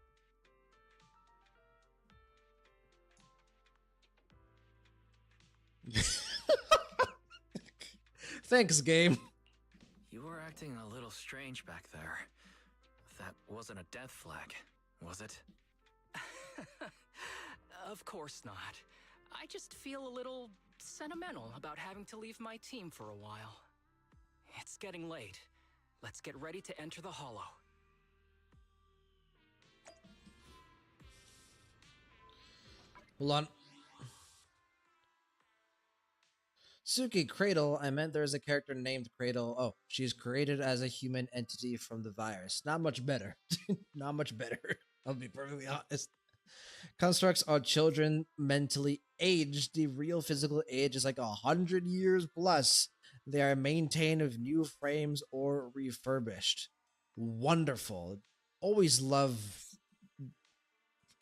[SPEAKER 1] Thanks, game.
[SPEAKER 6] You were acting a little strange back there. That wasn't a death flag, was it?
[SPEAKER 2] Of course not. I just feel a little sentimental about having to leave my team for a while. It's getting late. Let's get ready to enter the Hollow.
[SPEAKER 1] Hold on. Suki, Cradle. I meant there's a character named Cradle. Oh, she's created as a human entity from the virus. Not much better. Not much better. I'll be perfectly honest. Constructs are children mentally aged. The real physical age is like 100 years plus. They are maintained with new frames or refurbished. Wonderful. Always love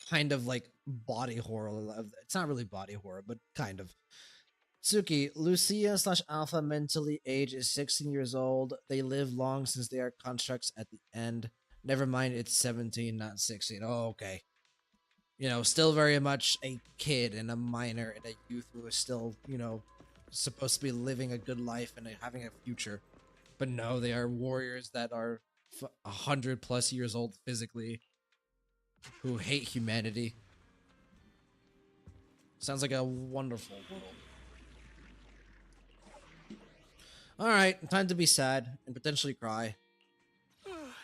[SPEAKER 1] kind of like body horror. It's not really body horror, but kind of. Tsuki, Lucia / Alpha mentally age is 16 years old. They live long since they are constructs at the end. Never mind, it's 17, not 16. Oh, okay. You know, still very much a kid and a minor and a youth who is still, you know, supposed to be living a good life and having a future. But no, they are warriors that are 100 plus years old physically, who hate humanity. Sounds like a wonderful world. Alright, time to be sad and potentially cry.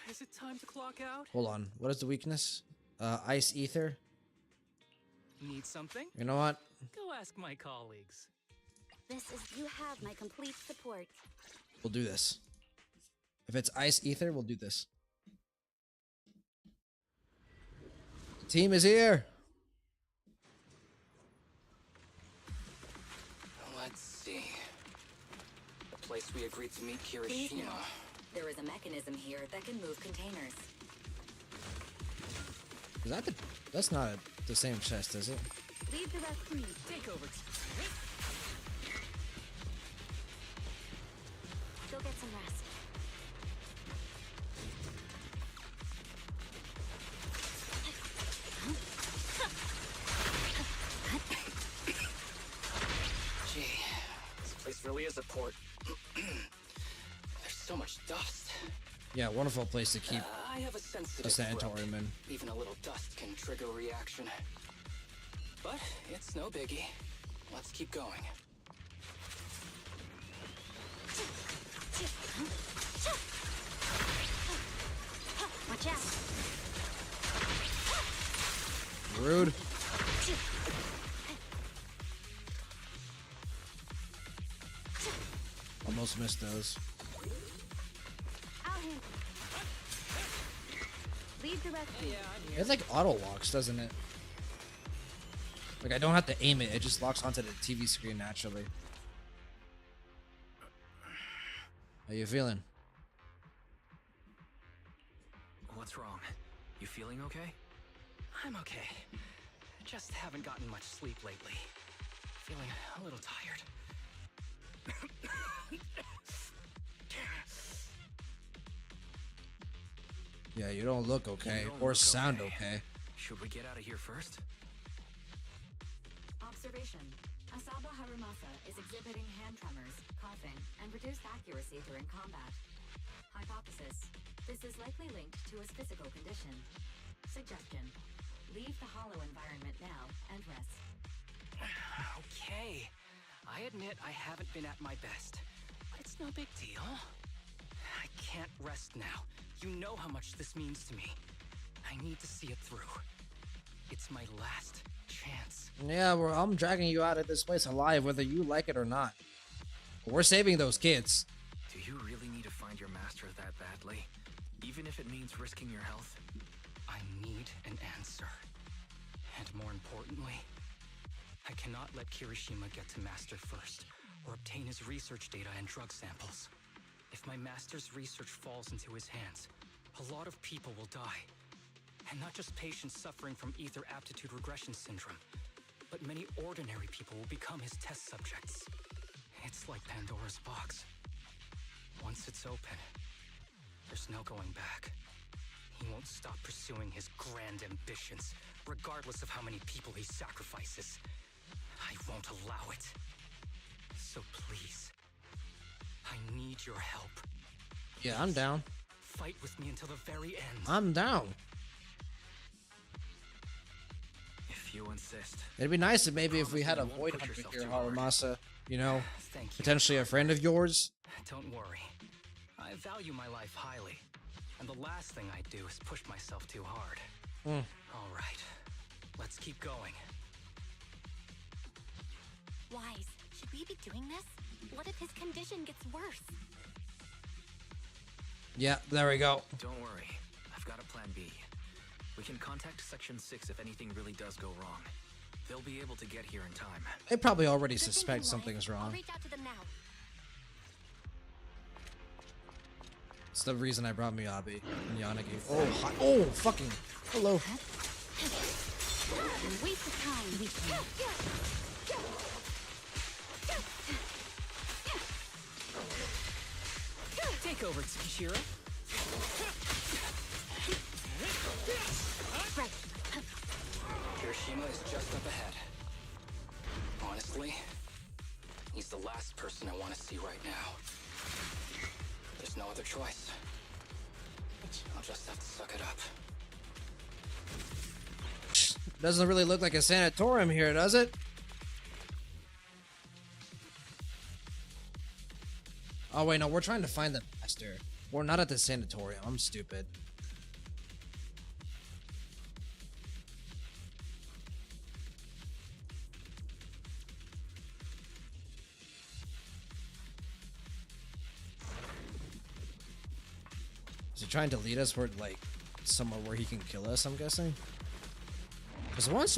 [SPEAKER 2] Is it time to clock out?
[SPEAKER 1] Hold on, what is the weakness? Ice Ether?
[SPEAKER 2] Need something?
[SPEAKER 1] You know what?
[SPEAKER 2] Go ask my colleagues.
[SPEAKER 4] You have my complete support.
[SPEAKER 1] We'll do this. If it's Ice Ether, we'll do this. The team is here!
[SPEAKER 2] Let's see. The place we agreed to meet Kirishima.
[SPEAKER 15] There is a mechanism here that can move containers.
[SPEAKER 1] Is that that's not the same chest, is it?
[SPEAKER 4] Leave the rest to me.
[SPEAKER 2] Take over.
[SPEAKER 3] Go get some rest.
[SPEAKER 2] Gee, this place really is a port. There's so much dust.
[SPEAKER 1] Yeah, wonderful place to keep
[SPEAKER 2] I have a sensitive
[SPEAKER 1] a sanatorium
[SPEAKER 2] throat.
[SPEAKER 1] in.
[SPEAKER 2] Even a little dust can trigger a reaction. But it's no biggie. Let's keep going.
[SPEAKER 3] Watch out.
[SPEAKER 1] Rude. almost missed those.
[SPEAKER 4] I'll handle it. Leave the rest to me.
[SPEAKER 1] It like auto locks, doesn't it? Like I don't have to aim it; it just locks onto the TV screen naturally. How you feeling?
[SPEAKER 6] What's wrong? You feeling okay?
[SPEAKER 2] I'm okay. Just haven't gotten much sleep lately. Feeling a little tired.
[SPEAKER 1] Yeah, you don't look okay or sound okay.
[SPEAKER 6] Should we get out of here first?
[SPEAKER 15] Observation. Asaba Harumasa is exhibiting hand tremors, coughing, and reduced accuracy during combat. Hypothesis. This is likely linked to his physical condition. Suggestion. Leave the hollow environment now and rest.
[SPEAKER 2] Okay. I admit I haven't been at my best, but it's no big deal. I can't rest now. You know how much this means to me. I need to see it through. It's my last chance.
[SPEAKER 1] Yeah, I'm dragging you out of this place alive, whether you like it or not. We're saving those kids.
[SPEAKER 6] Do you really need to find your master that badly? Even if it means risking your health?
[SPEAKER 2] I need an answer. And more importantly, I cannot let Kirishima get to Master first, or obtain his research data and drug samples. If my Master's research falls into his hands, a lot of people will die. And not just patients suffering from ether aptitude regression syndrome, but many ordinary people will become his test subjects. It's like Pandora's box. Once it's open, there's no going back. He won't stop pursuing his grand ambitions, regardless of how many people he sacrifices. I won't allow it. So please, I need your help.
[SPEAKER 1] Yeah, I'm down.
[SPEAKER 2] Fight with me until the very end.
[SPEAKER 1] I'm down.
[SPEAKER 6] If you insist.
[SPEAKER 1] It'd be nice if maybe if we had a void hunter here, Harumasa. You know, potentially a friend of yours.
[SPEAKER 2] Don't worry. I value my life highly. And the last thing I do is push myself too hard. All right. Let's keep going.
[SPEAKER 16] Wise, should we be doing this? What if his condition gets worse?
[SPEAKER 1] Yeah, there we go.
[SPEAKER 6] Don't worry. I've got a plan B. We can contact Section 6 if anything really does go wrong. They'll be able to get here in time.
[SPEAKER 1] They probably already suspect something's wrong.
[SPEAKER 16] I'll reach out to them now.
[SPEAKER 1] It's the reason I brought Miyabi and Yanagi. Oh, hi. Oh, fucking. Hello.
[SPEAKER 16] Waste of time, we can.
[SPEAKER 2] Take over, Tsukishira.
[SPEAKER 16] Right.
[SPEAKER 2] Kirishima is just up ahead. Honestly, he's the last person I want to see right now. There's no other choice. I'll just have to suck it up.
[SPEAKER 1] Doesn't really look like a sanatorium here, does it? Oh wait, no, we're trying to find the master. We're not at the sanatorium. I'm stupid. Is he trying to lead us toward like somewhere where he can kill us? I'm guessing. Because once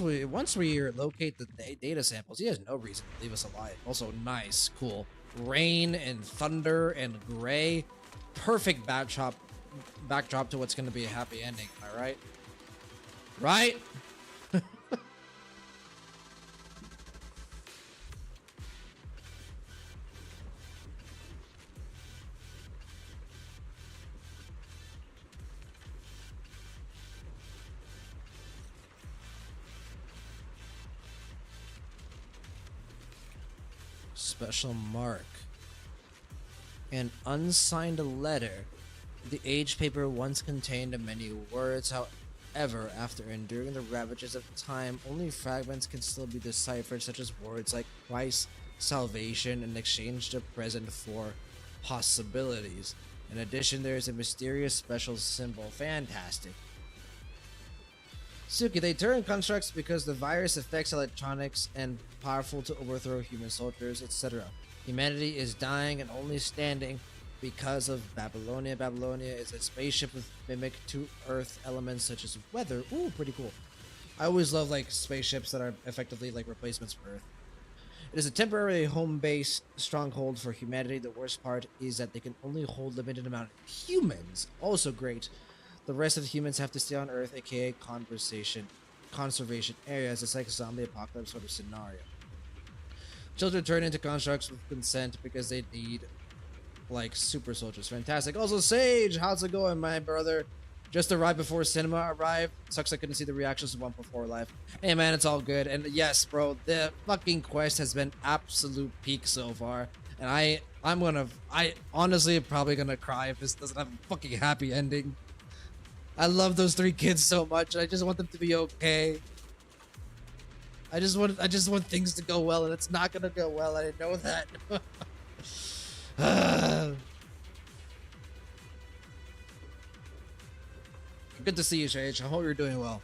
[SPEAKER 1] we locate the data samples, he has no reason to leave us alive. Also, nice, cool. Rain and thunder and gray, perfect backdrop to what's going to be a happy ending. Am I right? Right? Special mark. An unsigned letter. The age paper once contained many words, however, after enduring the ravages of time, only fragments can still be deciphered, such as words like Christ, salvation, and exchange the present for possibilities. In addition, there is a mysterious special symbol. Fantastic. Suki, they turn constructs because the virus affects electronics and powerful to overthrow human soldiers, etc. Humanity is dying and only standing because of Babylonia. Babylonia is a spaceship with mimic to Earth elements such as weather. Ooh, pretty cool. I always love like spaceships that are effectively like replacements for Earth. It is a temporary home base stronghold for humanity. The worst part is that they can only hold limited amount of humans. Also great. The rest of the humans have to stay on Earth, aka conservation areas. It's like a zombie apocalypse sort of scenario. Children turn into constructs with consent because they need like super soldiers. Fantastic. Also, Sage, how's it going, my brother? Just arrived before cinema arrived. Sucks I couldn't see the reactions of 1.4 live. Hey man, it's all good. And yes, bro, the fucking quest has been absolute peak so far. And I honestly am probably gonna cry if this doesn't have a fucking happy ending. I love those 3 kids so much. I just want them to be okay. I just want things to go well, and it's not gonna go well. I know that. Good to see you, Sage. I hope you're doing well.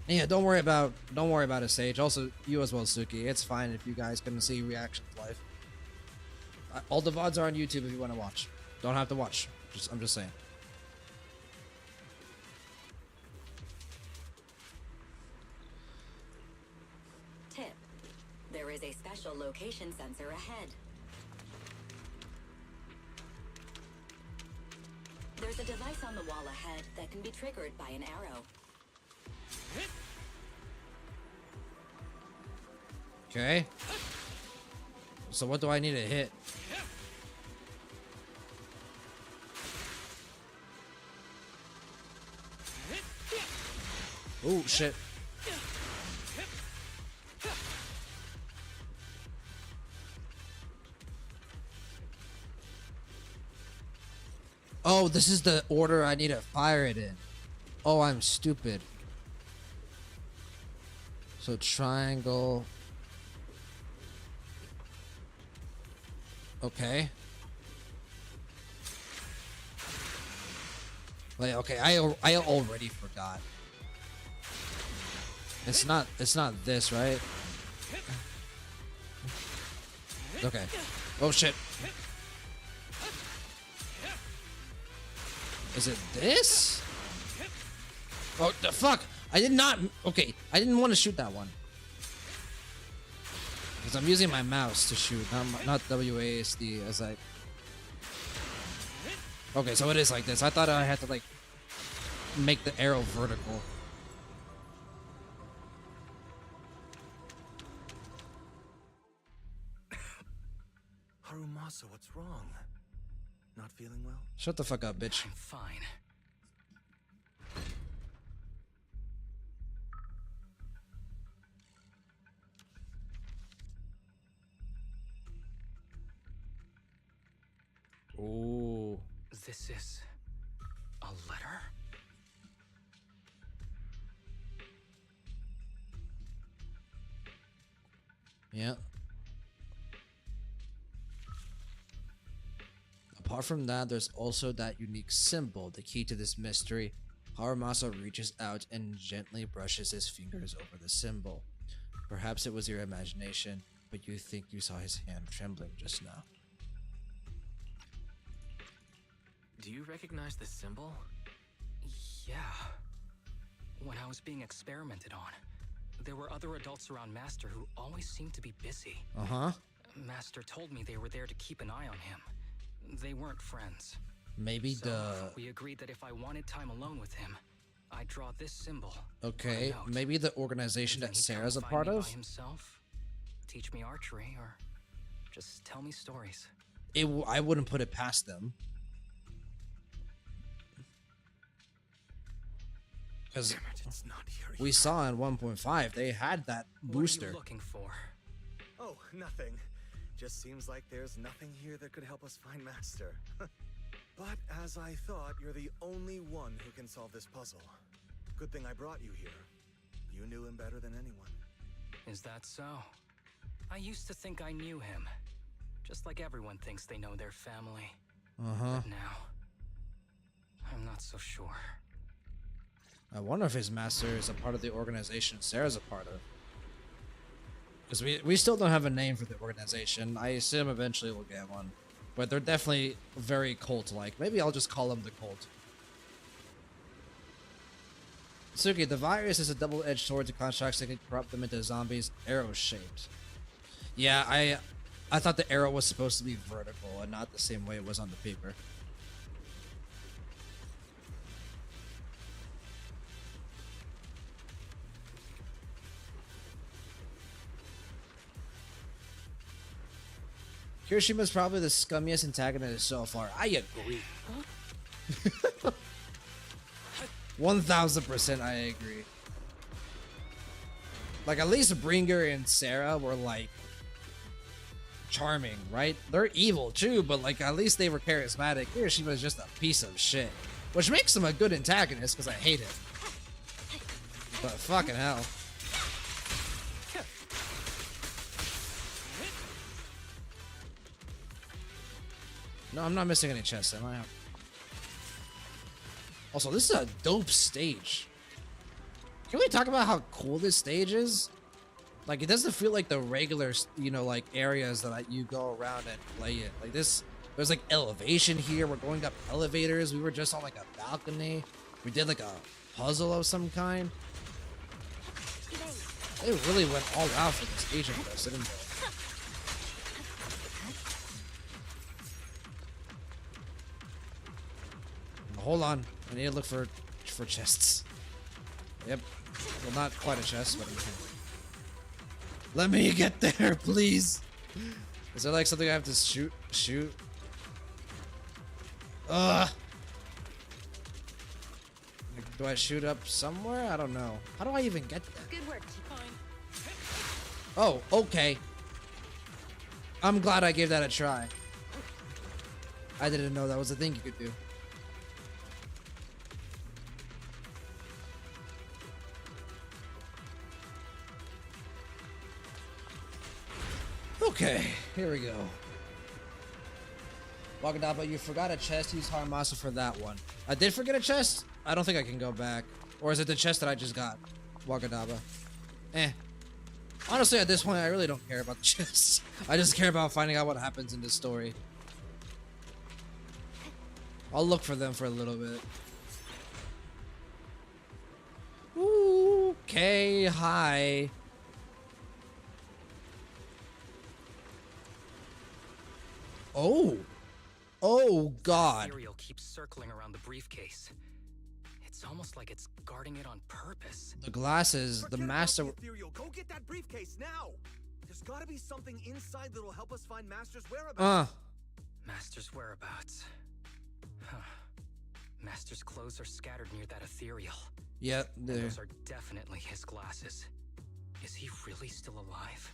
[SPEAKER 1] And yeah, don't worry about it, Sage. Also, you as well, Suki. It's fine if you guys couldn't see reactions live. All the VODs are on YouTube if you want to watch. Don't have to watch. I'm just saying.
[SPEAKER 15] Tip: there is a special location sensor ahead. There's a device on the wall ahead that can be triggered by an arrow.
[SPEAKER 1] Okay. So what do I need to hit? Oh shit. Oh, this is the order I need to fire it in. Oh, I'm stupid. So triangle. Okay. Like, okay, I already forgot. It's not this, right? Okay. Oh shit. Is it this? Oh, the fuck! I did not. Okay, I didn't want to shoot that one because I'm using my mouse to shoot, not WASD. As like, okay, so it is like this. I thought I had to like make the arrow vertical.
[SPEAKER 10] Harumasa, what's wrong? Not feeling well?
[SPEAKER 1] Shut the fuck up, bitch.
[SPEAKER 2] I'm fine.
[SPEAKER 1] Ooh.
[SPEAKER 2] This is a letter?
[SPEAKER 1] Yeah. Apart from that, there's also that unique symbol, the key to this mystery. Harumasa reaches out and gently brushes his fingers over the symbol. Perhaps it was your imagination, but you think you saw his hand trembling just now.
[SPEAKER 6] Do you recognize this symbol?
[SPEAKER 2] Yeah. When I was being experimented on, there were other adults around Master who always seemed to be busy.
[SPEAKER 1] Uh-huh.
[SPEAKER 2] Master told me they were there to keep an eye on him. They weren't friends.
[SPEAKER 1] Maybe
[SPEAKER 2] so we agreed that if I wanted time alone with him, I'd draw this symbol.
[SPEAKER 1] Okay, maybe the organization that Sarah's a part of?
[SPEAKER 2] By himself, teach me archery, or just tell me stories.
[SPEAKER 1] I wouldn't put it past them. Because we saw in 1.5 they had that booster.
[SPEAKER 2] What are you looking for?
[SPEAKER 10] Oh, nothing. Just seems like there's nothing here that could help us find Master. But as I thought, you're the only one who can solve this puzzle. Good thing I brought you here. You knew him better than anyone.
[SPEAKER 2] Is that so? I used to think I knew him. Just like everyone thinks they know their family.
[SPEAKER 1] Uh-huh.
[SPEAKER 2] But now, I'm not so sure.
[SPEAKER 1] I wonder if his master is a part of the organization Sarah's a part of. Because we still don't have a name for the organization. I assume eventually we'll get one. But they're definitely very cult-like. Maybe I'll just call them the cult. Suki, the virus is a double-edged sword to constructs that can corrupt them into zombies arrow-shaped. Yeah, I thought the arrow was supposed to be vertical and not the same way it was on the paper. Kirishima's probably the scummiest antagonist so far. I agree. 1000% I agree. Like, at least Bringer and Sarah were, like, charming, right? They're evil, too, but, like, at least they were charismatic. Kirishima's just a piece of shit. Which makes him a good antagonist, because I hate him. But fucking hell. No, I'm not missing any chests, am I? Also, this is a dope stage. Can we talk about how cool this stage is? Like, it doesn't feel like the regular, you know, like, areas that you go around and play it. Like, this, there's, like, elevation here. We're going up elevators. We were just on, like, a balcony. We did, like, a puzzle of some kind. They really went all out for this Asian quest, didn't they? Hold on, I need to look for chests. Yep, well, not quite a chest, but let me get there, please. Is there like something I have to shoot? Ugh. Do I shoot up somewhere? I don't know. How do I even get there?
[SPEAKER 11] Good work.
[SPEAKER 1] Oh, okay. I'm glad I gave that a try. I didn't know that was a thing you could do. Okay, here we go. Wakadaba, you forgot a chest. Use Haramasa for that one. I did forget a chest? I don't think I can go back. Or is it the chest that I just got? Wakadaba. Eh. Honestly, at this point, I really don't care about the chests. I just care about finding out what happens in this story. I'll look for them for a little bit. Okay, hi. Oh. Oh, God.
[SPEAKER 2] Ethereal keeps circling around the briefcase. It's almost like it's guarding it on purpose.
[SPEAKER 1] The glasses, the master.
[SPEAKER 10] Ethereal, go get that briefcase now. There's got to be something inside that'll help us find Master's whereabouts.
[SPEAKER 2] Master's whereabouts. Huh. Master's clothes are scattered near that ethereal.
[SPEAKER 1] Yeah,
[SPEAKER 2] those are definitely his glasses. Is he really still alive?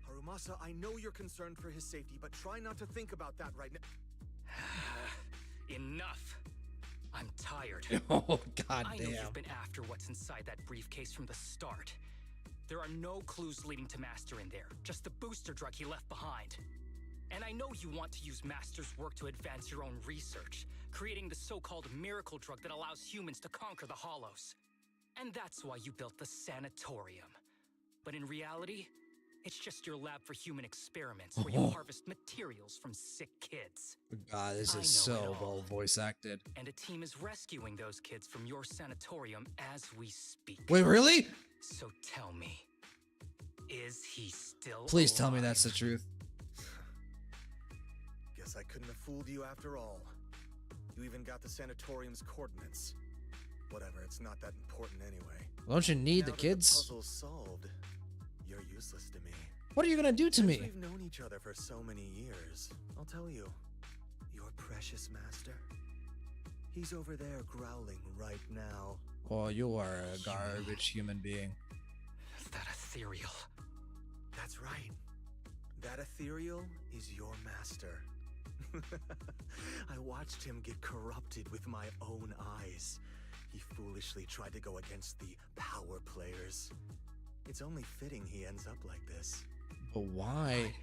[SPEAKER 10] Harumasa, I know you're concerned for his safety, but try not to think about that right now.
[SPEAKER 2] Enough. I'm tired.
[SPEAKER 1] Oh, God
[SPEAKER 2] I know
[SPEAKER 1] damn.
[SPEAKER 2] you've been after what's inside that briefcase from the start. There are no clues leading to Master in there, just the booster drug he left behind. And I know you want to use Master's work to advance your own research, creating the so-called miracle drug that allows humans to conquer the Hollows. And that's why you built the sanatorium. But in reality, it's just your lab for human experiments where you harvest materials from sick kids.
[SPEAKER 1] God, this is so well voice acted.
[SPEAKER 2] And a team is rescuing those kids from your sanatorium as we speak.
[SPEAKER 1] Wait, really?
[SPEAKER 2] So tell me, is he still
[SPEAKER 1] Please tell me that's the truth.
[SPEAKER 10] Guess I couldn't have fooled you after all. You even got the sanatorium's coordinates. Whatever, it's not that important anyway.
[SPEAKER 1] Don't you need
[SPEAKER 10] Now
[SPEAKER 1] the
[SPEAKER 10] that
[SPEAKER 1] kids?
[SPEAKER 10] The puzzle's solved. You're useless to me.
[SPEAKER 1] What are you gonna do to me?
[SPEAKER 10] We've known each other for so many years. I'll tell you, your precious master. He's over there growling right now.
[SPEAKER 1] Oh, you are a garbage human being.
[SPEAKER 2] That ethereal.
[SPEAKER 10] That's right. That ethereal is your master. I watched him get corrupted with my own eyes. He foolishly tried to go against the power players. It's only fitting he ends up like this.
[SPEAKER 1] But why?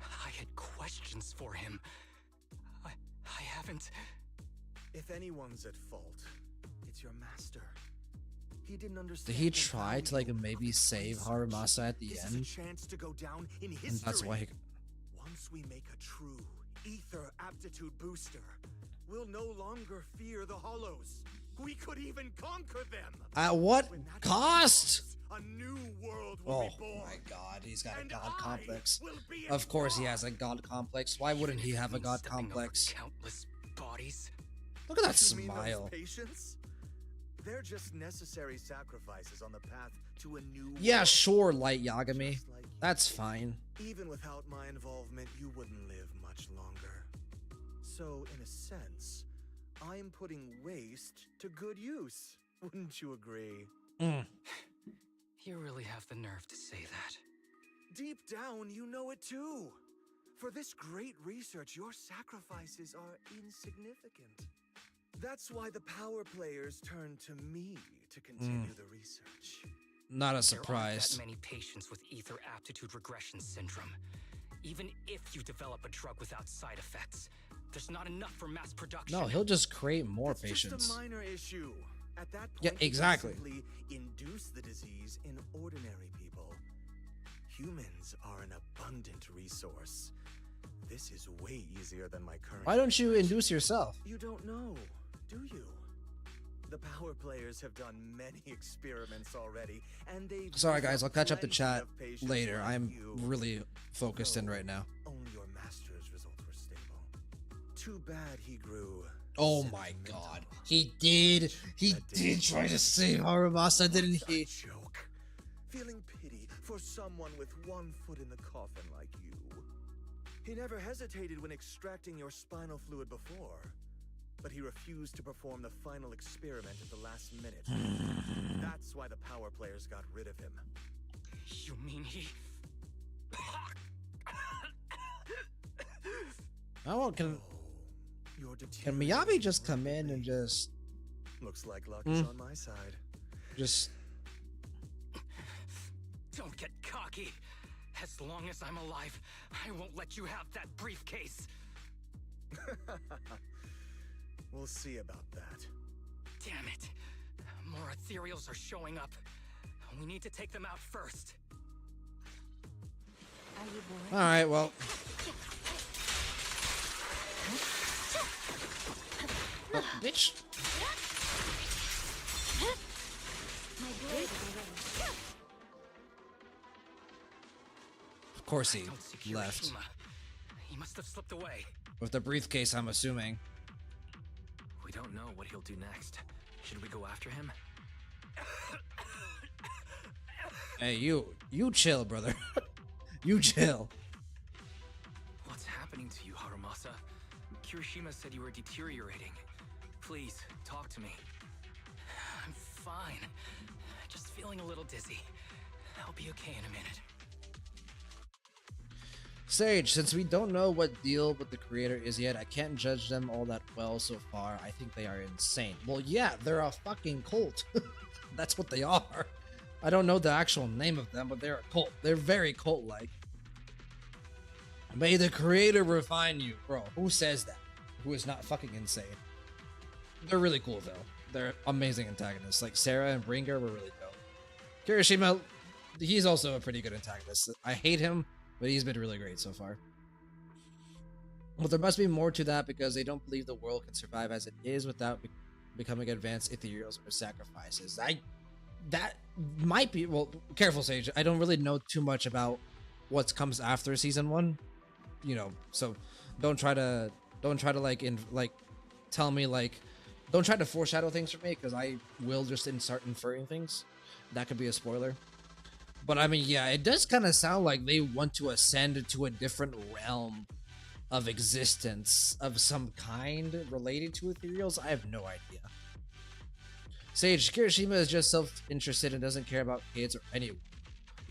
[SPEAKER 2] I had questions for him. I haven't...
[SPEAKER 10] If anyone's at fault, it's your master. He didn't
[SPEAKER 1] Did
[SPEAKER 10] understand.
[SPEAKER 1] he try to like maybe save Harumasa at the
[SPEAKER 10] This
[SPEAKER 1] end?
[SPEAKER 10] is a chance to go down in history.
[SPEAKER 1] And that's why he...
[SPEAKER 10] Once we make a true ether aptitude booster, we'll no longer fear the hollows. We could even conquer them.
[SPEAKER 1] At what cost?
[SPEAKER 10] A new world will be born.
[SPEAKER 1] Oh my god, he's got a god complex. Of course he has a god complex. Why wouldn't he have a god complex?
[SPEAKER 2] Countless bodies.
[SPEAKER 1] Look at that
[SPEAKER 10] You mean those
[SPEAKER 1] smile.
[SPEAKER 10] patients? They're just necessary sacrifices on the path to a new
[SPEAKER 1] Yeah,
[SPEAKER 10] world.
[SPEAKER 1] sure, Light Yagami. That's fine.
[SPEAKER 10] Even without my involvement, you wouldn't live much longer. So, in a sense, I'm putting waste to good use. Wouldn't you agree?
[SPEAKER 2] You really have the nerve to say that.
[SPEAKER 10] Deep down, you know it too. For this great research, your sacrifices are insignificant. That's why the power players turn to me to continue the research.
[SPEAKER 1] Not a
[SPEAKER 2] There aren't
[SPEAKER 1] surprise.
[SPEAKER 2] that many patients with ether aptitude regression syndrome. Even if you develop a drug without side effects, there's not enough for mass production.
[SPEAKER 1] No, he'll just create more
[SPEAKER 10] It's
[SPEAKER 1] patients.
[SPEAKER 10] just a minor issue. At that point,
[SPEAKER 1] Yeah,
[SPEAKER 10] you can
[SPEAKER 1] exactly.
[SPEAKER 10] simply induce the disease in ordinary people. Humans are an abundant resource. This is way easier than my current.
[SPEAKER 1] Why don't you induce yourself?
[SPEAKER 10] You don't know, do you? The power players have done many experiments already, and they've.
[SPEAKER 1] Sorry guys, I'll catch up to
[SPEAKER 10] plenty
[SPEAKER 1] chat
[SPEAKER 10] of patients
[SPEAKER 1] later.
[SPEAKER 10] like
[SPEAKER 1] I'm
[SPEAKER 10] you.
[SPEAKER 1] really focused in right now.
[SPEAKER 10] Only your master's results were stable. Too bad he grew.
[SPEAKER 1] Oh my god. He did try to save Harumasa, didn't he?
[SPEAKER 10] Joke. Feeling pity for someone with one foot in the coffin like you. He never hesitated when extracting your spinal fluid before, but he refused to perform the final experiment at the last minute. That's why the power players got rid of him.
[SPEAKER 2] You mean he...
[SPEAKER 1] Oh, can
[SPEAKER 10] You're
[SPEAKER 1] Miyabi just come in and just
[SPEAKER 10] Looks like luck is on my side.
[SPEAKER 1] just
[SPEAKER 2] Don't get cocky. As long as I'm alive, I won't let you have that briefcase.
[SPEAKER 10] We'll see about that.
[SPEAKER 2] Damn it. More ethereals are showing up. We need to take them out first.
[SPEAKER 3] Are you bored?
[SPEAKER 1] all right, well. Oh, bitch.
[SPEAKER 3] My blade is ready.
[SPEAKER 1] Of course he
[SPEAKER 2] Don't see
[SPEAKER 1] left.
[SPEAKER 2] Kirishima. He must have slipped away.
[SPEAKER 1] With the briefcase, I'm assuming.
[SPEAKER 6] We don't know what he'll do next. Should we go after him?
[SPEAKER 1] Hey, you chill, brother. You chill.
[SPEAKER 6] What's happening to you, Harumasa? Kirishima said you were deteriorating. Please, talk to me.
[SPEAKER 2] I'm fine. Just feeling a little dizzy. I'll be okay in a minute.
[SPEAKER 1] Sage, since we don't know what deal with the creator is yet, I can't judge them all that well so far. I think they are insane. Well, yeah, they're a fucking cult. That's what they are. I don't know the actual name of them, but they're a cult. They're very cult-like. May the creator refine you. Bro, who says that? Who is not fucking insane? They're really cool, though. They're amazing antagonists. Like, Sarah and Bringer were really dope. Kirishima, he's also a pretty good antagonist. I hate him, but he's been really great so far. But there must be more to that because they don't believe the world can survive as it is without becoming advanced ethereals or sacrifices. That might be, well, careful, Sage. I don't really know too much about what comes after season 1, you know. So don't try to tell me like, don't try to foreshadow things for me because I will just start inferring things. That could be a spoiler. But I mean, yeah, it does kind of sound like they want to ascend to a different realm of existence of some kind related to ethereals. I have no idea. Sage, Kirishima is just self-interested and doesn't care about kids or anyone.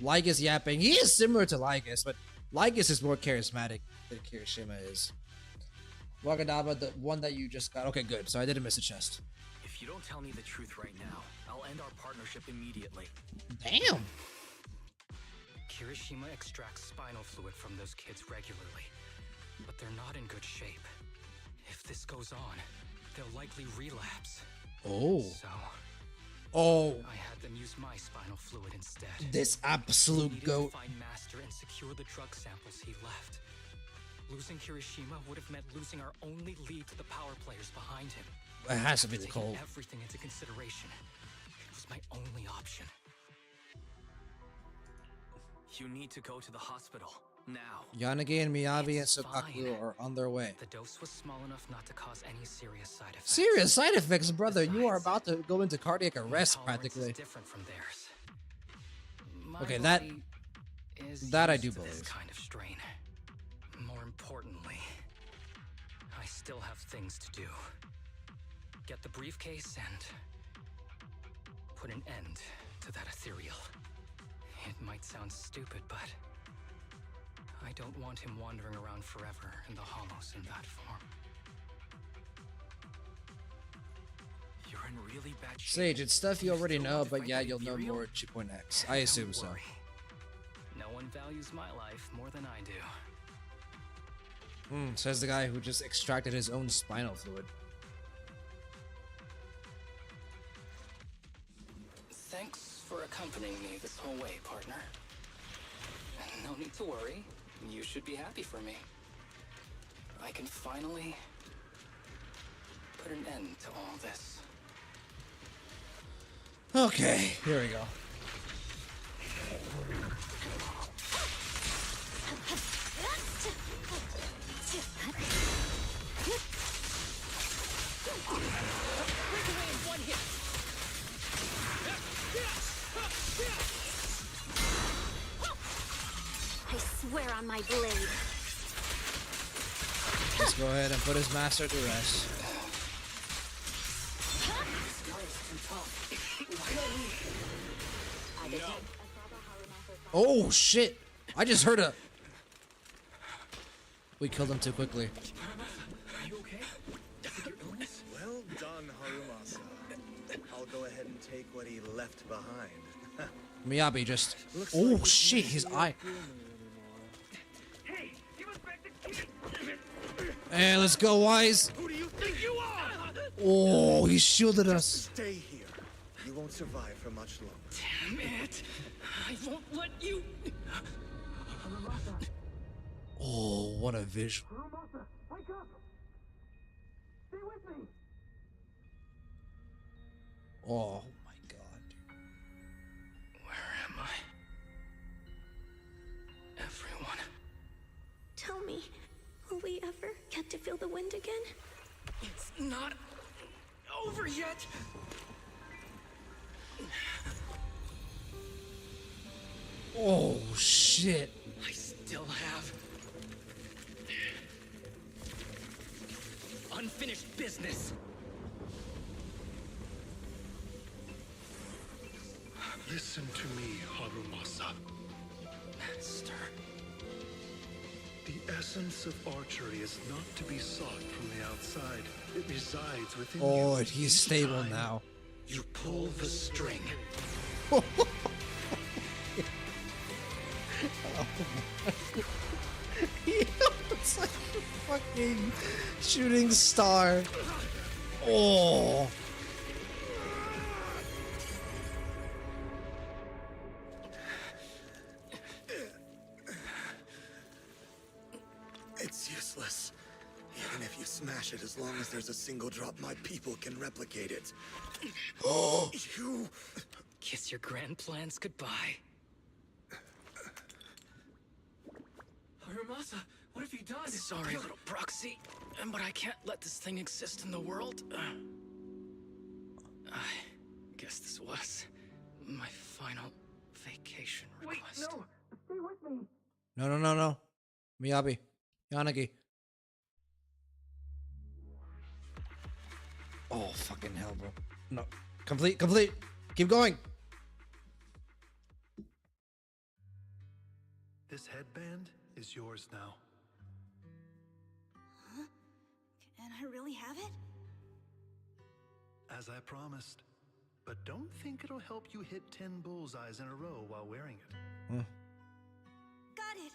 [SPEAKER 1] Lygus yapping. He is similar to Lygus, but Lygus is more charismatic than Kirishima is. Wagadaba, the one that you just got. Okay, good. So I didn't miss a chest.
[SPEAKER 6] If you don't tell me the truth right now, I'll end our partnership immediately.
[SPEAKER 1] Damn.
[SPEAKER 2] Kirishima extracts spinal fluid from those kids regularly, but they're not in good shape. If this goes on, they'll likely relapse.
[SPEAKER 1] Oh.
[SPEAKER 2] So,
[SPEAKER 1] Oh.
[SPEAKER 2] I had use my spinal fluid instead.
[SPEAKER 1] This
[SPEAKER 2] He
[SPEAKER 1] absolute
[SPEAKER 2] needed
[SPEAKER 1] goat.
[SPEAKER 2] to find Master and secure the drug samples he left. Losing Kirishima would have meant losing our only lead to the power players behind him.
[SPEAKER 1] It has to be the
[SPEAKER 2] Taking
[SPEAKER 1] cold.
[SPEAKER 2] everything into consideration, it was my only option.
[SPEAKER 6] You need to go to the hospital now.
[SPEAKER 1] Yanagi and Miyabi and
[SPEAKER 2] It's
[SPEAKER 1] Subaku
[SPEAKER 2] fine.
[SPEAKER 1] are on their way.
[SPEAKER 2] The dose was small enough not to cause any serious side effects.
[SPEAKER 1] Serious side effects, brother. You are about to go into cardiac
[SPEAKER 2] My
[SPEAKER 1] arrest
[SPEAKER 2] tolerance
[SPEAKER 1] practically.
[SPEAKER 2] is different from theirs. My
[SPEAKER 1] Okay,
[SPEAKER 2] body is
[SPEAKER 1] that I
[SPEAKER 2] used
[SPEAKER 1] do
[SPEAKER 2] to this
[SPEAKER 1] believe.
[SPEAKER 2] kind of strain. More importantly, I still have things to do. Get the briefcase and put an end to that ethereal. It might sound stupid, but I don't want him wandering around forever in the hollows in that form.
[SPEAKER 6] You're in really bad shape.
[SPEAKER 1] Sage, it's stuff you already know, but
[SPEAKER 2] fight
[SPEAKER 1] yeah,
[SPEAKER 2] the
[SPEAKER 1] you'll know
[SPEAKER 2] Ethereal?
[SPEAKER 1] more at 2.x. I assume so.
[SPEAKER 2] Don't worry. No one values my life more than I do.
[SPEAKER 1] Says the guy who just extracted his own spinal fluid.
[SPEAKER 2] Thanks for accompanying me this whole way, partner. No need to worry. You should be happy for me. I can finally put an end to all this.
[SPEAKER 1] Okay, here we go.
[SPEAKER 3] I swear on my blade.
[SPEAKER 1] Let's go ahead and put his master to rest. Oh shit! I just heard a. We killed him too quickly.
[SPEAKER 10] Are you okay? Well done, Harumasa. I'll go ahead and take what he left behind.
[SPEAKER 1] Miyabi just. Oh shit! His eye. Hey, let's go, Wise.
[SPEAKER 10] Who do you think you are?
[SPEAKER 1] Oh, he shielded us.
[SPEAKER 10] Stay here. You won't survive for much longer.
[SPEAKER 2] Damn it! I won't let you.
[SPEAKER 1] Oh, what a visual.
[SPEAKER 9] Harumasa, wake up! Stay with me!
[SPEAKER 1] Oh my god.
[SPEAKER 2] Where am I? Everyone.
[SPEAKER 12] Tell me, will we ever get to feel the wind again?
[SPEAKER 2] It's not over yet.
[SPEAKER 1] Oh shit.
[SPEAKER 2] I still have unfinished business.
[SPEAKER 14] Listen to me, Harumasa.
[SPEAKER 2] Master.
[SPEAKER 14] The essence of archery is not to be sought from the outside. It resides within you.
[SPEAKER 1] Oh, and he's
[SPEAKER 14] Each
[SPEAKER 1] stable
[SPEAKER 14] time
[SPEAKER 1] now.
[SPEAKER 14] You pull the string.
[SPEAKER 1] It's like a fucking shooting star. Oh.
[SPEAKER 10] It's useless. Even if you smash it, as long as there's a single drop, my people can replicate it.
[SPEAKER 1] Oh.
[SPEAKER 10] You...
[SPEAKER 2] Kiss your grand plans goodbye.
[SPEAKER 9] Harumasa, what have you done?
[SPEAKER 2] Sorry, little proxy, but I can't let this thing exist in the world. I guess this was my final vacation request.
[SPEAKER 9] Wait, no! Stay with me!
[SPEAKER 1] No, no, no, no. Miyabi. Yanagi. Oh, fucking hell, bro. No. Complete, complete. Keep going.
[SPEAKER 14] This headband is yours now.
[SPEAKER 13] Huh? Can I really have it?
[SPEAKER 14] As I promised. But don't think it'll help you hit 10 bullseyes in a row while wearing it.
[SPEAKER 13] Got it!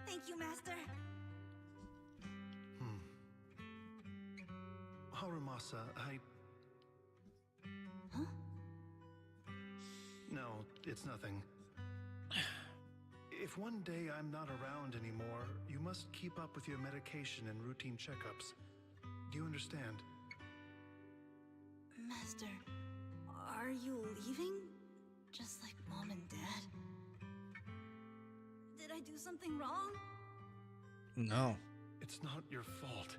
[SPEAKER 13] Thank you, Master.
[SPEAKER 14] Harumasa,
[SPEAKER 13] Huh?
[SPEAKER 14] it's nothing. If one day I'm not around anymore, you must keep up with your medication and routine checkups. Do you understand?
[SPEAKER 13] Master, are you leaving? Just like Mom and Dad? Did I do something wrong?
[SPEAKER 1] No.
[SPEAKER 14] It's not your fault.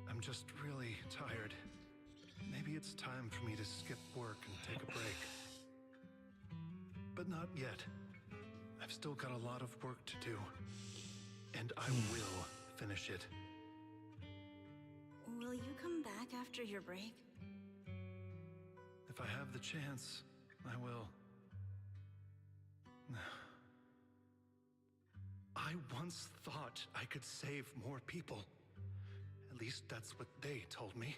[SPEAKER 14] I'm just really tired. Maybe it's time for me to skip work and take a break. But not yet. I've still got a lot of work to do. And I will finish it.
[SPEAKER 13] Will you come back after your break?
[SPEAKER 14] If I have the chance, I will. I once thought I could save more people. At least that's what they told me.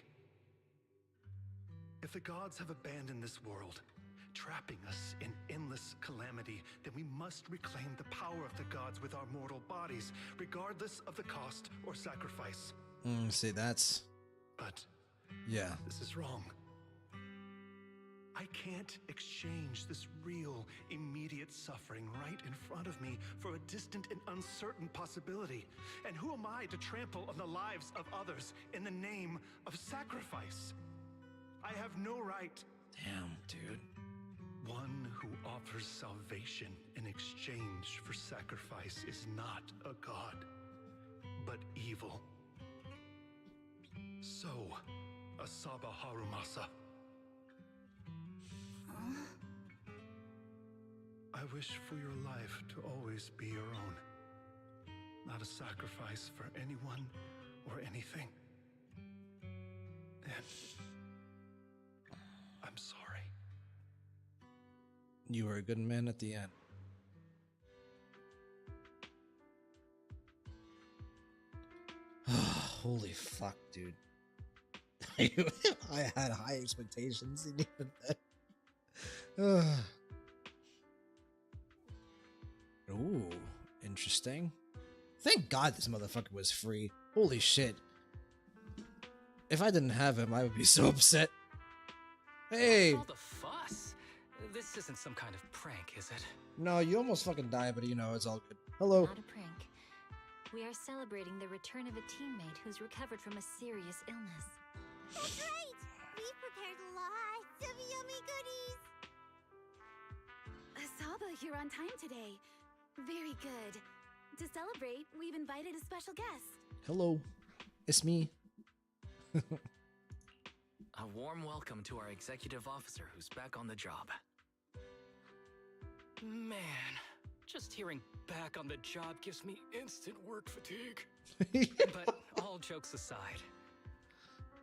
[SPEAKER 14] If the gods have abandoned this world, trapping us in endless calamity, then we must reclaim the power of the gods with our mortal bodies, regardless of the cost or sacrifice.
[SPEAKER 1] See, that's...
[SPEAKER 14] But...
[SPEAKER 1] yeah.
[SPEAKER 14] This is wrong. I can't exchange this real, immediate suffering right in front of me for a distant and uncertain possibility. And who am I to trample on the lives of others in the name of sacrifice? I have no right.
[SPEAKER 1] Damn, dude.
[SPEAKER 14] One who offers salvation in exchange for sacrifice is not a god, but evil. So, Asaba Harumasa. I wish for your life to always be your own. Not a sacrifice for anyone or anything. And I'm sorry.
[SPEAKER 1] You were a good man at the end. Holy fuck, dude. I had high expectations and even then. Ooh, interesting. Thank God this motherfucker was free. Holy shit. If I didn't have him, I would be so upset. Hey!
[SPEAKER 2] What's all the fuss? This isn't some kind of prank, is it?
[SPEAKER 1] No, you almost fucking died, but you know, it's all good. Hello.
[SPEAKER 3] Not a prank. We are celebrating the return of a teammate who's recovered from a serious illness.
[SPEAKER 16] That's right! We've prepared lots of yummy goodies!
[SPEAKER 4] Asaba, you're on time today. Very good. To celebrate, we've invited a special guest.
[SPEAKER 1] Hello. It's me.
[SPEAKER 6] A warm welcome to our executive officer who's back on the job.
[SPEAKER 2] Man, just hearing back on the job gives me instant work fatigue. But all jokes aside,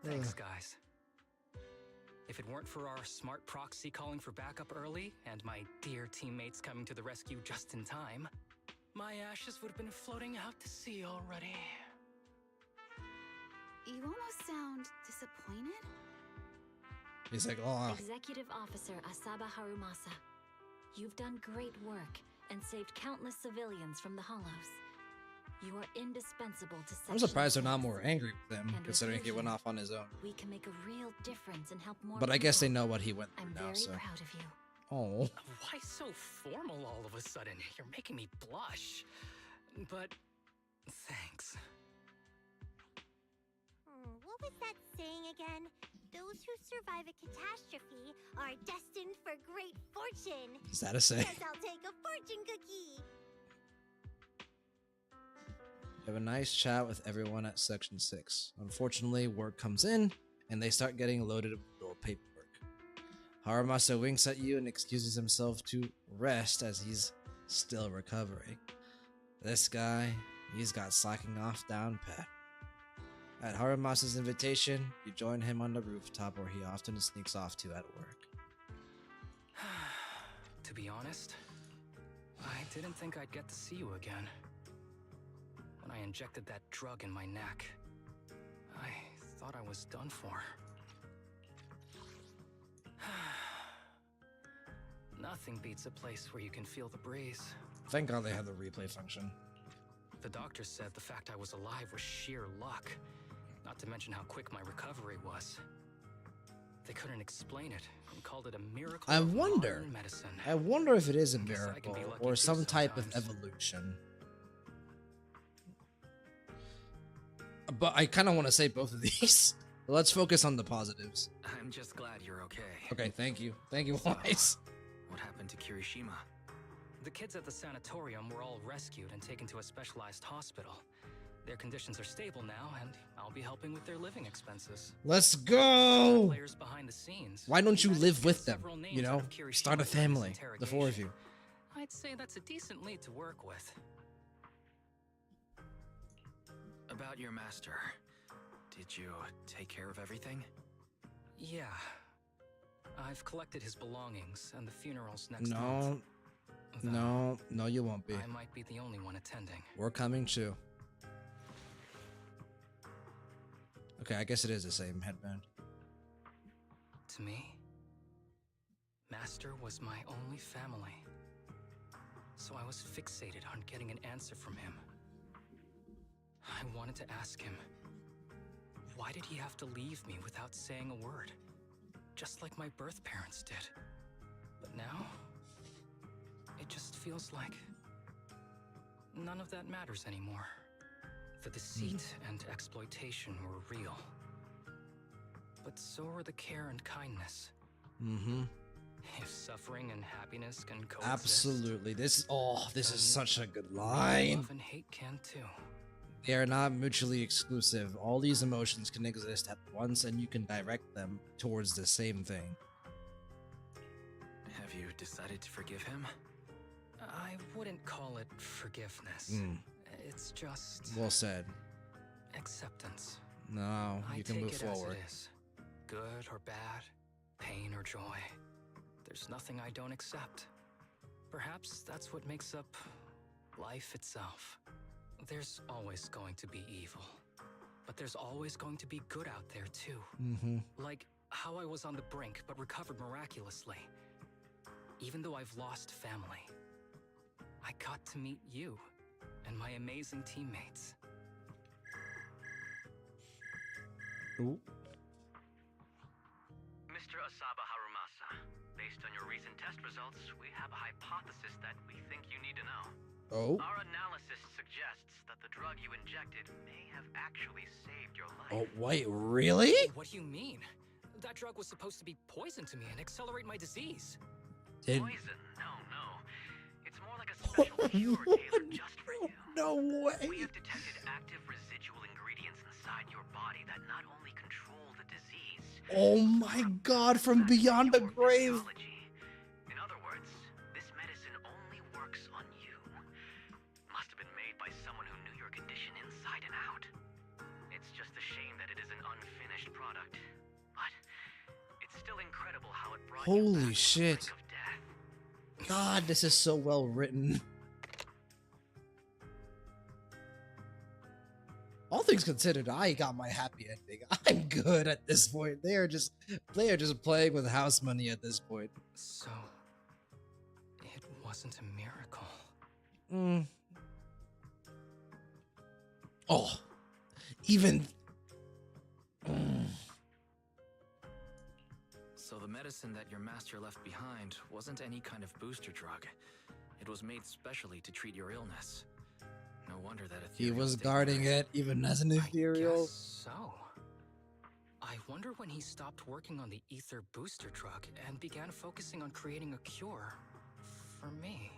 [SPEAKER 2] thanks, guys. If it weren't for our smart proxy calling for backup early and my dear teammates coming to the rescue just in time, my ashes would have been floating out to sea already.
[SPEAKER 4] You almost sound disappointed.
[SPEAKER 1] He's like, oh.
[SPEAKER 3] Executive Officer Asaba Harumasa, you've done great work and saved countless civilians from the Hollows. You are indispensable to Section
[SPEAKER 1] I'm surprised they're not
[SPEAKER 3] 6.
[SPEAKER 1] more angry with him,
[SPEAKER 3] And
[SPEAKER 1] considering
[SPEAKER 3] with
[SPEAKER 1] he went
[SPEAKER 3] you,
[SPEAKER 1] off on his own.
[SPEAKER 3] We can make a real difference and help more
[SPEAKER 1] But I guess they
[SPEAKER 3] people.
[SPEAKER 1] know what he went through
[SPEAKER 3] I'm
[SPEAKER 1] now,
[SPEAKER 3] very
[SPEAKER 1] so.
[SPEAKER 3] proud of you.
[SPEAKER 1] Oh.
[SPEAKER 2] Why so formal all of a sudden? You're making me blush. But thanks.
[SPEAKER 16] What was that saying again? Those who survive a catastrophe are destined for great fortune.
[SPEAKER 1] Is that a saying?
[SPEAKER 16] Guess I'll take a fortune cookie.
[SPEAKER 1] You have a nice chat with everyone at Section 6. Unfortunately, word comes in, and they start getting loaded with bill paperwork. Haramasa winks at you and excuses himself to rest as he's still recovering. This guy, he's got slacking off down pat. At Harumasa's invitation, you join him on the rooftop where he often sneaks off to at work.
[SPEAKER 2] To be honest, I didn't think I'd get to see you again. When I injected that drug in my neck, I thought I was done for. Nothing beats a place where you can feel the breeze.
[SPEAKER 1] Thank God they had the replay function.
[SPEAKER 2] The doctor said the fact I was alive was sheer luck, not to mention how quick my recovery was. They couldn't explain it and called it a miracle.
[SPEAKER 1] I
[SPEAKER 2] of
[SPEAKER 1] wonder.
[SPEAKER 2] modern medicine.
[SPEAKER 1] I wonder if it is a
[SPEAKER 2] Guess I can
[SPEAKER 1] miracle
[SPEAKER 2] be lucky
[SPEAKER 1] or
[SPEAKER 2] too
[SPEAKER 1] some type of
[SPEAKER 2] sometimes.
[SPEAKER 1] evolution. But I kind of want to say both of these. Let's focus on the positives.
[SPEAKER 6] I'm just glad you're okay.
[SPEAKER 1] Okay, thank you. Thank you, Wise.
[SPEAKER 6] What happened to Kirishima?
[SPEAKER 2] The kids at the sanatorium were all rescued and taken to a specialized hospital. Their conditions are stable now, and I'll be helping with their living expenses.
[SPEAKER 1] Let's go!
[SPEAKER 2] Players behind the scenes.
[SPEAKER 1] Why don't you
[SPEAKER 2] managed
[SPEAKER 1] live
[SPEAKER 2] to get
[SPEAKER 1] with them?
[SPEAKER 2] several names
[SPEAKER 1] You
[SPEAKER 2] out
[SPEAKER 1] know,
[SPEAKER 2] of Kirishima
[SPEAKER 1] start a
[SPEAKER 2] during this
[SPEAKER 1] family, the four of you.
[SPEAKER 2] I'd say that's a decent lead to work with.
[SPEAKER 6] About your master. Did you take care of everything?
[SPEAKER 2] Yeah. I've collected his belongings, and the funeral's next month.
[SPEAKER 1] No, you won't be.
[SPEAKER 2] I might be the only one attending.
[SPEAKER 1] We're coming too. Okay, I guess it is the same headband.
[SPEAKER 2] To me, Master was my only family. So I was fixated on getting an answer from him. I wanted to ask him, why did he have to leave me without saying a word? Just like my birth parents did. But now, it just feels like none of that matters anymore. The deceit and exploitation were real. But so are the care and kindness.
[SPEAKER 1] Mm-hmm.
[SPEAKER 2] If suffering and happiness can coexist,
[SPEAKER 1] Absolutely. This is such a good line.
[SPEAKER 2] love and hate can too.
[SPEAKER 1] They are not mutually exclusive. All these emotions can exist at once, and you can direct them towards the same thing.
[SPEAKER 6] Have you decided to forgive him?
[SPEAKER 2] I wouldn't call it forgiveness. It's just
[SPEAKER 1] Well said.
[SPEAKER 2] acceptance.
[SPEAKER 1] No,
[SPEAKER 2] I
[SPEAKER 1] you can
[SPEAKER 2] take
[SPEAKER 1] move
[SPEAKER 2] it
[SPEAKER 1] forward.
[SPEAKER 2] As it is. Good or bad, pain or joy. There's nothing I don't accept. Perhaps that's what makes up life itself. There's always going to be evil, but there's always going to be good out there too.
[SPEAKER 1] Mm-hmm.
[SPEAKER 2] Like how I was on the brink but recovered miraculously. Even though I've lost family, I got to meet you and my amazing teammates.
[SPEAKER 1] Ooh.
[SPEAKER 17] Mr. Asaba Harumasa, based on your recent test results, we have a hypothesis that we think you need to know.
[SPEAKER 1] Oh?
[SPEAKER 17] Our analysis suggests that the drug you injected may have actually saved your life.
[SPEAKER 1] Oh, wait, really?
[SPEAKER 2] What do you mean? That drug was supposed to be poison to me and accelerate my disease.
[SPEAKER 17] Poison? No. It's more like a special cure tailored just for you.
[SPEAKER 1] No way.
[SPEAKER 17] We have detected active residual ingredients inside your body that not only control the disease.
[SPEAKER 1] Oh my god, from beyond the grave.
[SPEAKER 17] In other words, this medicine only works on you. Must have been made by someone who knew your condition inside and out. It's just a shame that it is an unfinished product. But it's still incredible how it brought you
[SPEAKER 1] Holy
[SPEAKER 17] back
[SPEAKER 1] shit.
[SPEAKER 17] from the brink of death.
[SPEAKER 1] God, this is so well written. All things considered, I got my happy ending. I'm good at this point. They are just playing with house money at this point.
[SPEAKER 2] So, it wasn't a miracle.
[SPEAKER 1] Oh, even.
[SPEAKER 6] So the medicine that your master left behind wasn't any kind of booster drug. It was made specially to treat your illness. No wonder that
[SPEAKER 1] He
[SPEAKER 6] ethereal
[SPEAKER 1] was
[SPEAKER 6] state
[SPEAKER 1] guarding
[SPEAKER 6] worked.
[SPEAKER 1] it, even as an ethereal.
[SPEAKER 2] So, I wonder when he stopped working on the ether booster drug and began focusing on creating a cure for me.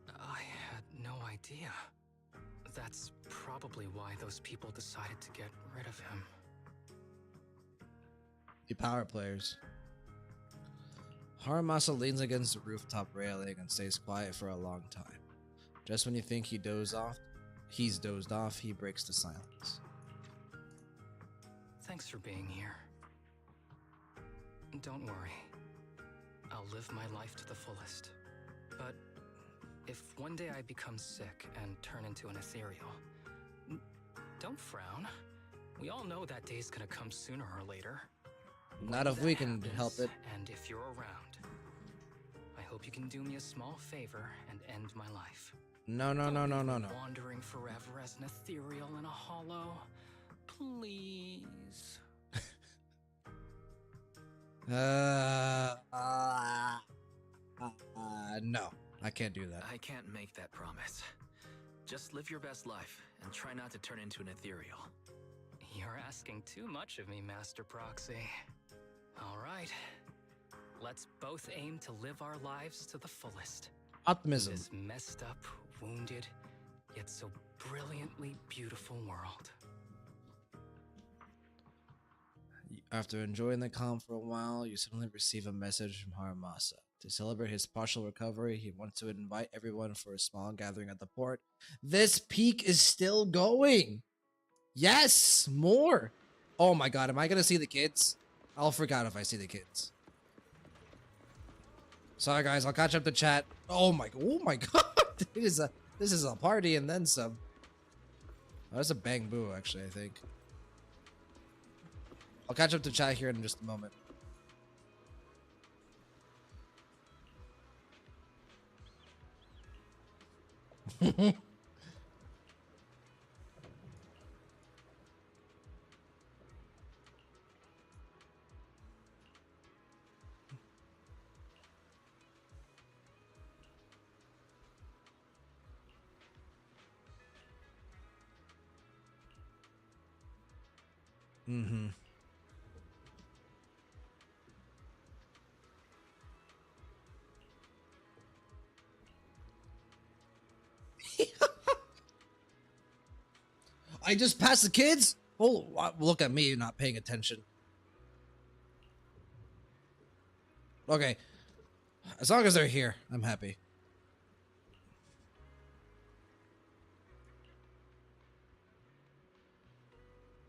[SPEAKER 2] I had no idea. That's probably why those people decided to get rid of him.
[SPEAKER 1] The power players. Haramasa leans against the rooftop railing and stays quiet for a long time. Just when you think he's dozed off, he breaks the silence.
[SPEAKER 2] Thanks for being here. Don't worry. I'll live my life to the fullest. But if one day I become sick and turn into an ethereal, don't frown. We all know that day's gonna come sooner or later.
[SPEAKER 1] Not
[SPEAKER 2] When
[SPEAKER 1] if we
[SPEAKER 2] that
[SPEAKER 1] can
[SPEAKER 2] happens,
[SPEAKER 1] help it.
[SPEAKER 2] And if you're around, I hope you can do me a small favor and end my life.
[SPEAKER 1] No.
[SPEAKER 2] Wandering forever as an ethereal in a hollow. Please.
[SPEAKER 1] No, I can't do that.
[SPEAKER 6] I can't make that promise. Just live your best life and try not to turn into an ethereal.
[SPEAKER 2] You're asking too much of me, Master Proxy. All right. Let's both aim to live our lives to the fullest.
[SPEAKER 1] Optimism.
[SPEAKER 2] In this messed up, wounded, yet so brilliantly beautiful world.
[SPEAKER 1] After enjoying the calm for a while, you suddenly receive a message from Haramasa. To celebrate his partial recovery, he wants to invite everyone for a small gathering at the port. This peak is still going! Yes! More! Oh my god, am I gonna see the kids? I'll freak out if I see the kids. Sorry guys, I'll catch up to chat. Oh my god! This is a party and then some. Oh, that's a bang boo actually, I think. I'll catch up to chat here in just a moment. Mm-hmm. I just passed the kids? Oh, look at me not paying attention. Okay. As long as they're here, I'm happy.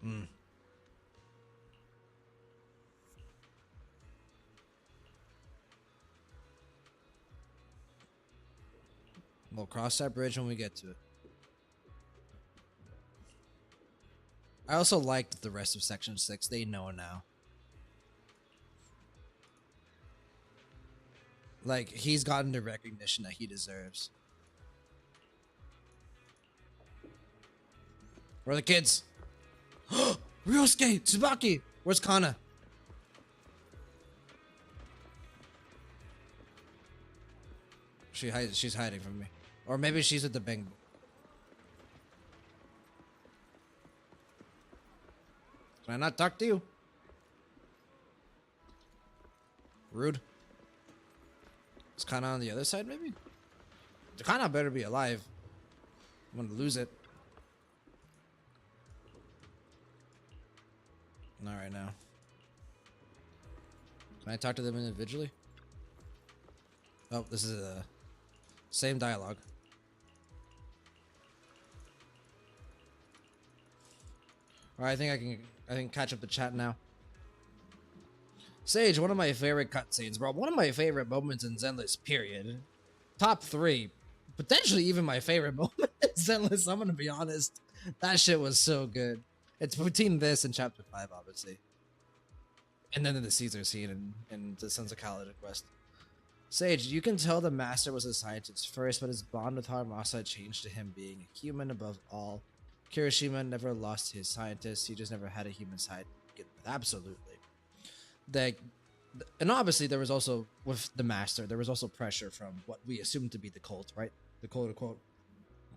[SPEAKER 1] Hmm. We'll cross that bridge when we get to it. I also liked the rest of Section 6. They know now. Like, he's gotten the recognition that he deserves. Where are the kids? Ryosuke! Tsubaki! Where's Kana? She's hiding from me. Or maybe she's at the bang. Can I not talk to you? Rude. Is Kana on the other side, maybe? Kana better be alive. I'm gonna lose it. Not right now. Can I talk to them individually? Oh, this is the same dialogue. Alright, I think I can catch up the chat now. Sage, one of my favorite cutscenes, bro. One of my favorite moments in Zenless, period. Top 3. Potentially even my favorite moment in Zenless, I'm gonna be honest. That shit was so good. It's between this and Chapter 5, obviously. And then the Caesar scene and the Sons of Khalid quest. Sage, you can tell the Master was a scientist first, but his bond with Harumasa changed to him being a human above all. Kirishima never lost his scientist, he just never had a human side to begin with. Absolutely. And obviously there was also, with the Master, there was also pressure from what we assumed to be the cult, right? The quote-unquote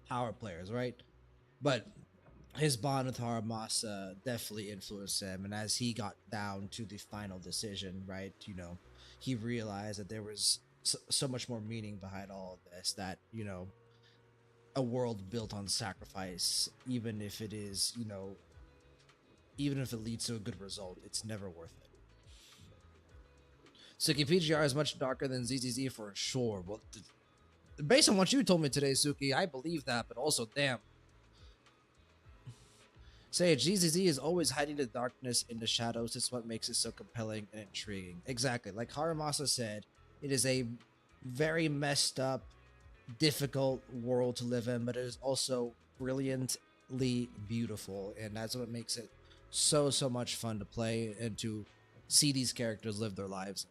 [SPEAKER 1] power players, right? But his bond with Haramasa definitely influenced him, and as he got down to the final decision, right, you know, he realized that there was so much more meaning behind all of this, that, you know, a world built on sacrifice, even if it is, you know, even if it leads to a good result, it's never worth it. Suki, PGR is much darker than ZZZ for sure. Well, based on what you told me today, Suki, I believe that, but also, damn. Sage, ZZZ is always hiding the darkness in the shadows. It's what makes it so compelling and intriguing. Exactly. Like Harumasa said, it is a very messed up, difficult world to live in, but it is also brilliantly beautiful. And that's what makes it so much fun to play and to see these characters live their lives.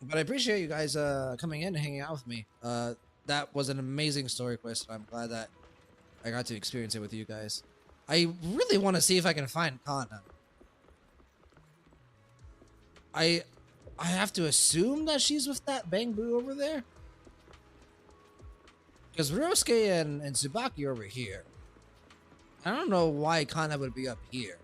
[SPEAKER 1] But I appreciate you guys coming in and hanging out with me. That was an amazing story quest, and I'm glad that I got to experience it with you guys. I really want to see if I can find Kana. I have to assume that she's with that Bangbu over there. Because Ryosuke and Tsubaki are over here. I don't know why Kana would be up here.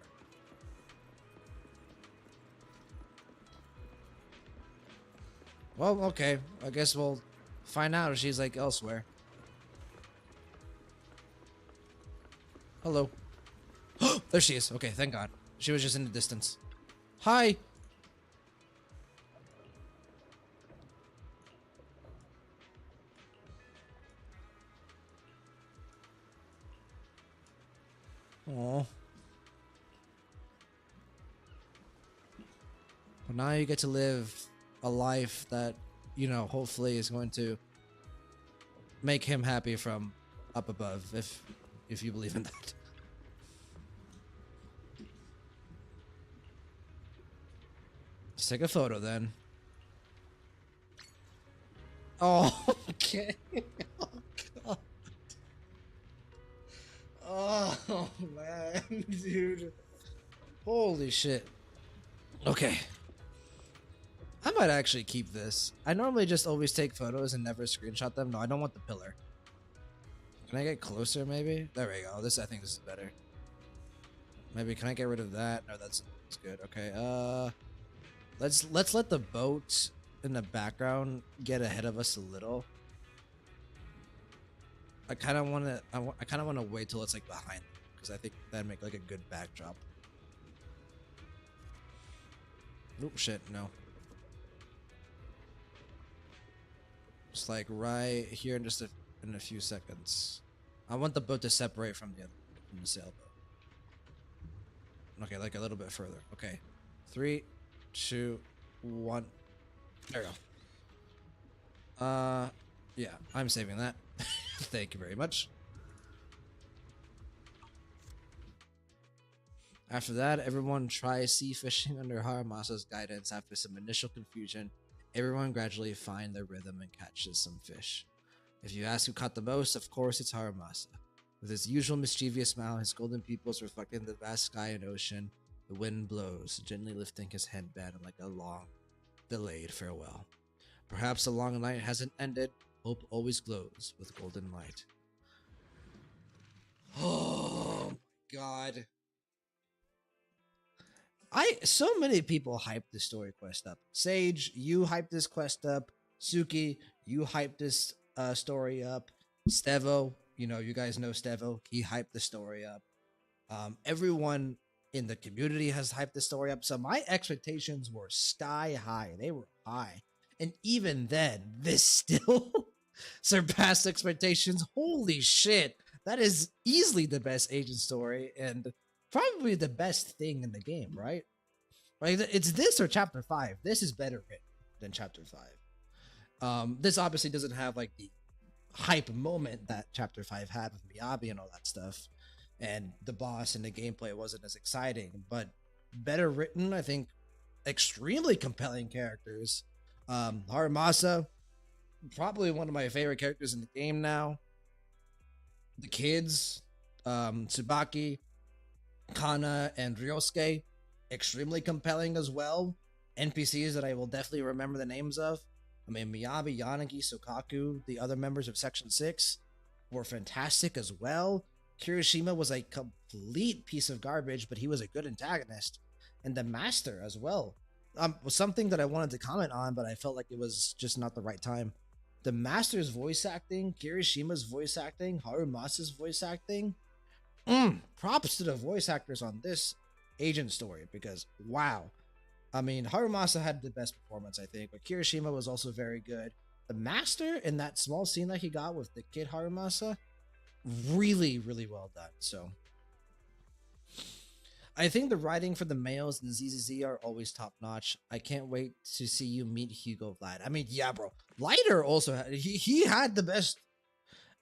[SPEAKER 1] Well, okay. I guess we'll find out if she's like elsewhere. Hello. There she is. Okay, thank God. She was just in the distance. Hi. Aww. But now you get to live a life that, you know, hopefully is going to make him happy from up above, if you believe in that. Let's take a photo then. Oh, okay. Oh, God. Oh, man, dude. Holy shit. Okay. I might actually keep this. I normally just always take photos and never screenshot them. No, I don't want the pillar. Can I get closer, maybe? There we go. I think this is better. Maybe, can I get rid of that? No, that's good. Okay, let's let the boat in the background get ahead of us a little. I kind of want to wait till it's like behind them, because I think that'd make like a good backdrop. Oh shit, no. Just like right here in just in a few seconds. I want the boat to separate from the sailboat. Okay, like a little bit further. Okay, 3, 2, 1. There we go. Yeah, I'm saving that. Thank you very much. After that, everyone tries sea fishing under Haramasa's guidance. After some initial confusion, everyone gradually finds their rhythm and catches some fish. If you ask who caught the most, of course it's Haramasa. With his usual mischievous smile, his golden pupils reflecting the vast sky and ocean, the wind blows, gently lifting his headband like a long, delayed farewell. Perhaps the long night hasn't ended. Hope always glows with golden light. Oh my God. So many people hyped this story quest up. Sage, you hyped this quest up. Suki, you hyped this story up. Stevo, you know, you guys know Stevo. He hyped the story up. Everyone in the community has hyped the story up. So my expectations were sky high. They were high. And even then, this still surpassed expectations. Holy shit. That is easily the best agent story and probably the best thing in the game, right? Like, it's this or chapter 5. This is better written than chapter 5. This obviously doesn't have like the hype moment that chapter 5 had with Miyabi and all that stuff, and the boss and the gameplay wasn't as exciting, but better written. I think extremely compelling characters. Haramasa, probably one of my favorite characters in the game now. The kids, Tsubaki, Kana, and Ryosuke, extremely compelling as well. NPCs that I will definitely remember the names of. I mean, Miyabi, Yanagi, Sokaku, the other members of Section 6 were fantastic as well. Kirishima was a complete piece of garbage, but he was a good antagonist. And the Master as well. Was something that I wanted to comment on, but I felt like it was just not the right time. The Master's voice acting, Kirishima's voice acting, Harumasa's voice acting. Props to the voice actors on this agent story, because wow. I mean, Harumasa had the best performance, I think, but Kirishima was also very good. The Master in that small scene that he got with the kid Harumasa, really, really well done. So I think the writing for the males in ZZZ are always top notch. I can't wait to see you meet Hugo Vlad. I mean, yeah, bro. Lighter also had, he had the best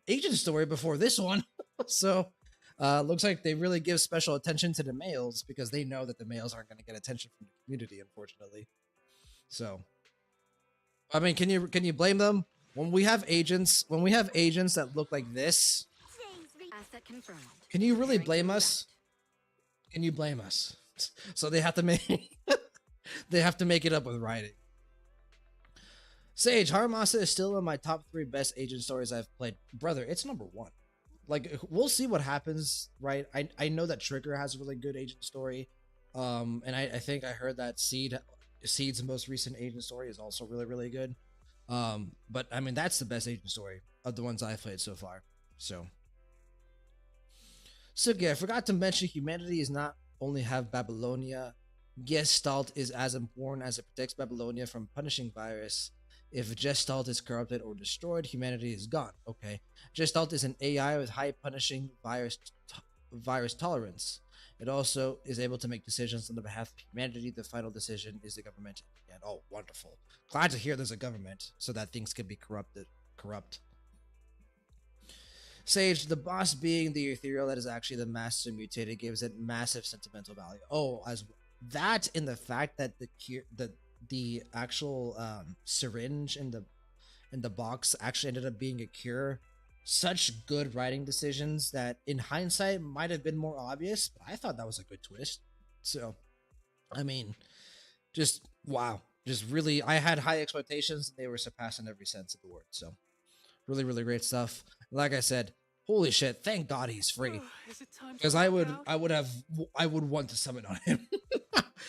[SPEAKER 1] agent story before this one. So looks like they really give special attention to the males because they know that the males aren't going to get attention from the community, unfortunately. So, I mean, can you blame them when we have agents that look like this? Can you really blame us Can you blame us? So they have to make they have to make it up with writing. Sage, Haramasa is still in my top 3 best agent stories I've played. Brother, it's number 1. Like, we'll see what happens, right? I know that Trigger has a really good agent story. And I think I heard that Seed's most recent agent story is also really, really good. But I mean, that's the best agent story of the ones I've played so far. So yeah, I forgot to mention humanity is not only have Babylonia. Gestalt is as important as it protects Babylonia from punishing virus. If Gestalt is corrupted or destroyed, humanity is gone. Okay. Gestalt is an AI with high punishing virus tolerance. It also is able to make decisions on the behalf of humanity. The final decision is the government. And oh, wonderful. Glad to hear there's a government so that things can be corrupt. Sage, the boss being the ethereal that is actually the master mutated gives it massive sentimental value. Oh, as that in the fact that the actual syringe in the box actually ended up being a cure. Such good writing decisions that in hindsight might have been more obvious, but I thought that was a good twist. So, I mean, just wow. Just really, I had high expectations and they were surpassed in every sense of the word. So, really, really great stuff. Like I said, holy shit, thank God he's free. Because I would want to summon on him.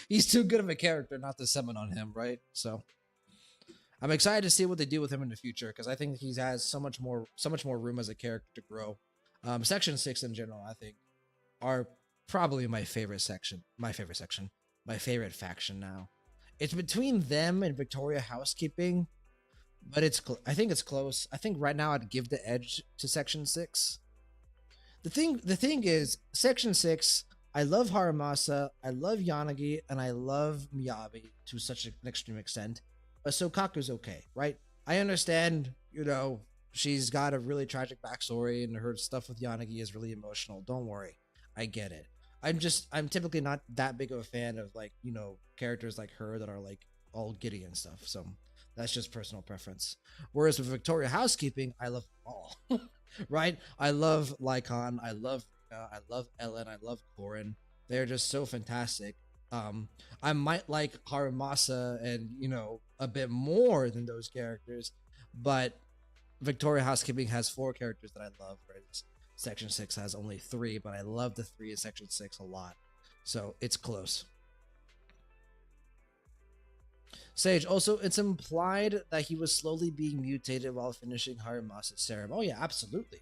[SPEAKER 1] He's too good of a character not to summon on him, right? So I'm excited to see what they do with him in the future because I think he has so much more room as a character to grow. Section 6 in general, I think, are probably my favorite section. My favorite faction now. It's between them and Victoria Housekeeping, but I think it's close. I think right now I'd give the edge to Section 6. The thing is, Section 6, I love Harumasa, I love Yanagi, and I love Miyabi to such an extreme extent. But Sokaku's okay, right? I understand, she's got a really tragic backstory and her stuff with Yanagi is really emotional. Don't worry. I get it. I'm typically not that big of a fan of characters like her that are like all giddy and stuff. So that's just personal preference. Whereas with Victoria Housekeeping, I love them all. Right? I love Lycon, I love Rina, I love Ellen, I love Corin. They're just so fantastic. I might like Harumasa and a bit more than those characters, but Victoria Housekeeping has 4 characters that I love, whereas Section 6 has only 3, but I love the 3 in Section 6 a lot. So it's close. Sage, also, it's implied that he was slowly being mutated while finishing Harumasa's serum. Oh yeah, absolutely.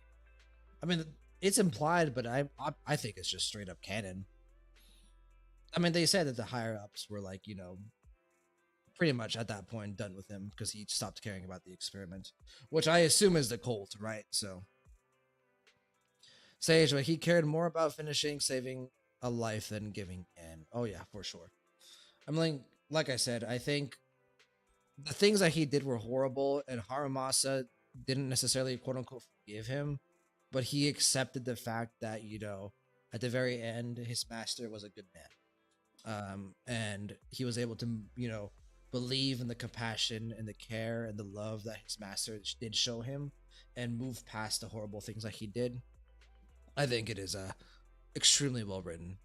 [SPEAKER 1] I mean, it's implied, but I think it's just straight up canon. I mean, they said that the higher ups were like, pretty much at that point done with him because he stopped caring about the experiment, which I assume is the cult, right? So, Sage, but he cared more about finishing saving a life than giving in. Oh yeah, for sure. I'm like I said, I think the things that he did were horrible, and Harumasa didn't necessarily quote unquote forgive him, but he accepted the fact that at the very end his master was a good man. And he was able to believe in the compassion and the care and the love that his master did show him and move past the horrible things that he did. I think it is a extremely well written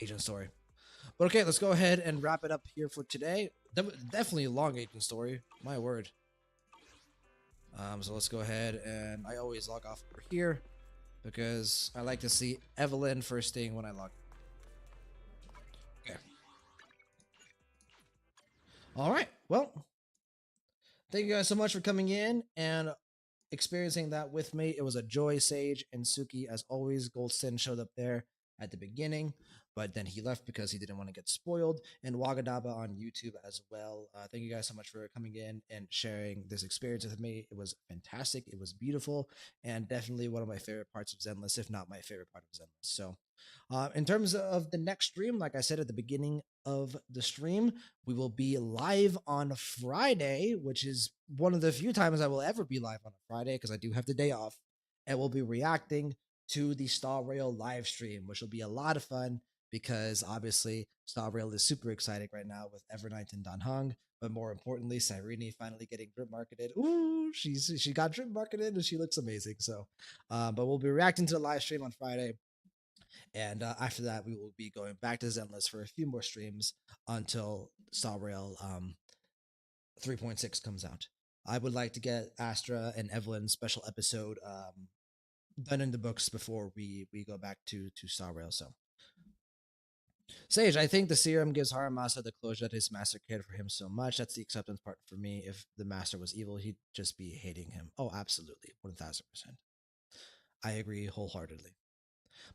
[SPEAKER 1] agent story. But okay, let's go ahead and wrap it up here for today. Definitely a long agent story, my word. So let's go ahead, and I always log off over here because I like to see Evelyn first thing when I log in. Okay. All right. Well, thank you guys so much for coming in and experiencing that with me. It was a joy. Sage and Suki, as always. Goldsten showed up there at the beginning, but then he left because he didn't want to get spoiled. And Wagadaba on YouTube as well. Thank you guys so much for coming in and sharing this experience with me. It was fantastic. It was beautiful, and definitely one of my favorite parts of Zenless, if not my favorite part of Zenless. So in terms of the next stream, like I said at the beginning of the stream, we will be live on Friday, which is one of the few times I will ever be live on a Friday because I do have the day off, and we'll be reacting to the Star Rail live stream, which will be a lot of fun because obviously Star Rail is super exciting right now with Evernight and Dan Hung, but more importantly, Cyrene finally getting drip marketed. Ooh, she got drip marketed and she looks amazing. So, but we'll be reacting to the live stream on Friday. And after that, we will be going back to Zenless for a few more streams until Star Rail 3.6 comes out. I would like to get Astra and Evelyn's special episode done in the books before we go back to Star Rail. So, Sage, I think the serum gives Haramasa the closure that his master cared for him so much. That's the acceptance part for me. If the master was evil, he'd just be hating him. Oh, absolutely. 1000%. I agree wholeheartedly.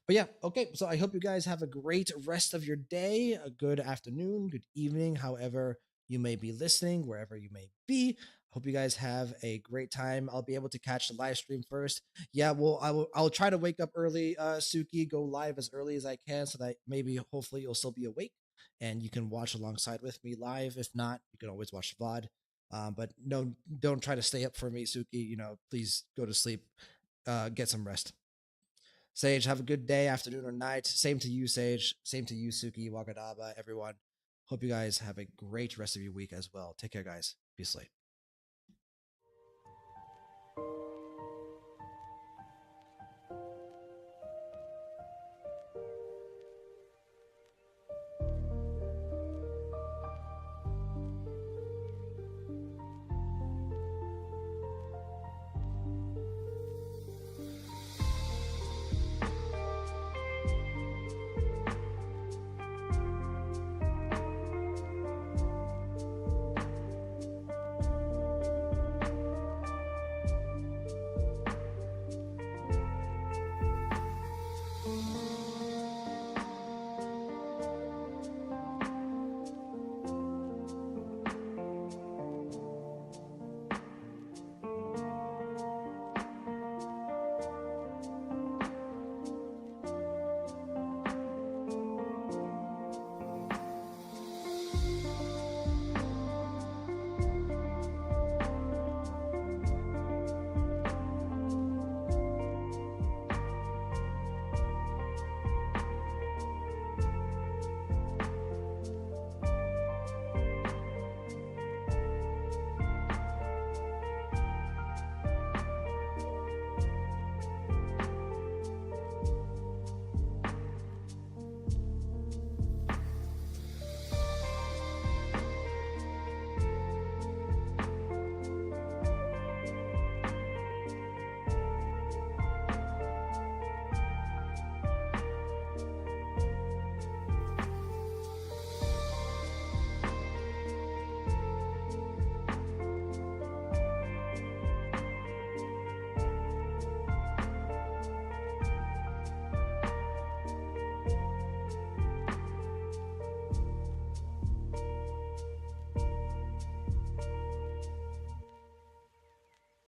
[SPEAKER 1] But yeah, okay. So I hope you guys have a great rest of your day, a good afternoon, good evening, however you may be listening, wherever you may be. Hope you guys have a great time. I'll be able to catch the live stream first. Yeah, well, I'll try to wake up early, Suki, go live as early as I can so that maybe hopefully you'll still be awake and you can watch alongside with me live. If not, you can always watch the VOD. But no, don't try to stay up for me, Suki. Please go to sleep. Get some rest. Sage, have a good day, afternoon, or night. Same to you, Sage. Same to you, Suki, Wagadaba, everyone. Hope you guys have a great rest of your week as well. Take care, guys. Peace, late.